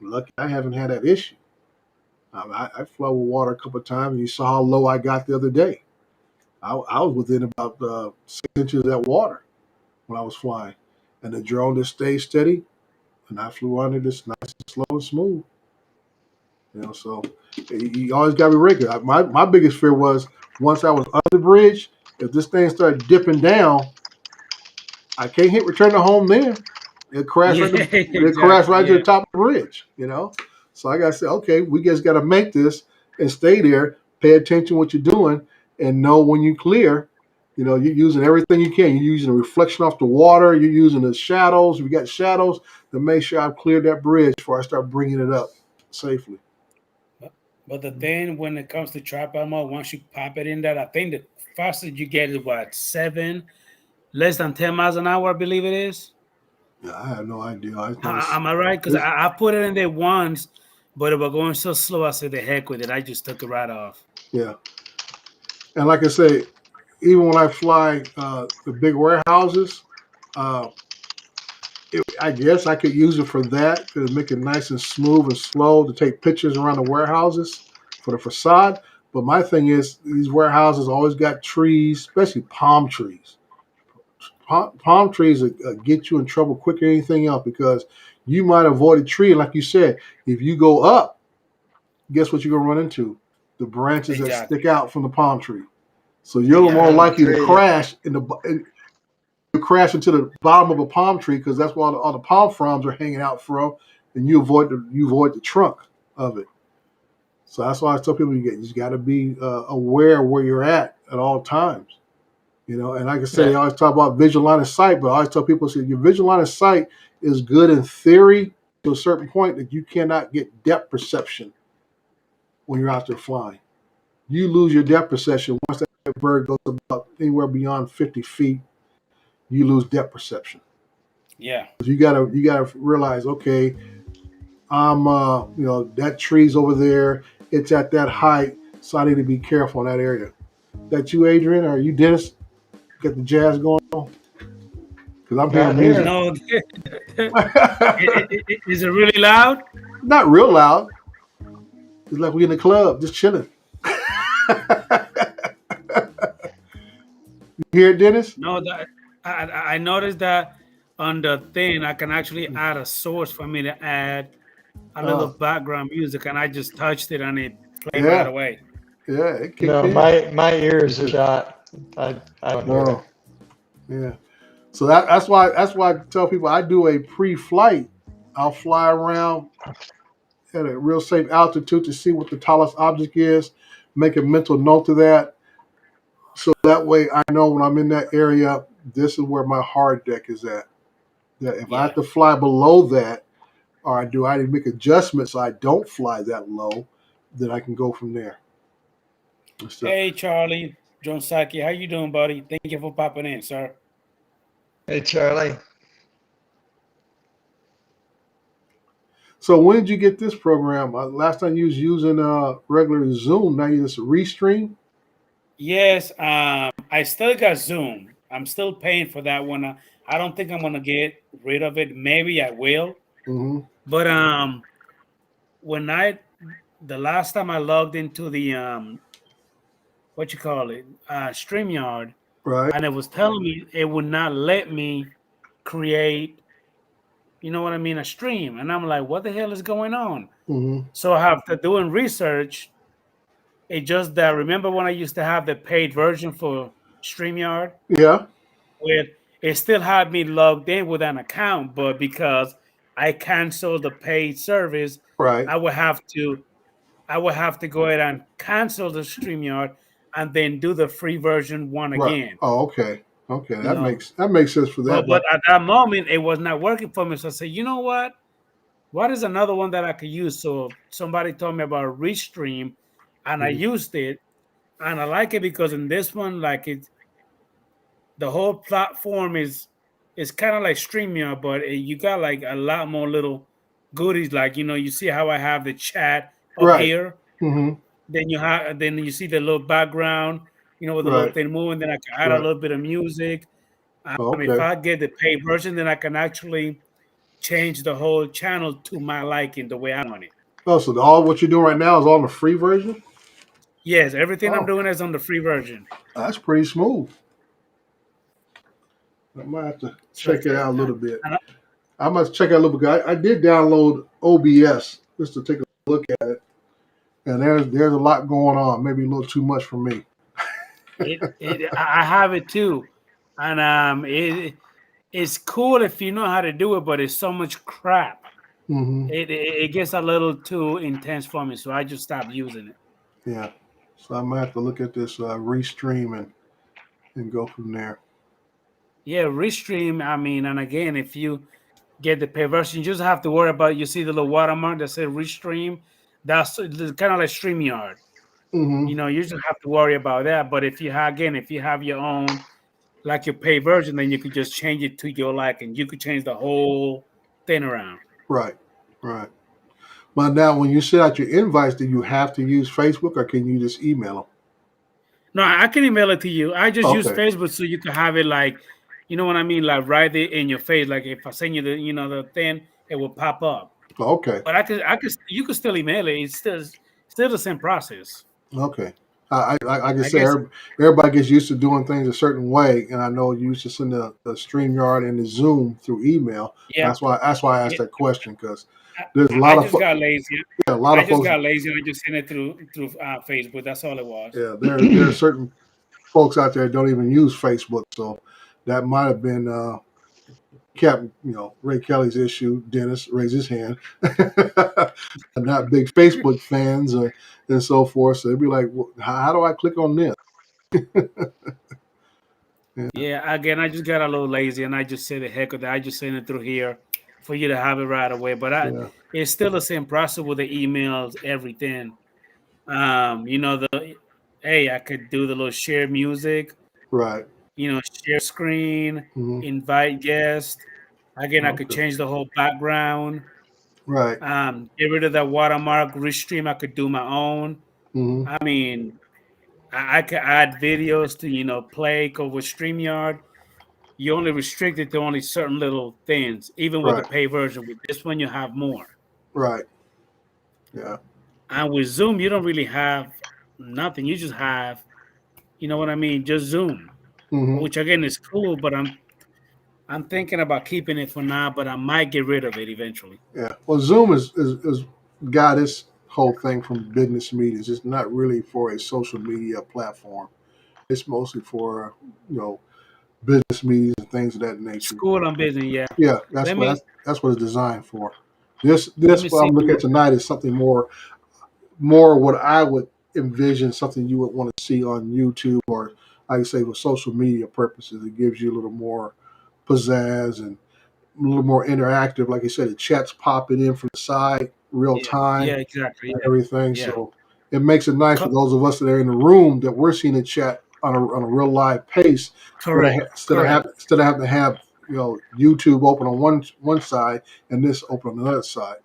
Lucky I haven't had that issue. I flew over water a couple of times, and you saw how low I got the other day. I was within about 6 inches of that water when I was flying, and the drone just stayed steady, and I flew under this nice and slow and smooth. So you always got to be regular. My biggest fear was, once I was under the bridge, if this thing started dipping down, I can't hit return to home then. It crashed Yeah, it crashed right to yeah. the top of the bridge, So I gotta say, okay, we just gotta make this and stay there, pay attention to what you're doing, and know when you clear. You're using everything you can. You're using the reflection off the water, you're using the shadows. We got shadows to make sure I've cleared that bridge before I start bringing it up safely. But the thing when it comes to tripod mode, once you pop it in there, I think the fastest you get is what, less than 10 miles an hour, I believe it is. Yeah, I have no idea. I just know Am I right? Because I put it in there once, but it was going so slow. I said, the heck with it. I just took it right off. yeah. And like I say, even when I fly the big warehouses, uh, I guess I could use it for that, to make it nice and smooth and slow to take pictures around the warehouses for the facade. But my thing is, these warehouses always got trees, especially palm trees. Palm trees get you in trouble quicker than anything else, because you might avoid a tree. And like you said, if you go up, guess what you're going to run into? The branches that Exactly. stick out from the palm tree. So you're Yeah. more likely to Tree. crash you crash into the bottom of a palm tree, because that's where all the palm fronds are hanging out from, and you avoid the trunk of it. So that's why I tell people, you just got to be aware of where you're at all times. And like I say, Yeah. they always talk about visual line of sight, but I always tell people, your visual line of sight is good in theory to a certain point, that you cannot get depth perception when you're out there flying. You lose your depth perception once that bird goes about anywhere beyond 50 feet. You lose depth perception. Yeah. You gotta realize, okay, I'm that tree's over there. It's at that height, so I need to be careful in that area. That you, Adrian? Or you, Dennis? Got the jazz going on? Because I'm hearing Not here. music. No, is it really loud? Not real loud. It's like we in the club, just chilling. You hear it, Dennis? No, I noticed that on the thing, I can actually add a source for me to add a little background music, and I just touched it and it played right Yeah, away. yeah, it kicked No, in. my ears are shot. I don't hear it. Yeah. So that's why I tell people, I do a pre-flight. I'll fly around at a real safe altitude to see what the tallest object is, make a mental note of that. So that way I know when I'm in that area, this is where my hard deck is at. That if I have to fly below that, or I need to make adjustments so I don't fly that low, then I can go from there. So, Hey, Charlie, John Saki, how you doing, buddy? Thank you for popping in, sir. Hey, Charlie. so when did you get this program? Last time you was using regular Zoom. Now you just Restream. Yes, I still got Zoom. I'm still paying for that one. I don't think I'm gonna get rid of it. Maybe I will, Mm-hmm. but when the last time I logged into the what you call it, StreamYard, Right. and it was telling me it would not let me create, you know what I mean, a stream, and I'm like, what the hell is going on? Mm-hmm. So after doing research, it just that remember when I used to have the paid version for StreamYard, Yeah. where it still had me logged in with an account, but because I canceled the paid service, Right. I would have to I would have to go ahead and cancel the StreamYard and then do the free version one Right. again. Oh, okay. Okay. You know, That makes sense for that. but But at that moment it was not working for me. So I said, you know what? What is another one that I could use? So somebody told me about Restream, and I Mhm. used it, and I like it because in this one, like the whole platform is kind of like StreamYard, but you got like a lot more little goodies. Like you see how I have the chat up Right. here. Mm-hmm. Then you see the little background, with the little Right. thing moving. Then I can add a Right. little bit of music. If Okay. I get the paid version, then I can actually change the whole channel to my liking, the way I want it. Oh, so all what you're doing right now is on the free version? Yes, everything I'm Oh, doing is on the free version. that's pretty smooth. I might have to So check it out a little bit. and I must check out a little bit. I did download OBS just to take a look at it, and there's a lot going on. Maybe a little too much for me. I have it too, and it's cool if you know how to do it, but it's so much crap. Mm-hmm. It gets a little too intense for me, so I just stopped using it. Yeah. So I might have to look at this restream and go from there. Yeah, Restream. I mean, and again, if you get the pay version, you just have to worry about. You see the little watermark that says Restream. That's kind of like StreamYard. Mm-hmm. You just have to worry about that. But if you have your own, like your pay version, then you could just change it to your liking. You could change the whole thing around. Right. Right. But now, when you send out your invites, do you have to use Facebook, or can you just email No, I can email it to you. I just them? use Okay. Facebook so you can have it like, you know what I mean, like right there in your face. Like if I send you the thing, it will pop up. Okay. But you could still email it. It's still the same process. Okay. I can I say guess. everybody gets used to doing things a certain way, and I know you used to send the StreamYard and the Zoom through email. Yeah. That's why I asked Yeah. that question, because I, there's a I lot of just got lazy. yeah, a lot I of just folks. got lazy and I just sent it through Facebook. That's all it was. Yeah, there are certain folks out there that don't even use Facebook, so that might have been Ray Kelly's issue. Dennis raised his hand. Not big Facebook fans and so forth. So they'd be like, well, how do I click on this? Yeah, Yeah, again, I just got a little lazy and I just said the heck with it. I just sent it through here for you to have it right away. But yeah, it's still the same process with the emails, everything. The hey, I could do the little share music, right. share screen, Hmm. invite guest. Again, I could Okay, change the whole background. right. Get rid of that watermark, restream. I could do my own. Hmm. I mean, I could add videos to play. Cause with StreamYard, you only restricted to only certain little things. Even with the Right, pay version, with this one you have more. right. Yeah. And with Zoom, you don't really have nothing. You just have, you know what I mean, just Zoom, Hmm. which again is cool. But I'm thinking about keeping it for now. But I might get rid of it eventually. Yeah. Well, Zoom is got its whole thing from business meetings. It's not really for a social media platform. It's mostly for business meetings and things of that nature. School on business, yeah. Yeah, Let me that's what it's designed for. let This me what see. I'm looking at tonight is something more what I would envision, something you would want to see on YouTube, or like I say, for social media purposes. It gives you a little more pizzazz and a little more interactive. Like I said, the chat's popping in from the side, real Yeah, yeah, time, exactly. and everything. Yeah, So it makes it nice for Co- those of us that are in the room that we're seeing the chat on a real live pace, correct, correct. instead of having to have YouTube open on one side and this open on the other side.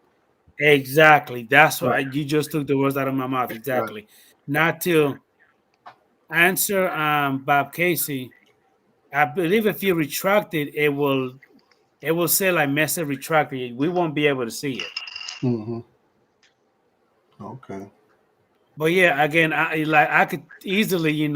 Exactly. That's what Right, you just took the words out of my mouth. right. Exactly. Not to answer Bob Casey. I believe if you retract it, it will say like message retracted. We won't be able to see it. Mm-hmm. Okay. But yeah, again, I could easily,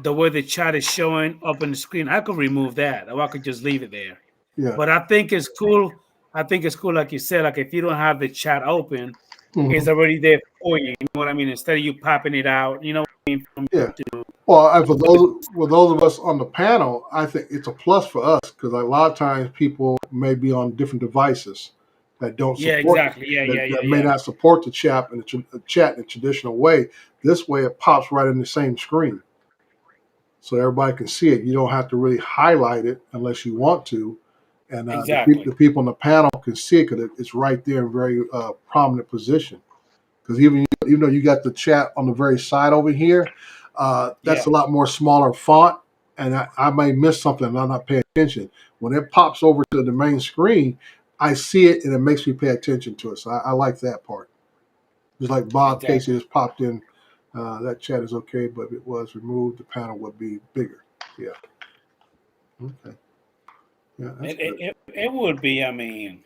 the way the chat is showing up on the screen, I could remove that, or I could just leave it there. Yeah. But I think it's cool. I think it's cool, like you said, like if you don't have the chat open, Mm-hmm. it's already there for you. You know what I mean? Instead of you popping it out, you know what I mean? From Yeah. YouTube. Well, for those of us on the panel, I think it's a plus for us because a lot of times people may be on different devices that don't Yeah, support exactly. Yeah, yeah, that yeah, may yeah. not support the chat in the traditional way. This way, it pops right in the same screen, so everybody can see it. You don't have to really highlight it unless you want to, and the Exactly. people on the panel can see it because it's right there in very prominent position. Because even though you got the chat on the very side over here, that's Yeah, a lot more smaller font, and I may miss something and I'm not paying attention. When it pops over to the main screen, I see it and it makes me pay attention to it. So I like that part. Just like Bob Casey exactly. just popped in, that chat is okay, but if it was removed, the panel would be bigger. Yeah. Okay. Yeah, that's It, it, good. it, it would be, I mean,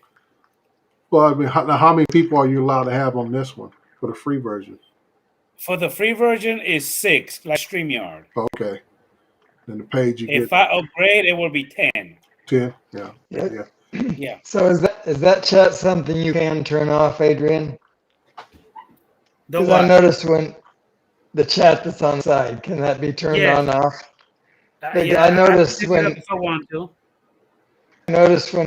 Well, I mean, how many people are you allowed to have on this one for the free version? for the free version is 6, like StreamYard. Okay. Then the page you get If I upgrade, it will be 10. 10. Yeah. Yeah. Yeah. Yeah. So is that chat something you can turn off, Adrian? The Because I what? noticed when the chat that's on the side, can that be turned Yeah. on off? Because Yeah, I I can noticed pick it up when if I want to.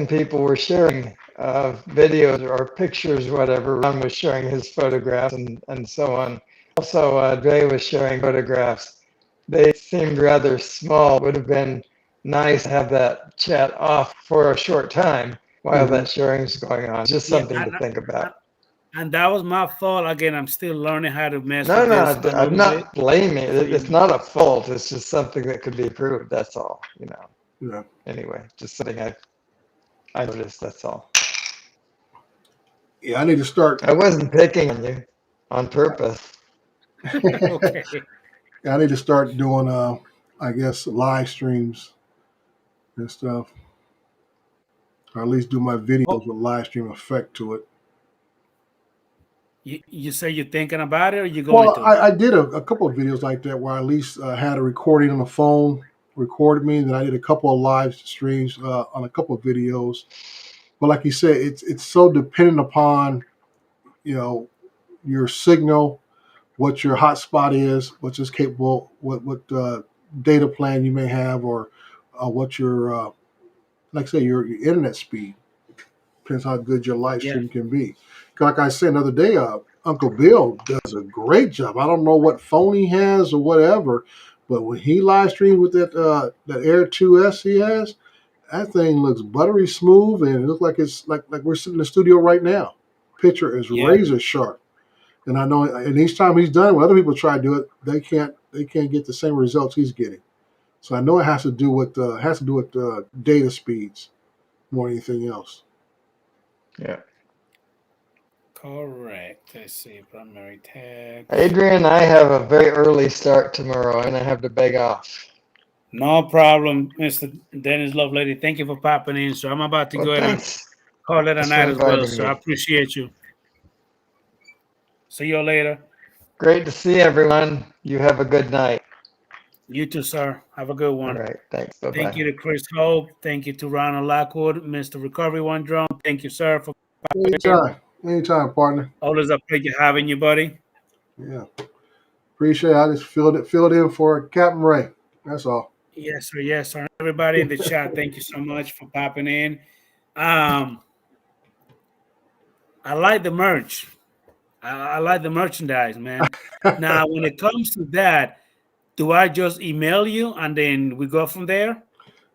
people were sharing videos or pictures, whatever. Ron was sharing his photographs and so on. Also, Dre was sharing photographs. They seemed rather small. Would have been nice to have that chat off for a short time while Hmm. that sharing is going on. Just Yeah, something to think about. and that was my fault. Again, I'm still learning how to mess No, with no, this a I'm little bit. not blaming it. So, It's not a fault. It's just something that could be improved. That's all, Yeah. Anyway, just something I noticed. That's all. Yeah. I need to start. I wasn't picking on you on purpose. okay. I need to start doing, I guess, live streams and stuff, or at least do my Oh, videos with live stream effect to it. you say you're thinking about it, or you're going Well, to? I did a couple of videos like that where I at least had a recording on the phone, recorded me, and then I did a couple of live streams on a couple of videos. But like you said, it's so dependent upon your signal, what your hotspot is, what's it's capable, what data plan you may have, or what your like I say your internet speed. Depends how good your live Yeah. stream can be. 'Cause like I said another day, Uncle Bill does a great job. I don't know what phone he has or whatever, but when he live streams with that Air 2S he has, that thing looks buttery smooth and it looks like it's like we're sitting in the studio right now. Picture is Yeah. razor sharp. And I know, and each time he's done it, when other people try to do it, they can't get the same results he's getting. So I know it has to do with data speeds more than anything else. Yeah. Correct. Let's see. Primary text. Adrian, I have a very early start tomorrow and I have to beg off. No problem, Mr. Dennis Lovelady. Thank you for popping in. So I'm about to Well, go ahead and thanks. call it a Thanks for night as well. inviting So I me. appreciate you. See you later. Great to see everyone. You have a good night. You too, sir. Have a good All one. right. Thanks. Bye Thank you bye. to Chris Hope. Thank you to Ronald Lockwood, Mr. Recovery One Drone. Thank you, sir, for being. Anytime, partner. Always a pleasure having you, buddy. Yeah, appreciate it. I just filled in for Captain Ray. That's all. Yes, sir. Yes, sir. Everybody in the chat, thank you so much for popping in. I like the merch. I like the merchandise, man. Now, when it comes to that, do I just email you and then we go from there?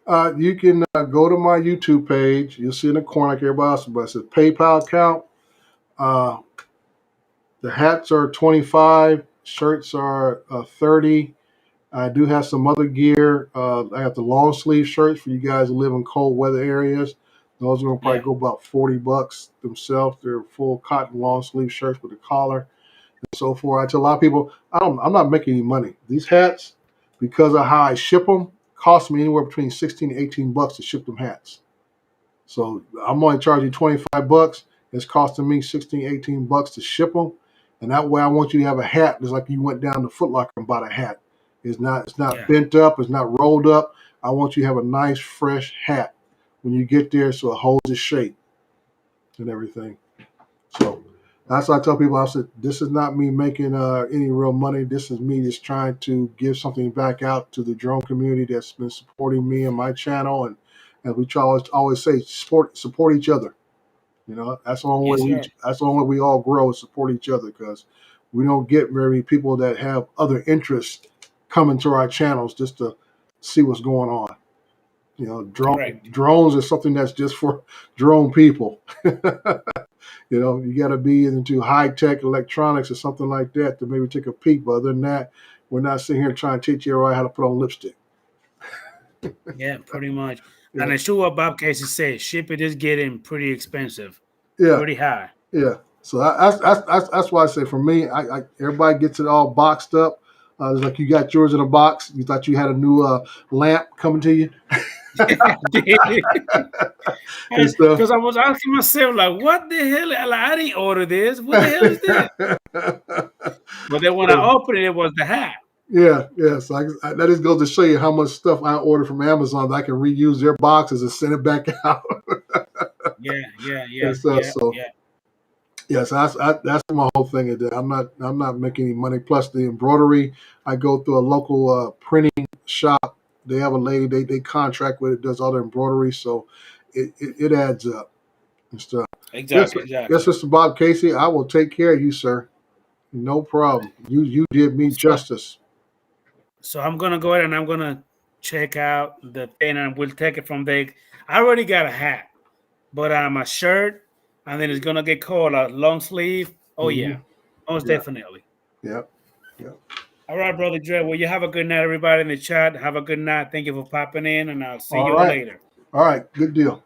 You can go to my YouTube page. You'll see in the corner like everybody else, but it says PayPal account. Uh, the hats are 25, shirts are 30. I do have some other gear. I have the long sleeve shirts for you guys who live in cold weather areas. Those are gonna probably Yeah. go about $40 themselves. They're full cotton long sleeve shirts with a collar and so forth. I tell a lot of people, I'm not making any money. These hats, because of how I ship them, cost me anywhere between 16 to 18 bucks to ship them hats. So I'm only charging 25 bucks. It's costing me 16, 18 bucks to ship them. And that way I want you to have a hat that's like you went down to Foot Locker and bought a hat. It's not Yeah. bent up, it's not rolled up. I want you to have a nice fresh hat when you get there so it holds its shape and everything. So that's why I tell people, I said, this is not me making any real money. This is me just trying to give something back out to the drone community that's been supporting me and my channel. And as we always say, support each other. You know, that's the only Yes, way that's the only way we all grow is support each other, because we don't get very many people that have other interests coming to our channels just to see what's going on. You know, Correct. drones is something that's just for drone people. You know, you got to be into high tech electronics or something like that to maybe take a peek. But other than that, we're not sitting here trying to teach you how to put on lipstick. Yeah, pretty much. Yeah. And it's true what Bob Casey said. Shipping is getting pretty expensive, Yeah, pretty high. yeah. So that's why I say for me, I everybody gets it all boxed up. It's like you got yours in a box. You thought you had a new lamp coming to you. And stuff. Because I was asking myself, like, what the hell? Like, I didn't order this. What the hell is this? But then when I opened it, it was the hat. Yeah. So that just goes to show you how much stuff I order from Amazon that I can reuse their boxes and send it back out. Yeah. And stuff, so that's my whole thing. I'm not making any money. Plus the embroidery, I go through a local printing shop. They have a lady they contract with it, does all the embroidery, so it adds up and stuff. Exactly. Yes, Mr. Bob Casey, I will take care of you, sir. No problem. You did me justice. So I'm gonna go ahead and I'm gonna check out the thing, and we'll take it from there. I already got a hat, but a shirt, and then it's gonna get called a long sleeve. Oh yeah, most Yeah. definitely. Yep. All right, brother Dre. Well, you have a good night, everybody in the chat. Have a good night. Thank you for popping in, and I'll see All you all right. later. All right. Good deal.